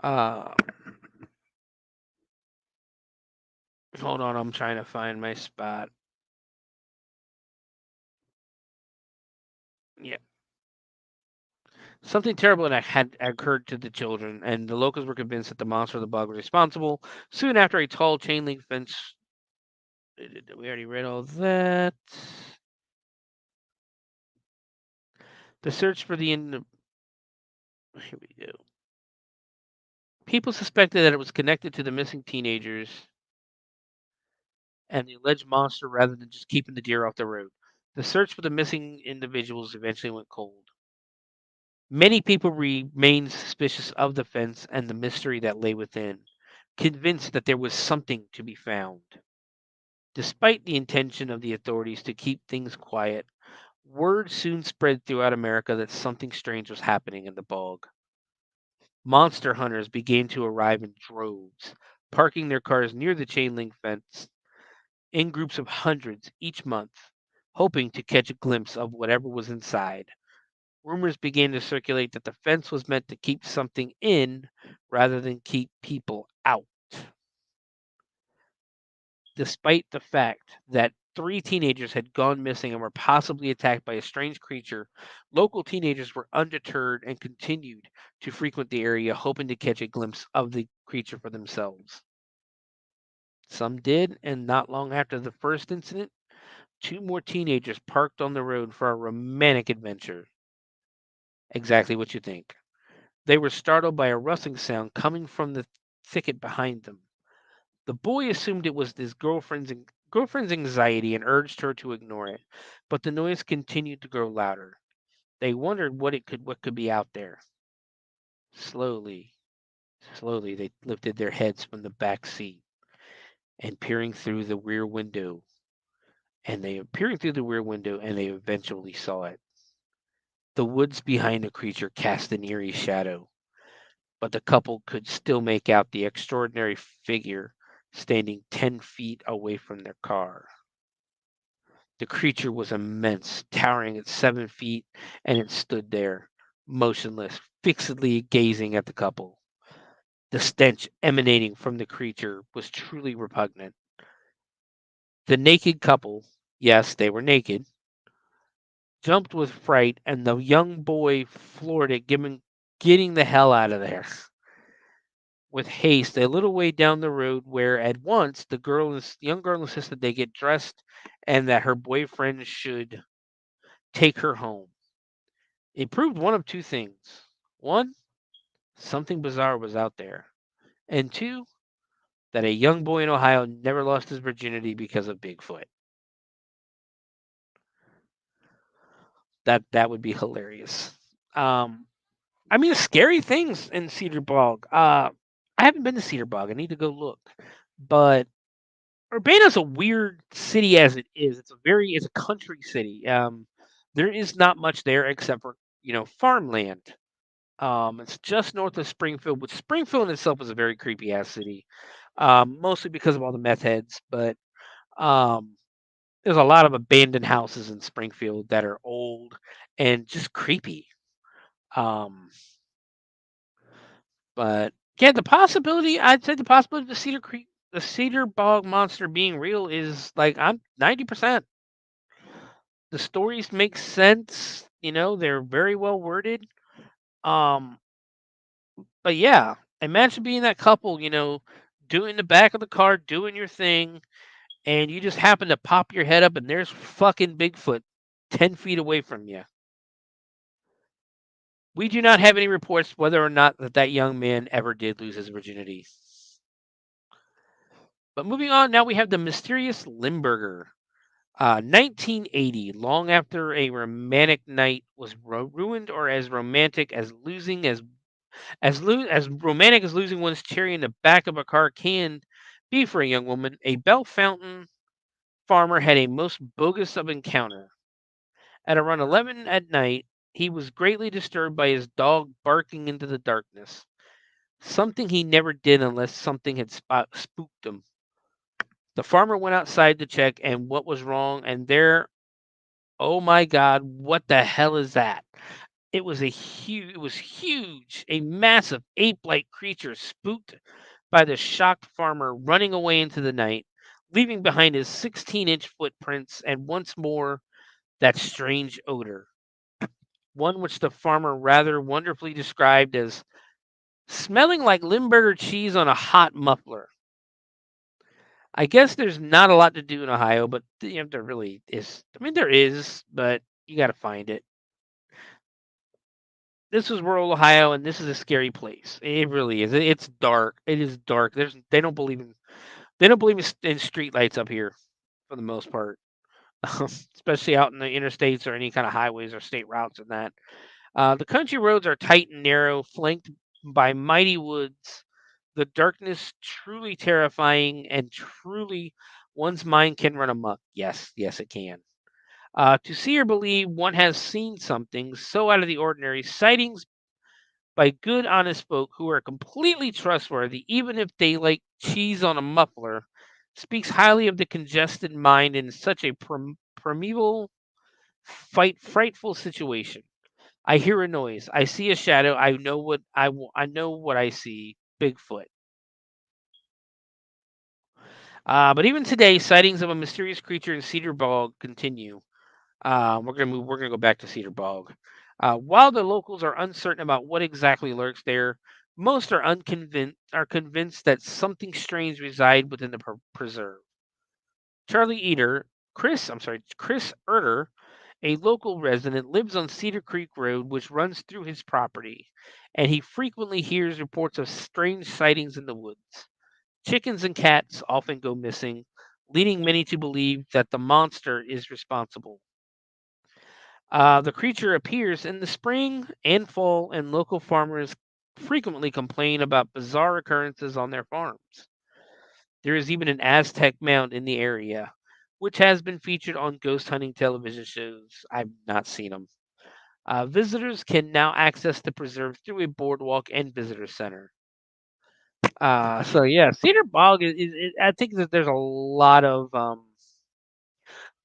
Hold on, I'm trying to find my spot. Yeah. Something terrible had occurred to the children, and the locals were convinced that the monster of the bog was responsible. Soon after, a tall chain link fence. We already read all that. The search for the Here we go. People suspected that it was connected to the missing teenagers and the alleged monster rather than just keeping the deer off the road. The search for the missing individuals eventually went cold. Many people remained suspicious of the fence and the mystery that lay within, convinced that there was something to be found. Despite the intention of the authorities to keep things quiet, word soon spread throughout America that something strange was happening in the bog. Monster hunters began to arrive in droves, parking their cars near the chain link fence in groups of hundreds each month, hoping to catch a glimpse of whatever was inside. Rumors began to circulate that the fence was meant to keep something in rather than keep people out. Despite the fact that 3 teenagers had gone missing and were possibly attacked by a strange creature, local teenagers were undeterred and continued to frequent the area, hoping to catch a glimpse of the creature for themselves. Some did, and not long after the first incident, 2 more teenagers parked on the road for a romantic adventure. Exactly what you think. They were startled by a rustling sound coming from the thicket behind them. The boy assumed it was his girlfriend's anxiety and urged her to ignore it, but the noise continued to grow louder. They wondered what could be out there. Slowly, they lifted their heads from the back seat and peering through the rear window, and they eventually saw it. The woods behind the creature cast an eerie shadow, but the couple could still make out the extraordinary figure standing 10 feet away from their car. The creature was immense, towering at 7 feet, and it stood there, motionless, fixedly gazing at the couple. The stench emanating from the creature was truly repugnant. The naked couple, yes, they were naked, jumped with fright, and the young boy floored it, getting the hell out of there. With haste, a little way down the road, where at once the young girl insisted they get dressed and that her boyfriend should take her home. It proved one of two things. One, something bizarre was out there. And two, that a young boy in Ohio never lost his virginity because of Bigfoot. That would be hilarious. I mean, scary things in Cedar Bog. I haven't been to Cedar Bog. I need to go look. But Urbana's a weird city as it is. It's a country city. There is not much there except for farmland. It's just north of Springfield, which Springfield in itself is a very creepy ass city. Mostly because of all the meth heads, but um, there's a lot of abandoned houses in Springfield that are old and just creepy. Um, but yeah, I'd say the possibility of the Cedar Bog monster being real is like I'm 90%. The stories make sense, they're very well worded. Um, but yeah, imagine being that couple, doing the back of the car, doing your thing, and you just happen to pop your head up and there's fucking Bigfoot 10 feet away from you. We do not have any reports whether or not that young man ever did lose his virginity. But moving on, now we have the mysterious Limburger. 1980, long after a romantic night was ruined, or as romantic as romantic as losing one's cherry in the back of a car can be for a young woman, a Bell Fountain farmer had a most bogus of encounter. At around 11 at night, he was greatly disturbed by his dog barking into the darkness. Something he never did unless something had spooked him. The farmer went outside to check and what was wrong, and there, oh my God, what the hell is that? It was huge, a massive ape-like creature spooked by the shocked farmer running away into the night, leaving behind his 16-inch footprints and once more that strange odor, one which the farmer rather wonderfully described as smelling like Limburger cheese on a hot muffler. I guess there's not a lot to do in Ohio, but there really is. I mean, there is, but you got to find it. This was rural Ohio, and this is a scary place. It really is. It's dark. It is dark. They don't believe in street lights up here for the most part, especially out in the interstates or any kind of highways or state routes and that. The country roads are tight and narrow, flanked by mighty woods. The darkness truly terrifying, and truly one's mind can run amok. Yes, it can. To see or believe, one has seen something so out of the ordinary. Sightings by good, honest folk who are completely trustworthy, even if they like cheese on a muffler, speaks highly of the congested mind in such a primeval, frightful situation. I hear a noise. I see a shadow. I know what I know what I see. Bigfoot. But even today, sightings of a mysterious creature in Cedar Bog continue. We're gonna move. We're gonna go back to Cedar Bog. While the locals are uncertain about what exactly lurks there, most are convinced that something strange resides within the preserve. Chris Erter, a local resident, lives on Cedar Creek Road, which runs through his property, and he frequently hears reports of strange sightings in the woods. Chickens and cats often go missing, leading many to believe that the monster is responsible. The creature appears in the spring and fall, and local farmers frequently complain about bizarre occurrences on their farms. There is even an Aztec mound in the area, which has been featured on ghost hunting television shows. I've not seen them. Visitors can now access the preserve through a boardwalk and visitor center. So yeah, Cedar Bog I think that there's a lot of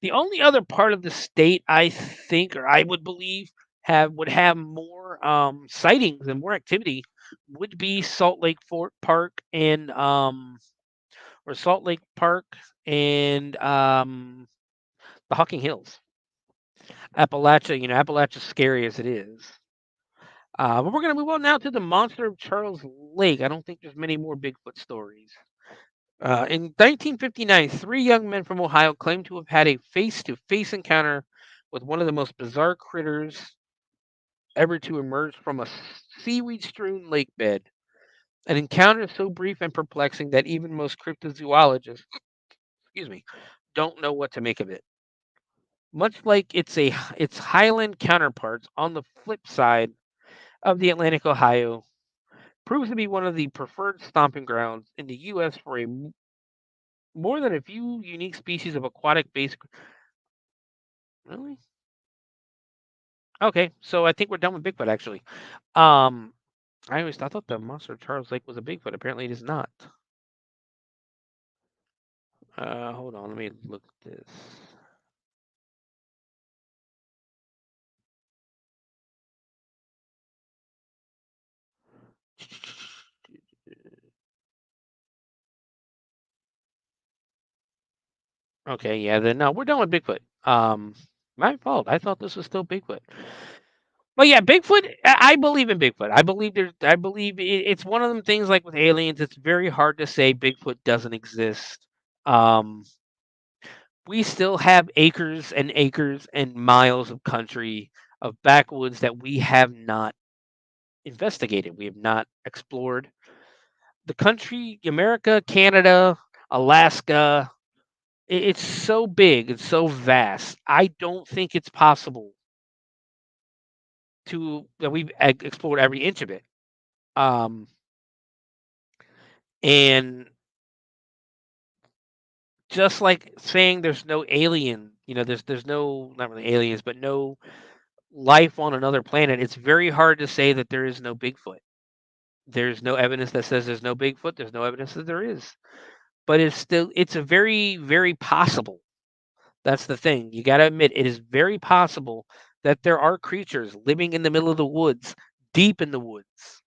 the only other part of the state I think, or I would believe, would have more sightings and more activity would be Salt Lake Park and and the Hocking Hills. Appalachia, Appalachia's scary as it is. But we're going to move on now to the monster of Charles Lake. I don't think there's many more Bigfoot stories. In 1959, 3 young men from Ohio claimed to have had a face-to-face encounter with one of the most bizarre critters ever to emerge from a seaweed-strewn lake bed. An encounter so brief and perplexing that even most cryptozoologists, don't know what to make of it. Much like its highland counterparts on the flip side of the Atlantic, Ohio proves to be one of the preferred stomping grounds in the U.S. for more than a few unique species of aquatic-based. Really? Okay, so I think we're done with Bigfoot. Actually, I thought the monster of Charles Lake was a Bigfoot. Apparently, it is not. Hold on, let me look at this. Okay, yeah, then no, we're done with Bigfoot. My fault. I thought this was still Bigfoot. But yeah, Bigfoot. I believe in Bigfoot. I believe I believe it's one of them things like with aliens. It's very hard to say Bigfoot doesn't exist. We still have acres and acres and miles of country of backwoods that we have not investigated. We have not explored. The country, America, Canada, Alaska, it's so big, it's so vast. I don't think it's possible that we've explored every inch of it. And just like saying there's no alien, there's no, not really aliens, but no life on another planet. It's very hard to say that there is no Bigfoot. There's no evidence that says there's no Bigfoot. There's no evidence that there is. But it's a very, very possible. That's the thing. You got to admit, it is very possible that there are creatures living in the middle of the woods, deep in the woods,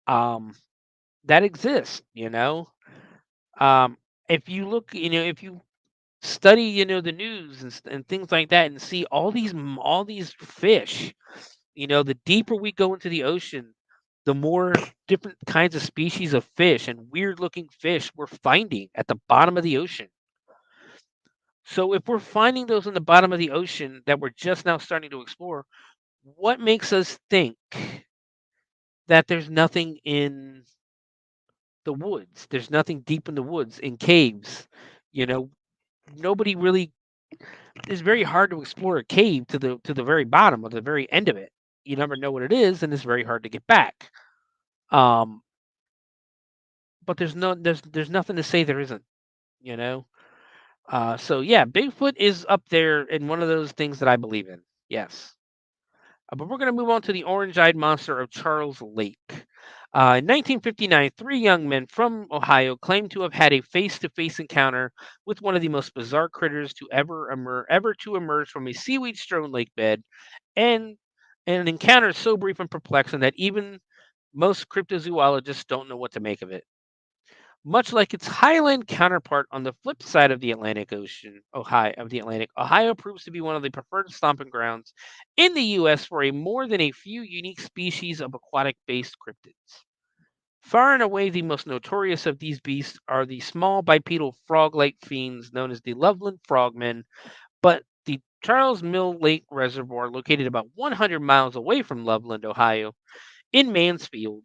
that exist. If you look, if you study, the news and things like that, and see all these fish, the deeper we go into the ocean, the more different kinds of species of fish and weird looking fish we're finding at the bottom of the ocean. So if we're finding those in the bottom of the ocean that we're just now starting to explore, what makes us think that there's nothing in the woods? There's nothing deep in the woods, in caves. Nobody really. It's very hard to explore a cave to the very bottom or the very end of it. You never know what it is, and it's very hard to get back. But there's nothing to say there isn't. So yeah, Bigfoot is up there in one of those things that I believe in. Yes. But we're going to move on to the orange-eyed monster of Charles Lake. In 1959, 3 young men from Ohio claimed to have had a face-to-face encounter with one of the most bizarre critters to ever to emerge from a seaweed-strewn lake bed, and an encounter so brief and perplexing that even most cryptozoologists don't know what to make of it. Much like its highland counterpart on the flip side of the Atlantic Ocean, Ohio proves to be one of the preferred stomping grounds in the U.S. for more than a few unique species of aquatic-based cryptids. Far and away the most notorious of these beasts are the small bipedal frog-like fiends known as the Loveland frogmen, but the Charles Mill Lake Reservoir, located about 100 miles away from Loveland, Ohio, in Mansfield,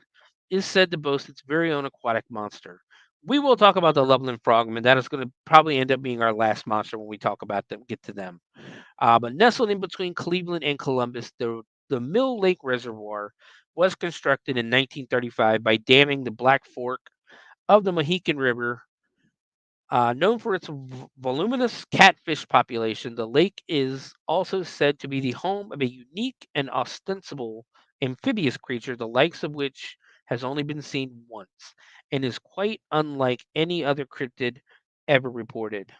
is said to boast its very own aquatic monster. We will talk about the Loveland frogmen. That is going to probably end up being our last monster when we talk about them, get to them. But nestled in between Cleveland and Columbus, the Mill Lake Reservoir was constructed in 1935 by damming the Black Fork of the Mohican River. Known for its voluminous catfish population, the lake is also said to be the home of a unique and ostensible amphibious creature, the likes of which has only been seen once, and is quite unlike any other cryptid ever reported.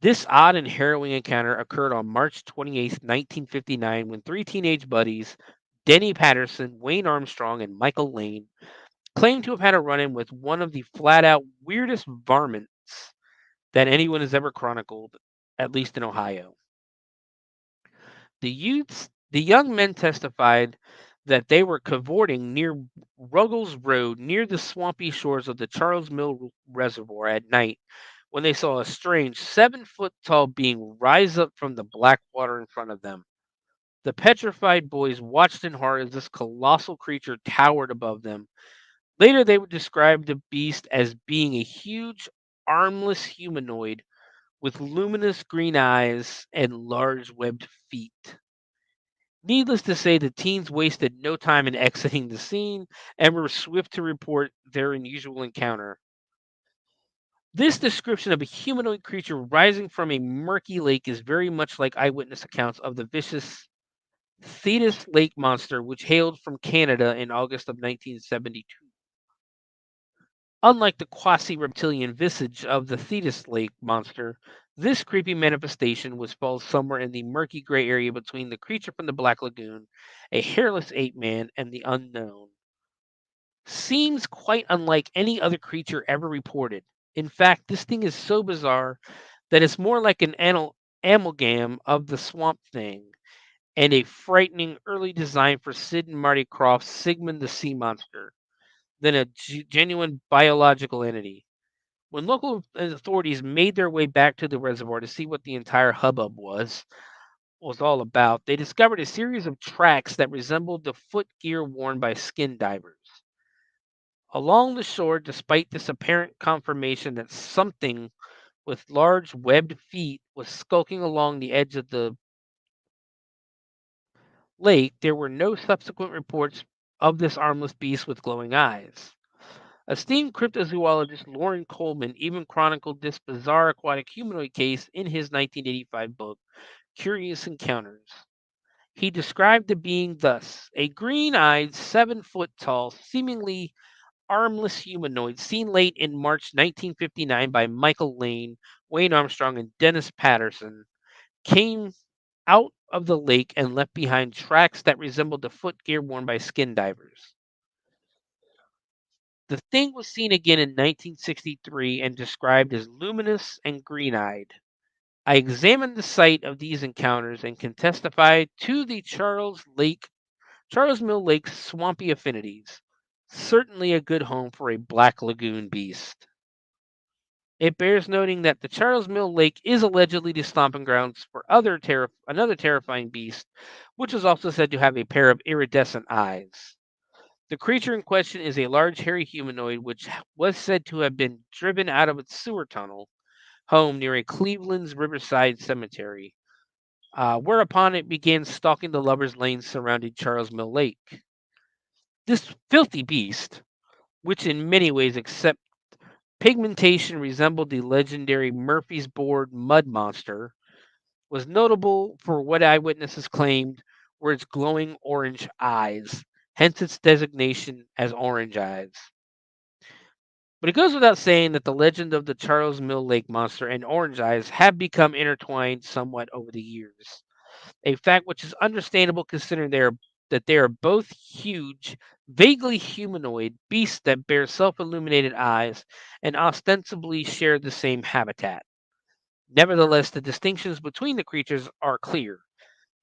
This odd and harrowing encounter occurred on March 28, 1959, when 3 teenage buddies, Denny Patterson, Wayne Armstrong, and Michael Lane, claimed to have had a run-in with one of the flat-out weirdest varmint events that anyone has ever chronicled, at least in Ohio. The young men testified that they were cavorting near Ruggles Road near the swampy shores of the Charles Mill Reservoir at night when they saw a strange 7-foot tall being rise up from the black water in front of them. The petrified boys watched in horror as this colossal creature towered above them. Later, they would describe the beast as being a huge, armless humanoid with luminous green eyes and large webbed feet. Needless to say, the teens wasted no time in exiting the scene and were swift to report their unusual encounter. This description of a humanoid creature rising from a murky lake is very much like eyewitness accounts of the vicious Thetis Lake monster, which hailed from Canada in August of 1972. Unlike the quasi-reptilian visage of the Thetis Lake monster, this creepy manifestation falls somewhere in the murky gray area between the creature from the Black Lagoon, a hairless ape man, and the unknown. Seems quite unlike any other creature ever reported. In fact, this thing is so bizarre that it's more like an amalgam of the Swamp Thing and a frightening early design for Sid and Marty Krofft's Sigmund the Sea Monster than a genuine biological entity. When local authorities made their way back to the reservoir to see what the entire hubbub was all about, they discovered a series of tracks that resembled the foot gear worn by skin divers. Along the shore, despite this apparent confirmation that something with large webbed feet was skulking along the edge of the lake, there were no subsequent reports of this armless beast with glowing eyes. Esteemed cryptozoologist Loren Coleman even chronicled this bizarre aquatic humanoid case in his 1985 book, Curious Encounters. He described the being thus: a green eyed, 7-foot tall, seemingly armless humanoid seen late in March 1959 by Michael Lane, Wayne Armstrong, and Dennis Patterson came out of the lake and left behind tracks that resembled the footgear worn by skin divers. The thing was seen again in 1963 and described as luminous and green-eyed. I examined the site of these encounters and can testify to the Charles Mill Lake's swampy affinities. Certainly a good home for a Black Lagoon beast. It bears noting that the Charles Mill Lake is allegedly the stomping grounds for another terrifying beast, which is also said to have a pair of iridescent eyes. The creature in question is a large hairy humanoid which was said to have been driven out of its sewer tunnel home near a Cleveland's Riverside Cemetery, whereupon it began stalking the lovers' lanes surrounding Charles Mill Lake. This filthy beast, which in many ways except pigmentation resembled the legendary Murphy's Board mud monster, was notable for what eyewitnesses claimed were its glowing orange eyes, hence its designation as Orange Eyes. But it goes without saying that the legend of the Charles Mill Lake monster and Orange Eyes have become intertwined somewhat over the years, a fact which is understandable considering that they are both huge, vaguely humanoid beasts that bear self-illuminated eyes and ostensibly share the same habitat. Nevertheless, the distinctions between the creatures are clear.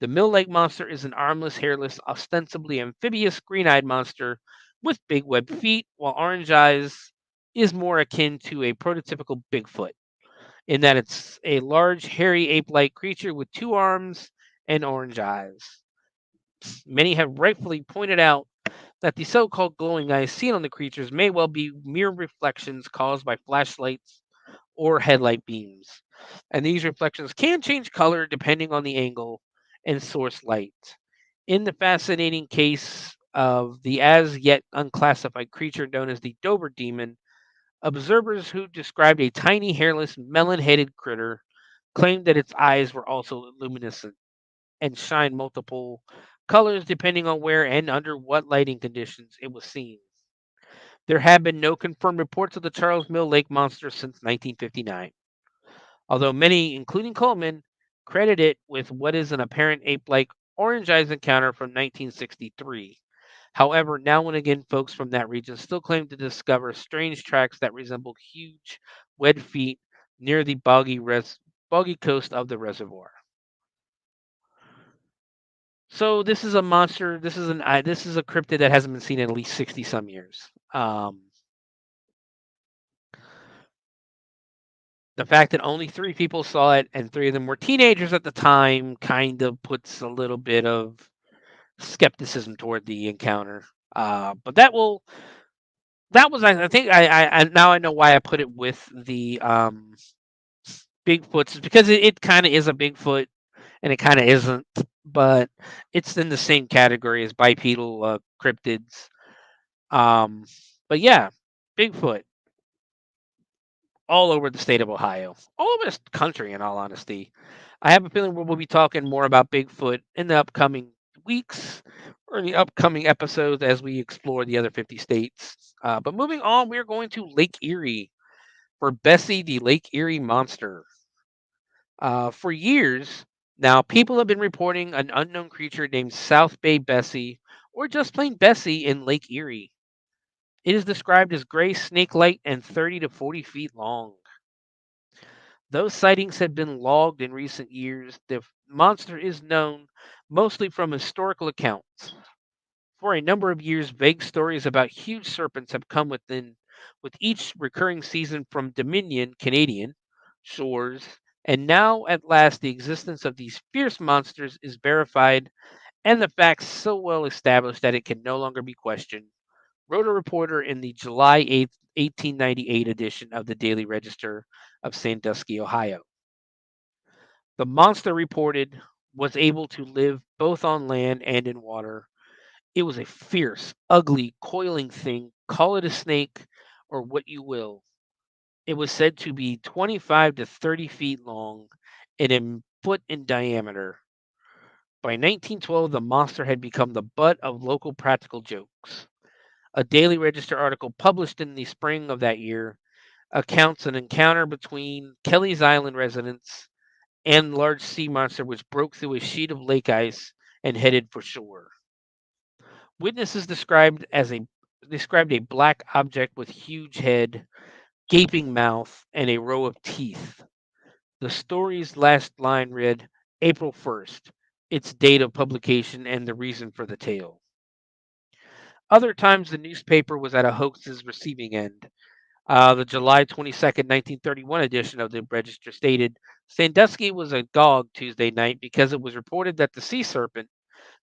The Mill Lake monster is an armless, hairless, ostensibly amphibious, green-eyed monster with big webbed feet, while Orange Eyes is more akin to a prototypical Bigfoot, in that it's a large, hairy, ape-like creature with 2 arms and orange eyes. Many have rightfully pointed out that the so-called glowing eyes seen on the creatures may well be mere reflections caused by flashlights or headlight beams, and these reflections can change color depending on the angle and source light. In the fascinating case of the as yet unclassified creature known as the Dover Demon, observers who described a tiny hairless melon-headed critter claimed that its eyes were also luminescent and shine multiple colors depending on where and under what lighting conditions it was seen. There have been no confirmed reports of the Charles Mill Lake monster since 1959, although many, including Coleman, credit it with what is an apparent ape-like Orange Eyes encounter from 1963. However, now and again, folks from that region still claim to discover strange tracks that resemble huge, wed feet near the boggy coast of the reservoir. So this is a monster. This is a cryptid that hasn't been seen in at least 60 some years. The fact that only 3 people saw it and 3 of them were teenagers at the time kind of puts a little bit of skepticism toward the encounter. But that was, I think, I now I know why I put it with the Bigfoots, because it kind of is a Bigfoot and it kind of isn't, but it's in the same category as bipedal cryptids. But yeah, Bigfoot all over the state of Ohio, all over this country, in all honesty. I have a feeling we'll be talking more about Bigfoot in the upcoming weeks or in the upcoming episodes as we explore the other 50 states. But moving on, we're going to Lake Erie for Bessie the Lake Erie Monster. For years now, people have been reporting an unknown creature named South Bay Bessie, or just plain Bessie, in Lake Erie. It is described as gray snake-like and 30 to 40 feet long. Those sightings have been logged in recent years. The monster is known mostly from historical accounts. For a number of years, vague stories about huge serpents have come with each recurring season from Dominion, Canadian shores, and now at last the existence of these fierce monsters is verified and the facts so well established that it can no longer be questioned, wrote a reporter in the July 8th, 1898 edition of the Daily Register of Sandusky, Ohio. The monster reported was able to live both on land and in water. It was a fierce, ugly, coiling thing. Call it a snake or what you will. It was said to be 25 to 30 feet long and a foot in diameter. By 1912, the monster had become the butt of local practical jokes. A Daily Register article published in the spring of that year accounts an encounter between Kelly's Island residents and large sea monster which broke through a sheet of lake ice and headed for shore. Witnesses described a black object with huge head, gaping mouth, and a row of teeth. The story's last line read, April 1st, its date of publication and the reason for the tale. Other times the newspaper was at a hoax's receiving end. The July 22nd, 1931 edition of the Register stated, Sandusky was agog Tuesday night because it was reported that the sea serpent,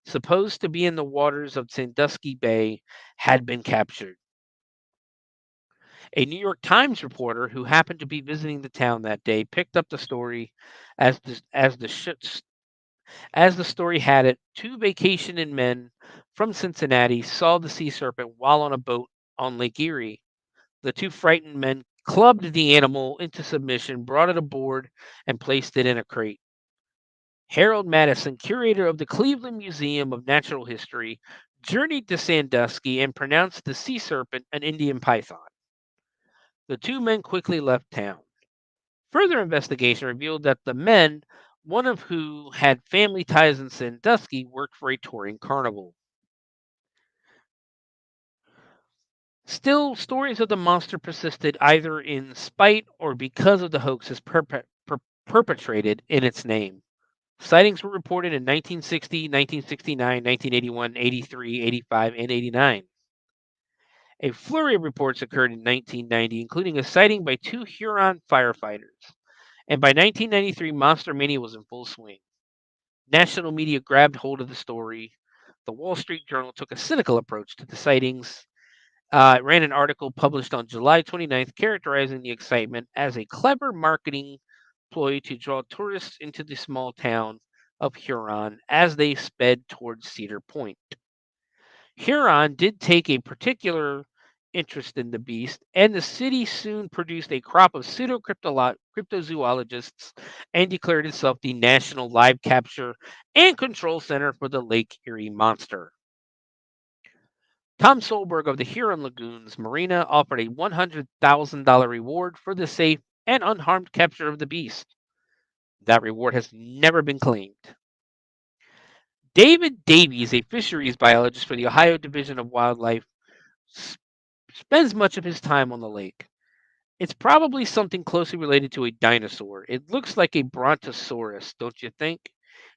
supposed to be in the waters of Sandusky Bay, had been captured. A New York Times reporter who happened to be visiting the town that day picked up the story as the story had it. 2 vacationing men from Cincinnati saw the sea serpent while on a boat on Lake Erie. The 2 frightened men clubbed the animal into submission, brought it aboard, and placed it in a crate. Harold Madison, curator of the Cleveland Museum of Natural History, journeyed to Sandusky and pronounced the sea serpent an Indian python. The 2 men quickly left town. Further investigation revealed that the men, one of who had family ties in Sandusky, worked for a touring carnival. Still, stories of the monster persisted either in spite or because of the hoaxes perpetrated in its name. Sightings were reported in 1960, 1969, 1981, 83, 85, and 89. A flurry of reports occurred in 1990, including a sighting by 2 Huron firefighters. And by 1993, monster mania was in full swing. National media grabbed hold of the story. The Wall Street Journal took a cynical approach to the sightings. It ran an article published on July 29th characterizing the excitement as a clever marketing ploy to draw tourists into the small town of Huron as they sped towards Cedar Point. Huron did take a particular interest in the beast, and the city soon produced a crop of cryptozoologists and declared itself the national live capture and control center for the Lake Erie monster. Tom Solberg of the Huron Lagoons Marina offered a $100,000 reward for the safe and unharmed capture of the beast. That reward has never been claimed. David Davies, a fisheries biologist for the Ohio Division of Wildlife, spends much of his time on the lake. It's probably something closely related to a dinosaur. It looks like a brontosaurus, don't you think?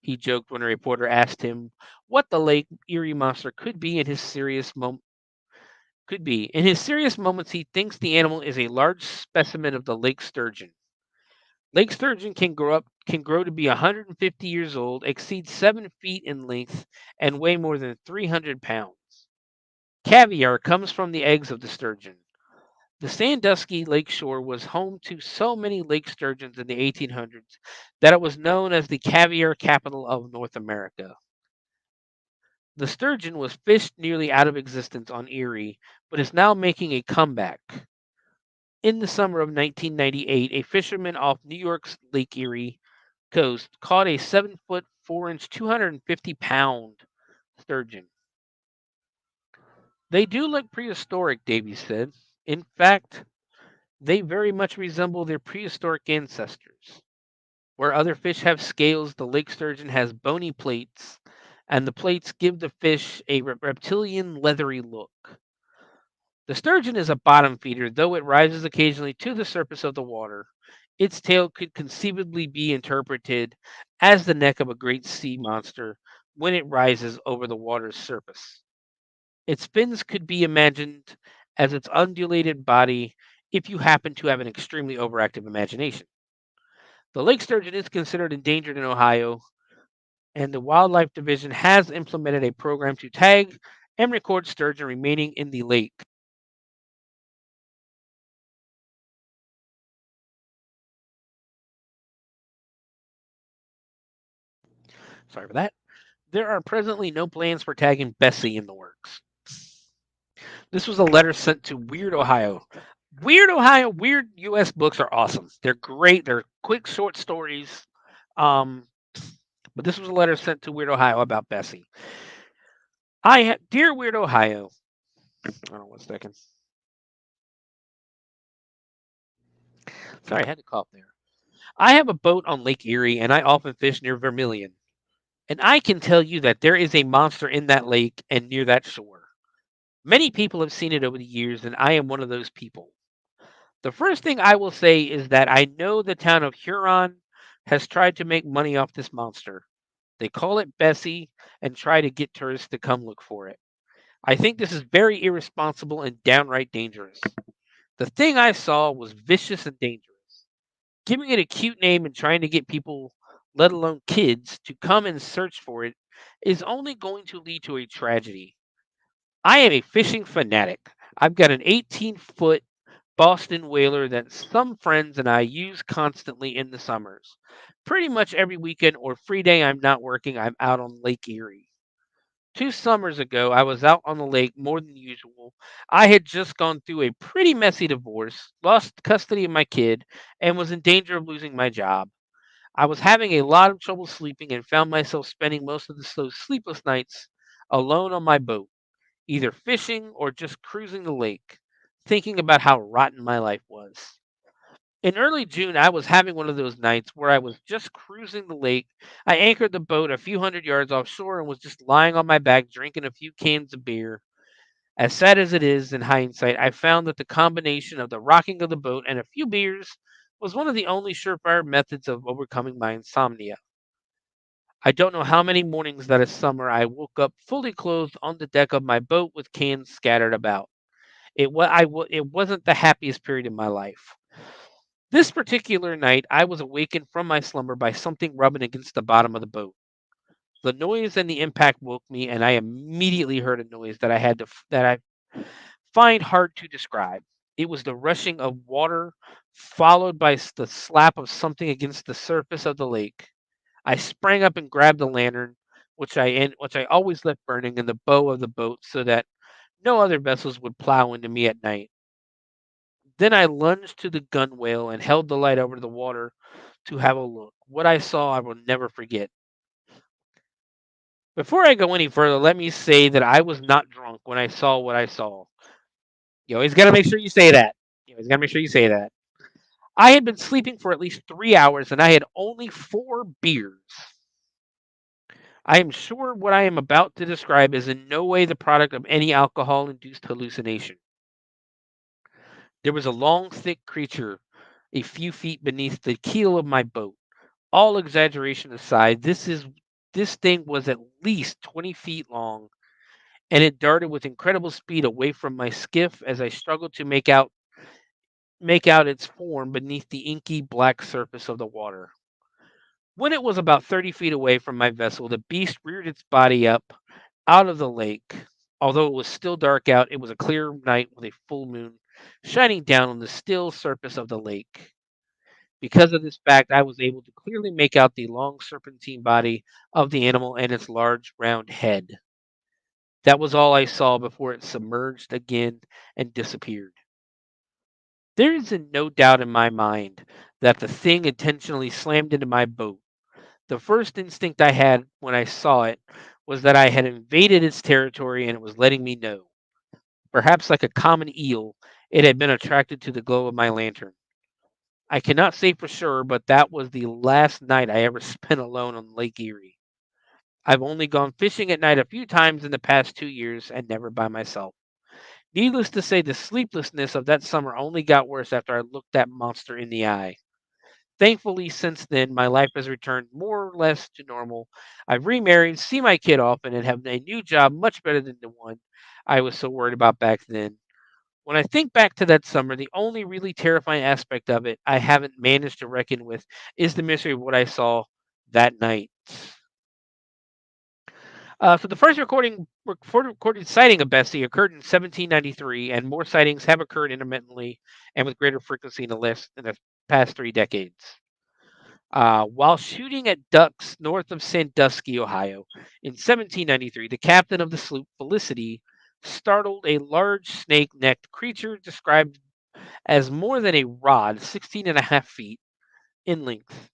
He joked when a reporter asked him what the Lake Erie monster could be in his serious could be. In his serious moments, he thinks the animal is a large specimen of the lake sturgeon. Lake sturgeon can grow to be 150 years old, exceed 7 feet in length, and weigh more than 300 pounds. Caviar comes from the eggs of the sturgeon. The Sandusky Lake shore was home to so many lake sturgeons in the 1800s that it was known as the caviar capital of North America. The sturgeon was fished nearly out of existence on Erie, but is now making a comeback. In the summer of 1998, a fisherman off New York's Lake Erie coast caught a 7-foot, 4-inch, 250-pound sturgeon. They do look prehistoric, Davies said. In fact, they very much resemble their prehistoric ancestors. Where other fish have scales, the lake sturgeon has bony plates, and the plates give the fish a reptilian, leathery look. The sturgeon is a bottom feeder, though it rises occasionally to the surface of the water. Its tail could conceivably be interpreted as the neck of a great sea monster when it rises over the water's surface. Its fins could be imagined as its undulated body if you happen to have an extremely overactive imagination. The lake sturgeon is considered endangered in Ohio, and the Wildlife Division has implemented a program to tag and record sturgeon remaining in the lake. Sorry for that. There are presently no plans for tagging Bessie in the works. This was a letter sent to Weird Ohio. Weird U.S. books are awesome. They're great. They're quick, short stories. But this was a letter sent to Weird Ohio about Bessie. Dear Weird Ohio. Hold on 1 second. Sorry, I had to cough there. I have a boat on Lake Erie, and I often fish near Vermilion. And I can tell you that there is a monster in that lake and near that shore. Many people have seen it over the years, and I am one of those people. The first thing I will say is that I know the town of Huron has tried to make money off this monster. They call it Bessie and try to get tourists to come look for it. I think this is very irresponsible and downright dangerous. The thing I saw was vicious and dangerous. Giving it a cute name and trying to get people, let alone kids, to come and search for it is only going to lead to a tragedy. I am a fishing fanatic. I've got an 18-foot Boston whaler that some friends and I use constantly in the summers. Pretty much every weekend or free day I'm not working, I'm out on Lake Erie. 2 summers ago, I was out on the lake more than usual. I had just gone through a pretty messy divorce, lost custody of my kid, and was in danger of losing my job. I was having a lot of trouble sleeping and found myself spending most of those sleepless nights alone on my boat, either fishing or just cruising the lake, thinking about how rotten my life was. In early June, I was having one of those nights where I was just cruising the lake. I anchored the boat a few hundred yards offshore and was just lying on my back drinking a few cans of beer. As sad as it is in hindsight, I found that the combination of the rocking of the boat and a few beers was one of the only surefire methods of overcoming my insomnia. I don't know how many mornings that summer I woke up fully clothed on the deck of my boat with cans scattered about. It wasn't the happiest period in my life. This particular night, I was awakened from my slumber by something rubbing against the bottom of the boat. The noise and the impact woke me, and I immediately heard a noise that I find hard to describe. It was the rushing of water, followed by the slap of something against the surface of the lake. I sprang up and grabbed the lantern, which I always left burning in the bow of the boat, so that no other vessels would plow into me at night. Then I lunged to the gunwale and held the light over the water to have a look. What I saw I will never forget. Before I go any further, let me say that I was not drunk when I saw what I saw. You always got to make sure you say that. You always got to make sure you say that. I had been sleeping for at least 3 hours and I had only 4 beers. I am sure what I am about to describe is in no way the product of any alcohol induced hallucination. There was a long, thick creature a few feet beneath the keel of my boat. All exaggeration aside, this thing was at least 20 feet long, and it darted with incredible speed away from my skiff as I struggled to make out its form beneath the inky black surface of the water. When it was about 30 feet away from my vessel, the beast reared its body up out of the lake. Although it was still dark out, it was a clear night with a full moon shining down on the still surface of the lake. Because of this fact, I was able to clearly make out the long serpentine body of the animal and its large round head. That was all I saw before it submerged again and disappeared. There is no doubt in my mind that the thing intentionally slammed into my boat. The first instinct I had when I saw it was that I had invaded its territory and it was letting me know. Perhaps like a common eel, it had been attracted to the glow of my lantern. I cannot say for sure, but that was the last night I ever spent alone on Lake Erie. I've only gone fishing at night a few times in the past 2 years and never by myself. Needless to say, the sleeplessness of that summer only got worse after I looked that monster in the eye. Thankfully, since then, my life has returned more or less to normal. I've remarried, see my kid often, and have a new job much better than the one I was so worried about back then. When I think back to that summer, the only really terrifying aspect of it I haven't managed to reckon with is the mystery of what I saw that night. So the first recorded sighting of Bessie occurred in 1793, and more sightings have occurred intermittently and with greater frequency in the past 3 decades. While shooting at ducks north of Sandusky, Ohio, in 1793, the captain of the sloop Felicity startled a large snake-necked creature described as more than a rod, 16 and a half feet in length.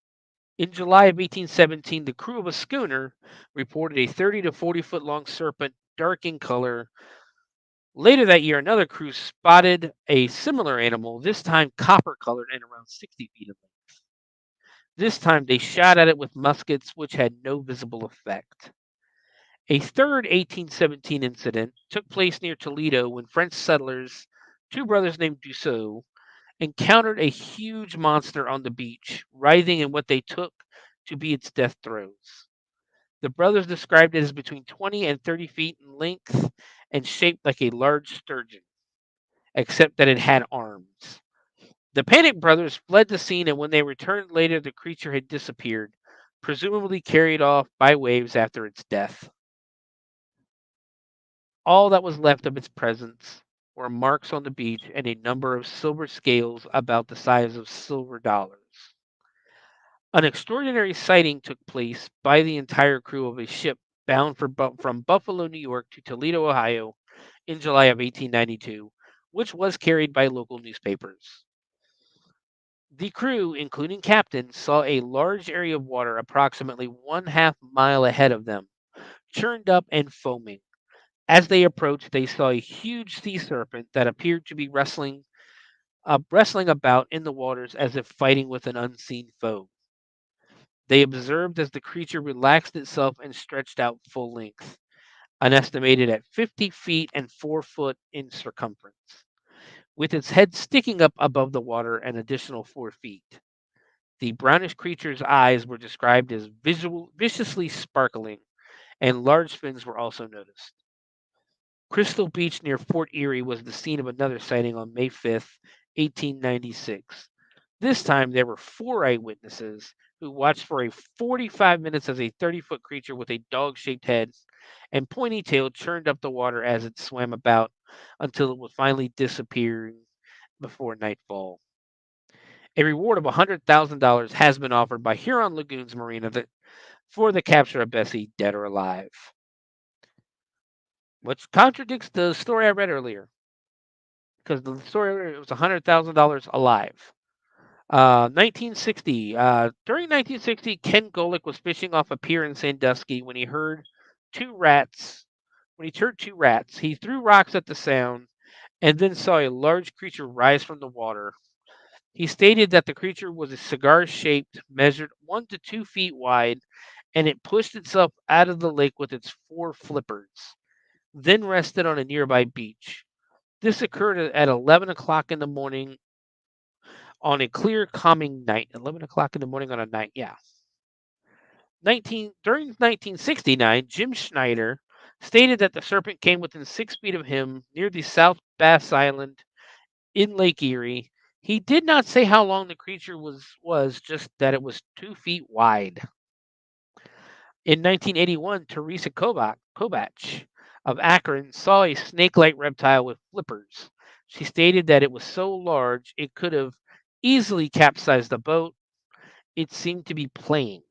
In July of 1817, the crew of a schooner reported a 30 to 40-foot long serpent, dark in color. Later that year, another crew spotted a similar animal, this time copper colored and around 60 feet in length. This time they shot at it with muskets, which had no visible effect. A third 1817 incident took place near Toledo when French settlers, two brothers named Dussault, encountered a huge monster on the beach, writhing in what they took to be its death throes. The brothers described it as between 20 and 30 feet in length and shaped like a large sturgeon, except that it had arms. The panicked brothers fled the scene, and when they returned later, the creature had disappeared, presumably carried off by waves after its death. All that was left of its presence were marks on the beach and a number of silver scales about the size of silver dollars. An extraordinary sighting took place by the entire crew of a ship bound from Buffalo, New York to Toledo, Ohio in July of 1892, which was carried by local newspapers. The crew, including captain, saw a large area of water approximately 1/2 mile ahead of them, churned up and foaming. As they approached, they saw a huge sea serpent that appeared to be wrestling about in the waters as if fighting with an unseen foe. They observed as the creature relaxed itself and stretched out full length, estimated at 50 feet and 4 foot in circumference, with its head sticking up above the water an additional 4 feet. The brownish creature's eyes were described as viciously sparkling, and large fins were also noticed. Crystal Beach near Fort Erie was the scene of another sighting on May 5th, 1896. This time there were 4 eyewitnesses who watched for 45 minutes as a 30-foot creature with a dog-shaped head and pointy tail churned up the water as it swam about until it was finally disappearing before nightfall. A reward of $100,000 has been offered by Huron Lagoons Marina for the capture of Bessie, dead or alive. Which contradicts the story I read earlier, because the story was $100,000 alive. 1960. During 1960, Ken Golick was fishing off a pier in Sandusky when he heard 2 rats. When he heard 2 rats, he threw rocks at the sound and then saw a large creature rise from the water. He stated that the creature was a cigar-shaped, measured 1 to 2 feet wide, and it pushed itself out of the lake with its 4 flippers, then rested on a nearby beach. This occurred at 11 o'clock in the morning on a clear, calming night. 11 o'clock in the morning on a night, yeah. During 1969, Jim Schneider stated that the serpent came within 6 feet of him near the South Bass Island in Lake Erie. He did not say how long the creature was just that it was 2 feet wide. In 1981, Teresa Kobach of Akron saw a snake-like reptile with flippers. She stated that it was so large it could have easily capsized the boat. It seemed to be playing.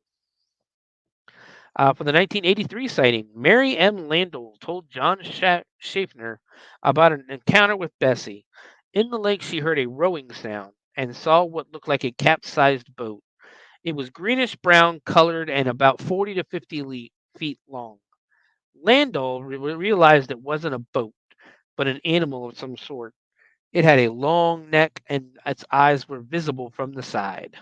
For the 1983 sighting, Mary M. Landau told John Schaffner about an encounter with Bessie. In the lake, she heard a rowing sound and saw what looked like a capsized boat. It was greenish brown colored and about 40 to 50 feet long. Landau realized it wasn't a boat, but an animal of some sort. It had a long neck and its eyes were visible from the side.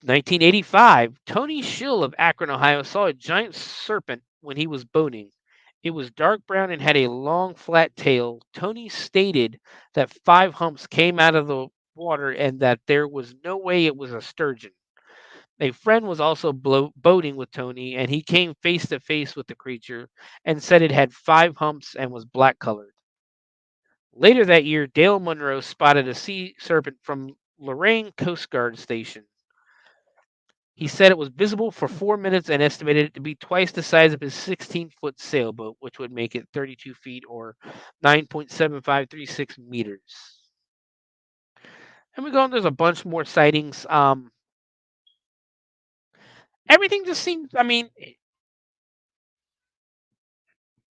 1985, Tony Schill of Akron, Ohio, saw a giant serpent when he was boating. It was dark brown and had a long, flat tail. Tony stated that 5 humps came out of the water and that there was no way it was a sturgeon. A friend was also boating with Tony, and he came face to face with the creature and said it had 5 humps and was black colored. Later that year, Dale Munro spotted a sea serpent from Lorraine Coast Guard Station. He said it was visible for 4 minutes and estimated it to be twice the size of his 16-foot sailboat, which would make it 32 feet or 9.7536 meters. And we go on, there's a bunch more sightings. Everything just seems,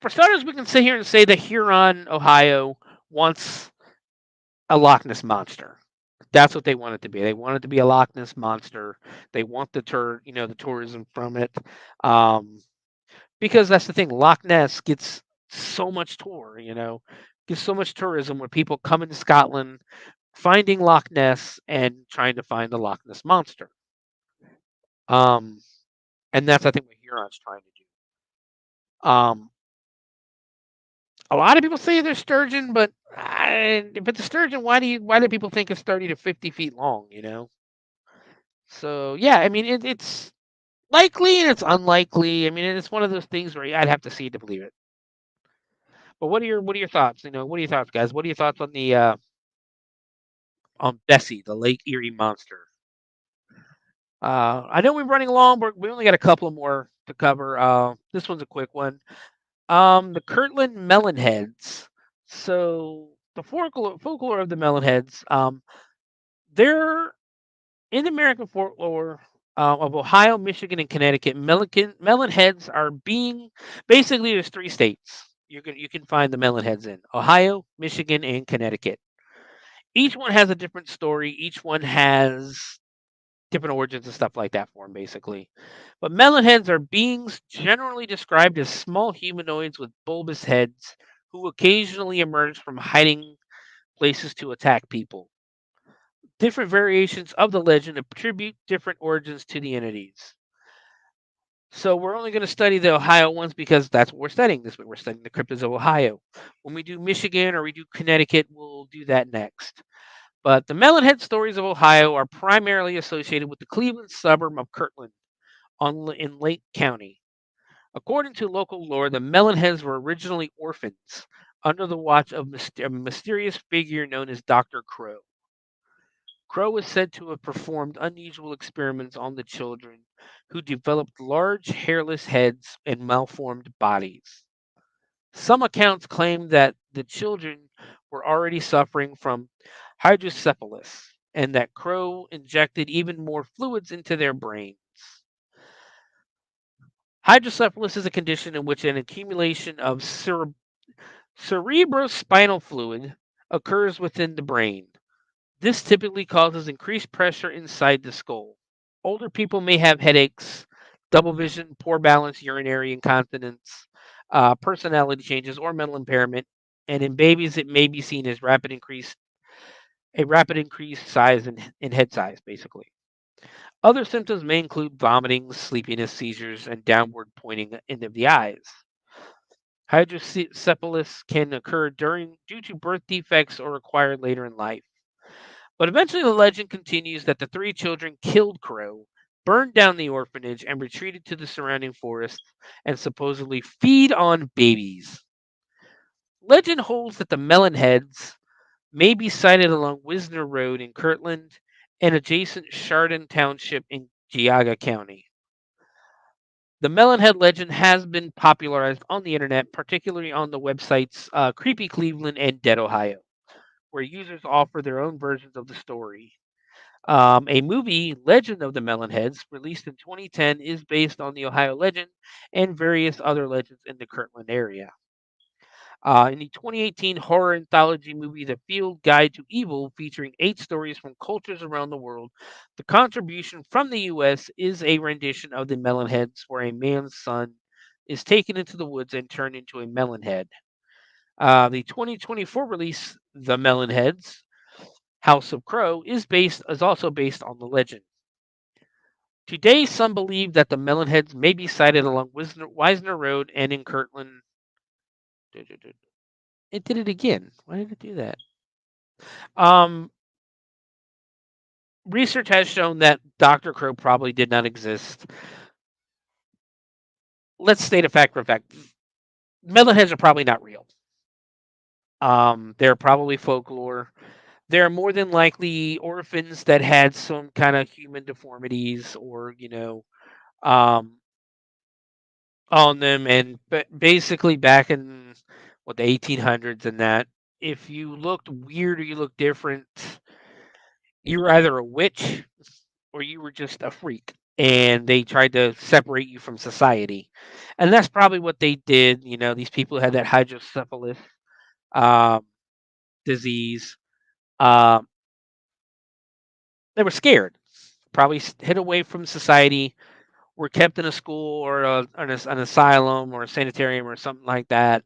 for starters, we can sit here and say that Huron, Ohio wants a Loch Ness monster. That's what they want it to be. They want it to be a Loch Ness monster. They want the tourism from it, because that's the thing. Loch Ness gets so much gets so much tourism where people come into Scotland, finding Loch Ness and trying to find the Loch Ness monster. And that's, I think, what Huron's trying to do. A lot of people say they're sturgeon, but the sturgeon, why do people think it's 30 to 50 feet long? So yeah, it's likely and it's unlikely. It's one of those things where I'd have to see it to believe it. But what are your thoughts? What are your thoughts, guys? What are your thoughts on the on Bessie, the Lake Erie monster? I know we're running along, but we only got a couple more to cover. This one's a quick one. The Kirtland Melonheads. So the folklore of the Melonheads. They're in American folklore of Ohio, Michigan, and Connecticut. Melonheads are being basically there's 3 states you can find the Melonheads in: Ohio, Michigan, and Connecticut. Each one has a different story. Each one has different origins and stuff like that for them, basically. But melonheads are beings generally described as small humanoids with bulbous heads who occasionally emerge from hiding places to attack people. Different variations of the legend attribute different origins to the entities. So we're only going to study the Ohio ones because that's what we're studying this week. We're studying the cryptids of Ohio. When we do Michigan or we do Connecticut, we'll do that next. But the Melonhead stories of Ohio are primarily associated with the Cleveland suburb of Kirtland in Lake County. According to local lore, the Melonheads were originally orphans under the watch of a mysterious figure known as Dr. Crow. Crow is said to have performed unusual experiments on the children, who developed large hairless heads and malformed bodies. Some accounts claim that the children were already suffering from hydrocephalus and that Crow injected even more fluids into their brains. Hydrocephalus is a condition in which an accumulation of cerebrospinal fluid occurs within the brain. This typically causes increased pressure inside the skull. Older people may have headaches, double vision, poor balance, urinary incontinence, personality changes, or mental impairment. And in babies, it may be seen as rapid increased size in head size, basically. Other symptoms may include vomiting, sleepiness, seizures, and downward pointing of the eyes. Hydrocephalus can occur due to birth defects or acquired later in life. But eventually, the legend continues that the three children killed Crow, burned down the orphanage, and retreated to the surrounding forests and supposedly feed on babies. Legend holds that the Melonheads may be sighted along Wisner Road in Kirtland and adjacent Chardon Township in Geauga County. The Melonhead legend has been popularized on the internet, particularly on the websites Creepy Cleveland and Dead Ohio, where users offer their own versions of the story. A movie, Legend of the Melonheads, released in 2010, is based on the Ohio legend and various other legends in the Kirtland area. In the 2018 horror anthology movie, The Field Guide to Evil, featuring 8 stories from cultures around the world, the contribution from the U.S. is a rendition of the Melonheads, where a man's son is taken into the woods and turned into a melonhead. The 2024 release, The Melonheads, House of Crow, is also based on the legend. Today, some believe that the Melonheads may be sighted along Wisner Road and in Kirtland. It did it again. Why did it do that? Research has shown that Dr. Crow probably did not exist. Let's state a fact for fact. Melonheads are probably not real. They're probably folklore. They're more than likely orphans that had some kind of human deformities or, on them. And basically back in the 1800s and that, if you looked weird or you looked different, you were either a witch or you were just a freak. And they tried to separate you from society. And that's probably what they did. These people who had that hydrocephalus disease. They were scared, probably hid away from society, were kept in a school or an asylum or a sanitarium or something like that,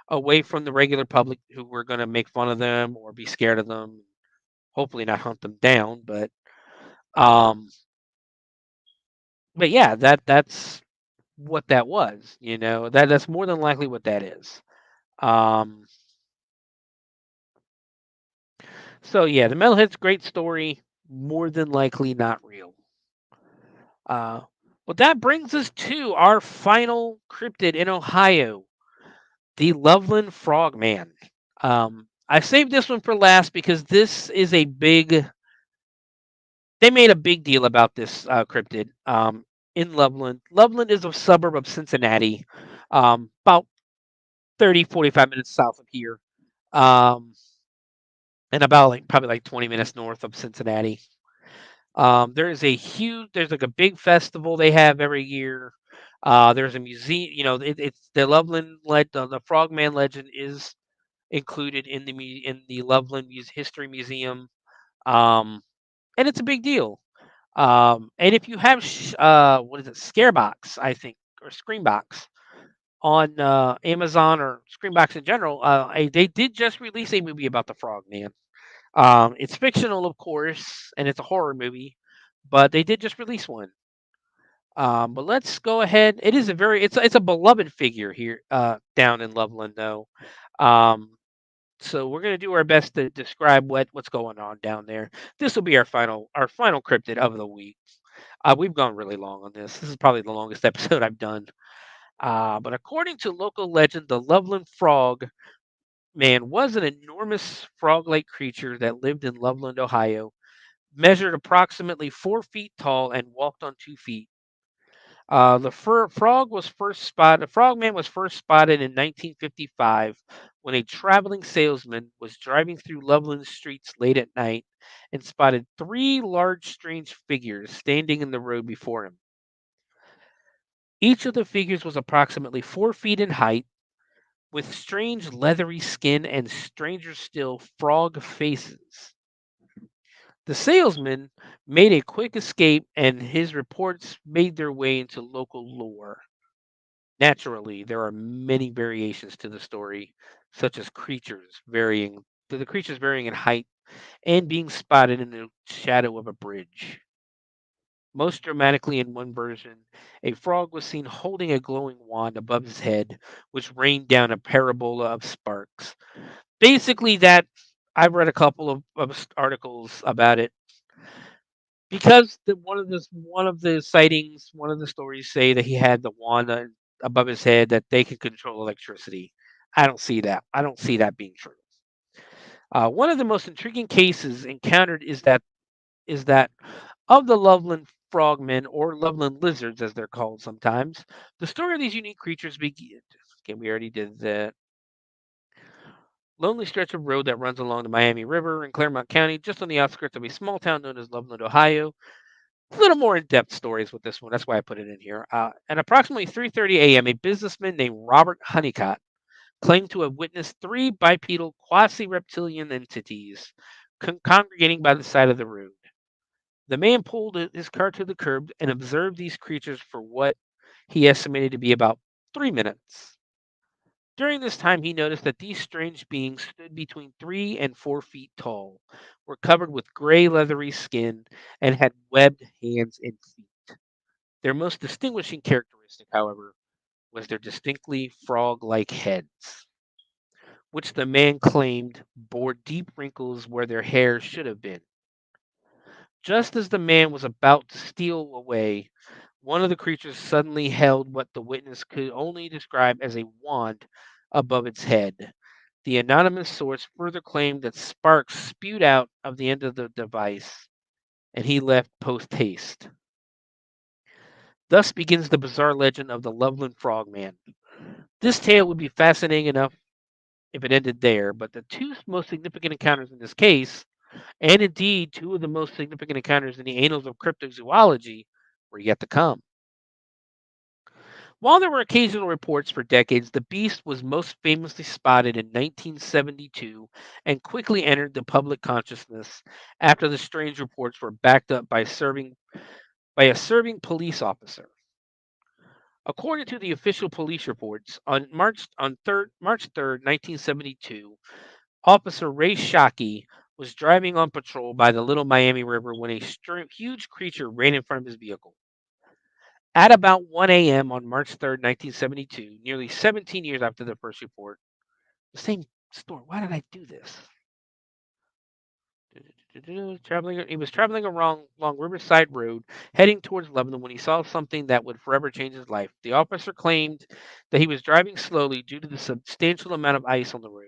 away from the regular public who were going to make fun of them or be scared of them, hopefully not hunt them down. But yeah, that's what that was. That's more than likely what that is. So yeah, the Metalhead's great story, more than likely not real. But that brings us to our final cryptid in Ohio, the Loveland Frogman. I saved this one for last because this is a big. They made a big deal about this cryptid in Loveland. Loveland is a suburb of Cincinnati, about 30, 45 minutes south of here, and about probably 20 minutes north of Cincinnati. There's like a big festival they have every year. There's a museum. It's the Loveland the Frogman legend is included in the Loveland History Museum, and it's a big deal. And if you have what is it, Scarebox, I think, or Screenbox on Amazon or Screenbox in general, they did just release a movie about the Frogman. It's fictional, of course, and it's a horror movie, but they did just release one. But let's go ahead. It's a beloved figure here down in Loveland, though. So we're gonna do our best to describe what's going on down there. This will be our final cryptid of the week. We've gone really long on this. This is probably the longest episode I've done. But according to local legend, the Loveland Frog Man was an enormous frog-like creature that lived in Loveland, Ohio, measured approximately 4 feet tall and walked on 2 feet. The frogman was first spotted in 1955 when a traveling salesman was driving through Loveland streets late at night and spotted 3 large, strange figures standing in the road before him. Each of the figures was approximately 4 feet in height, with strange leathery skin and, stranger still, frog faces. The salesman made a quick escape, and his reports made their way into local lore. Naturally, there are many variations to the story, such as the creatures varying in height and being spotted in the shadow of a bridge. Most dramatically, in one version, a frog was seen holding a glowing wand above his head, which rained down a parabola of sparks. Basically, that I've read a couple of articles about it because one of the sightings, one of the stories say that he had the wand above his head that they could control electricity. I don't see that. I don't see that being true. One of the most intriguing cases encountered is that of the Loveland frogmen or Loveland lizards, as they're called sometimes. The story of these unique creatures begins. Okay, we already did that. Lonely stretch of road that runs along the Miami River in Claremont County, just on the outskirts of a small town known as Loveland, Ohio. A little more in-depth stories with this one. That's why I put it in here. At approximately 3:30 a.m., a businessman named Robert Honeycutt claimed to have witnessed three bipedal quasi-reptilian entities congregating by the side of the road. The man pulled his car to the curb and observed these creatures for what he estimated to be about 3 minutes. During this time, he noticed that these strange beings stood between 3 and 4 feet tall, were covered with gray leathery skin, and had webbed hands and feet. Their most distinguishing characteristic, however, was their distinctly frog like heads, which the man claimed bore deep wrinkles where their hair should have been. Just as the man was about to steal away, one of the creatures suddenly held what the witness could only describe as a wand above its head. The anonymous source further claimed that sparks spewed out of the end of the device, and he left post haste. Thus begins the bizarre legend of the Loveland Frogman. This tale would be fascinating enough if it ended there, but the two most significant encounters in this case, and indeed two of the most significant encounters in the annals of cryptozoology, were yet to come. While there were occasional reports for decades, the beast was most famously spotted in 1972 and quickly entered the public consciousness after the strange reports were backed up by a serving police officer. According to the official police reports, on March 3rd, 1972, Officer Ray Shockey was driving on patrol by the Little Miami River when a huge creature ran in front of his vehicle. At about 1 a.m. on March 3rd, 1972, nearly 17 years after the first report, the same story. Why did I do this? He was traveling along Riverside Road, heading towards Loveland when he saw something that would forever change his life. The officer claimed that he was driving slowly due to the substantial amount of ice on the road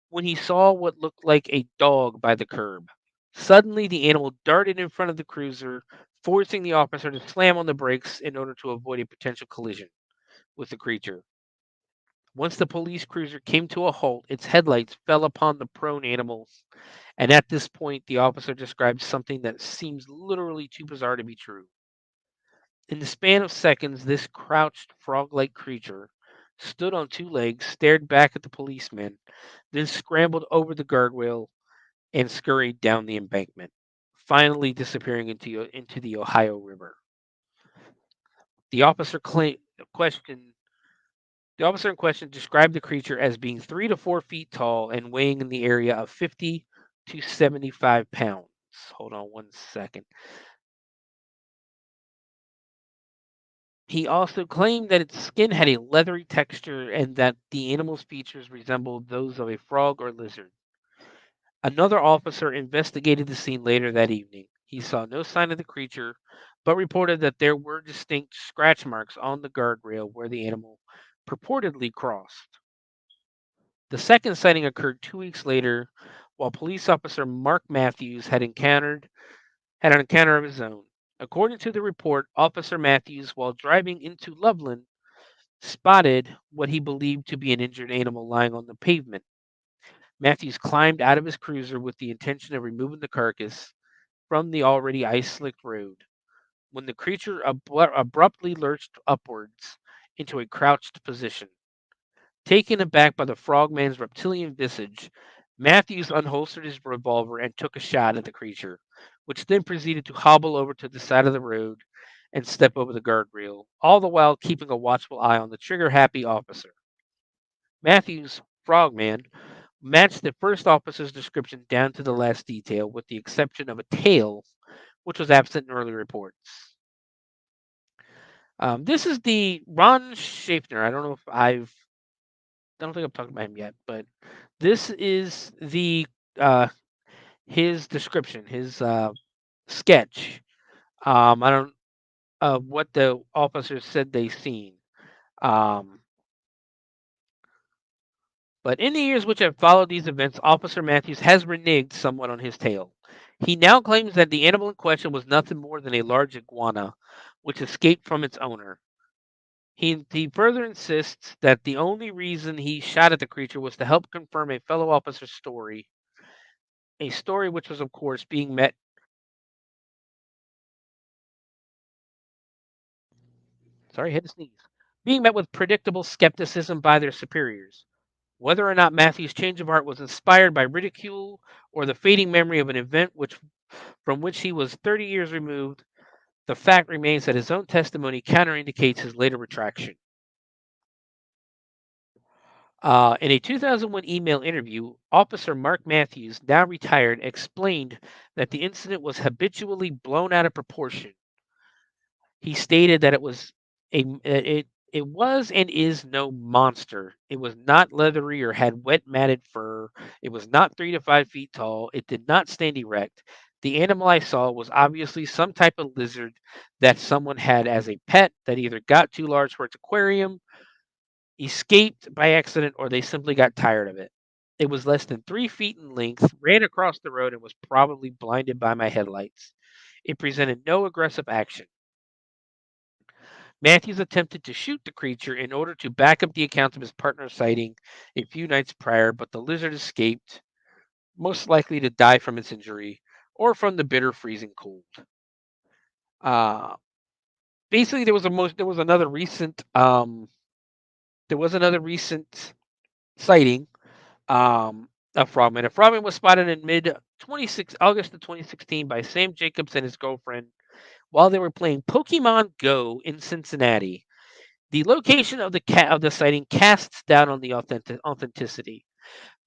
when he saw what looked like a dog by the curb. Suddenly, the animal darted in front of the cruiser, forcing the officer to slam on the brakes in order to avoid a potential collision with the creature. Once the police cruiser came to a halt, its headlights fell upon the prone animal, and at this point, the officer described something that seems literally too bizarre to be true. In the span of seconds, this crouched frog like creature stood on two legs, stared back at the policeman, then scrambled over the guardrail and scurried down the embankment, finally disappearing into the Ohio River. The officer question The officer in question described the creature as being 3 to 4 feet tall and weighing in the area of 50 to 75 pounds. Hold on one second. He also claimed that its skin had a leathery texture and that the animal's features resembled those of a frog or lizard. Another officer investigated the scene later that evening. He saw no sign of the creature, but reported that there were distinct scratch marks on the guardrail where the animal purportedly crossed. The second sighting occurred 2 weeks later, while police officer Mark Matthews had an encounter of his own. According to the report, Officer Matthews, while driving into Loveland, spotted what he believed to be an injured animal lying on the pavement. Matthews climbed out of his cruiser with the intention of removing the carcass from the already ice-slicked road, when the creature abruptly lurched upwards into a crouched position. Taken aback by the frogman's reptilian visage, Matthews unholstered his revolver and took a shot at the creature, which then proceeded to hobble over to the side of the road and step over the guardrail, all the while keeping a watchful eye on the trigger-happy officer. Matthews, frogman, matched the first officer's description down to the last detail, with the exception of a tail, which was absent in early reports. This is the Ron Schaffner. I don't think I've talked about him yet, but this is the his description, his sketch. I don't what the officers said they seen. Um, but in the years which have followed these events, Officer Matthews has reneged somewhat on his tale. He now claims that the animal in question was nothing more than a large iguana, which escaped from its owner. He further insists that the only reason he shot at the creature was to help confirm a fellow officer's story, a story which was, of course, being met. Sorry, I had to sneeze. Being met with predictable skepticism by their superiors. Whether or not Matthew's change of heart was inspired by ridicule or the fading memory of an event from which he was 30 years removed, the fact remains that his own testimony counterindicates his later retraction. In a 2001 email interview, Officer Mark Matthews, now retired, explained that the incident was habitually blown out of proportion. He stated that it was and is no monster. It was not leathery or had wet matted fur. It was not 3 to 5 feet tall. It did not stand erect. The animal I saw was obviously some type of lizard that someone had as a pet that either got too large for its aquarium, escaped by accident, or they simply got tired of it. It was less than 3 feet in length, ran across the road, and was probably blinded by my headlights. It presented no aggressive action. Matthews attempted to shoot the creature in order to back up the account of his partner's sighting a few nights prior, but the lizard escaped, most likely to die from its injury or from the bitter freezing cold. Uh, Basically, there was another recent sighting of Frogman. A Frogman was spotted in August of 2016 by Sam Jacobs and his girlfriend while they were playing Pokemon Go in Cincinnati. The location of the sighting casts doubt on the authenticity.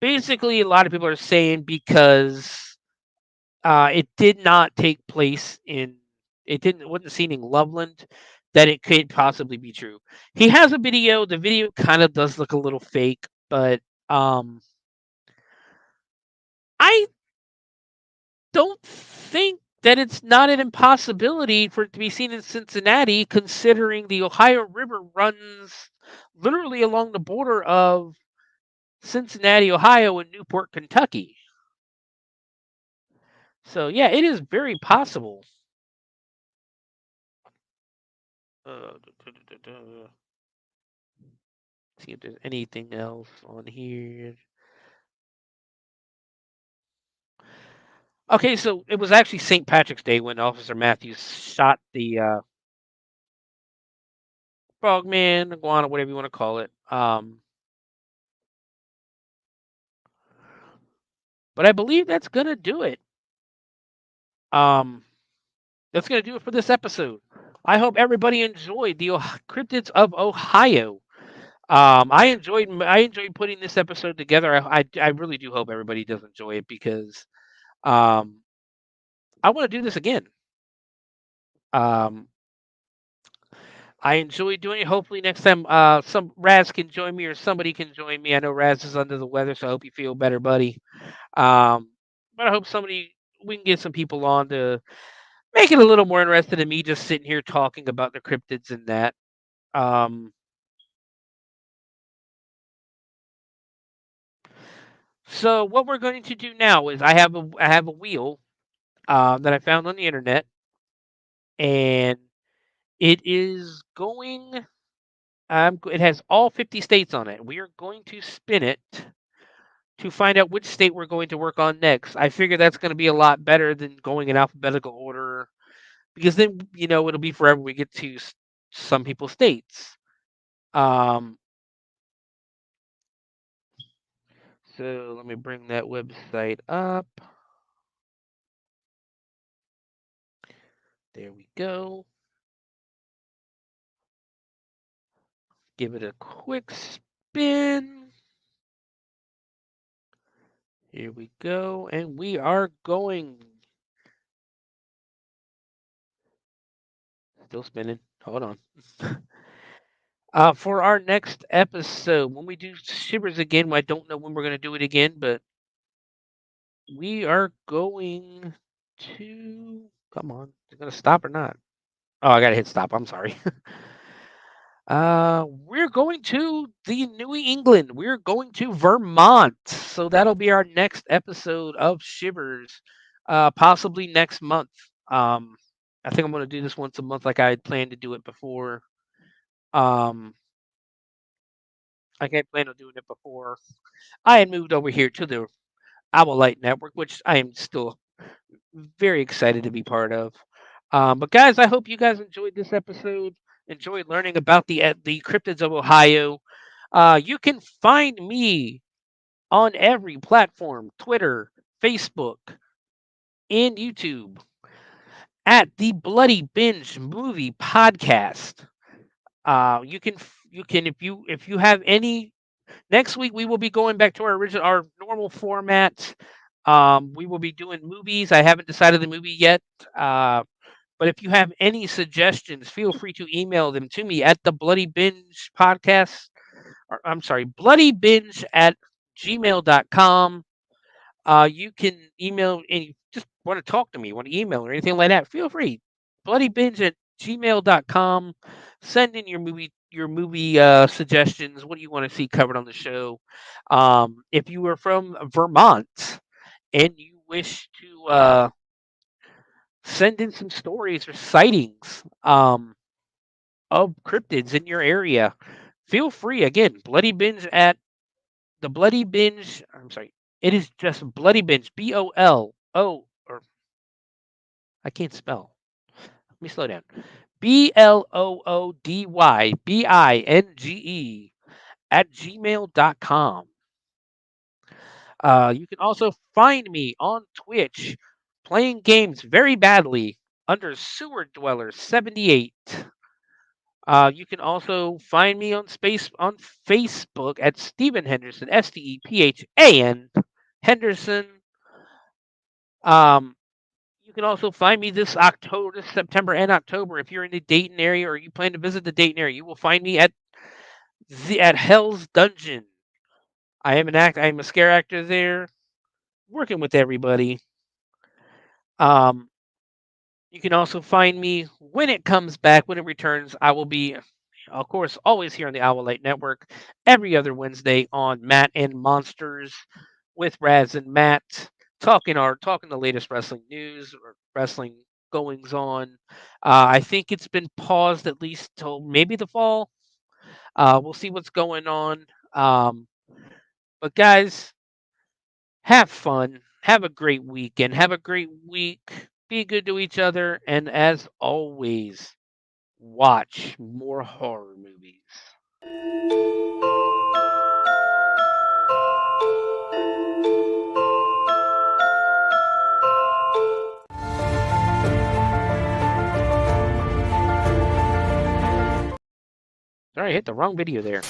Basically, a lot of people are saying because it did not take place wasn't seen in Loveland, that it could possibly be true. He has a video. The video kind of does look a little fake, but I don't think that it's not an impossibility for it to be seen in Cincinnati, considering the Ohio River runs literally along the border of Cincinnati, Ohio, and Newport, Kentucky. So yeah, it is very possible. See if there's anything else on here. Okay, so it was actually St. Patrick's Day when Officer Matthews shot the frogman, iguana, whatever you want to call it. But I believe that's gonna do it. That's gonna do it for this episode. I hope everybody enjoyed the Cryptids of Ohio. I enjoyed putting this episode together. I really do hope everybody does enjoy it because I want to do this again. I enjoy doing it. Hopefully next time some Raz can join me or somebody can join me. I know Raz is under the weather, so I hope you feel better, buddy. But I hope we can get some people on to make it a little more interested in me just sitting here talking about the cryptids and that. So what we're going to do now is I have a wheel that I found on the internet, and it is going. It has all 50 states on it. We are going to spin it to find out which state we're going to work on next. I figure that's going to be a lot better than going in alphabetical order, because then it'll be forever we get to some people's states. So let me bring that website up. There we go. Give it a quick spin. Here we go, and we are going. Still spinning. Hold on. For our next episode, when we do Shivers again, I don't know when we're going to do it again, but we are going to. Come on. Is it going to stop or not? Oh, I got to hit stop. I'm sorry. We're going to the New England. We're going to Vermont. So that'll be our next episode of Shivers, possibly next month. I think I'm going to do this once a month like I had planned to do it before. Like I planned on doing it before. I had moved over here to the Owl Light Network, which I am still very excited to be part of. But guys, I hope you guys enjoyed this episode. Enjoyed learning about the Cryptids of Ohio. You can find me on every platform: Twitter, Facebook, and YouTube at the Bloody Binge Movie Podcast. You can if you have any. Next week we will be going back to our normal format. We will be doing movies. I haven't decided the movie yet. But if you have any suggestions, feel free to email them to me at the Bloody Binge Podcast. Or, I'm sorry, bloodybinge@gmail.com. You can email any just want to talk to me, want to email or anything like that. Feel free. Bloodybinge@gmail.com. Send in your movie suggestions. What do you want to see covered on the show? If you are from Vermont and you wish to send in some stories or sightings of cryptids in your area, feel free. Again, Bloody Binge at the Bloody Binge. I'm sorry, it is just Bloody Binge. BOLO or I can't spell. Let me slow down. BLOODYBINGE @gmail.com. You can also find me on Twitch playing games very badly under Sewer Dweller 78. You can also find me on Facebook at Stephen Henderson, STEPHAN Henderson. You can also find me this September and October. If you're in the Dayton area or you plan to visit the Dayton area, you will find me at Hell's Dungeon. I am a scare actor there, working with everybody. You can also find me when it comes back, when it returns. I will be, of course, always here on the Owl Light Network every other Wednesday on Matt and Monsters with Raz and Matt, talking the latest wrestling news or wrestling goings on. I think it's been paused at least till maybe the fall. We'll see what's going on. But guys, have fun. Have a great weekend. Have a great week. Be good to each other. And as always, watch more horror movies. Sorry, I hit the wrong video there.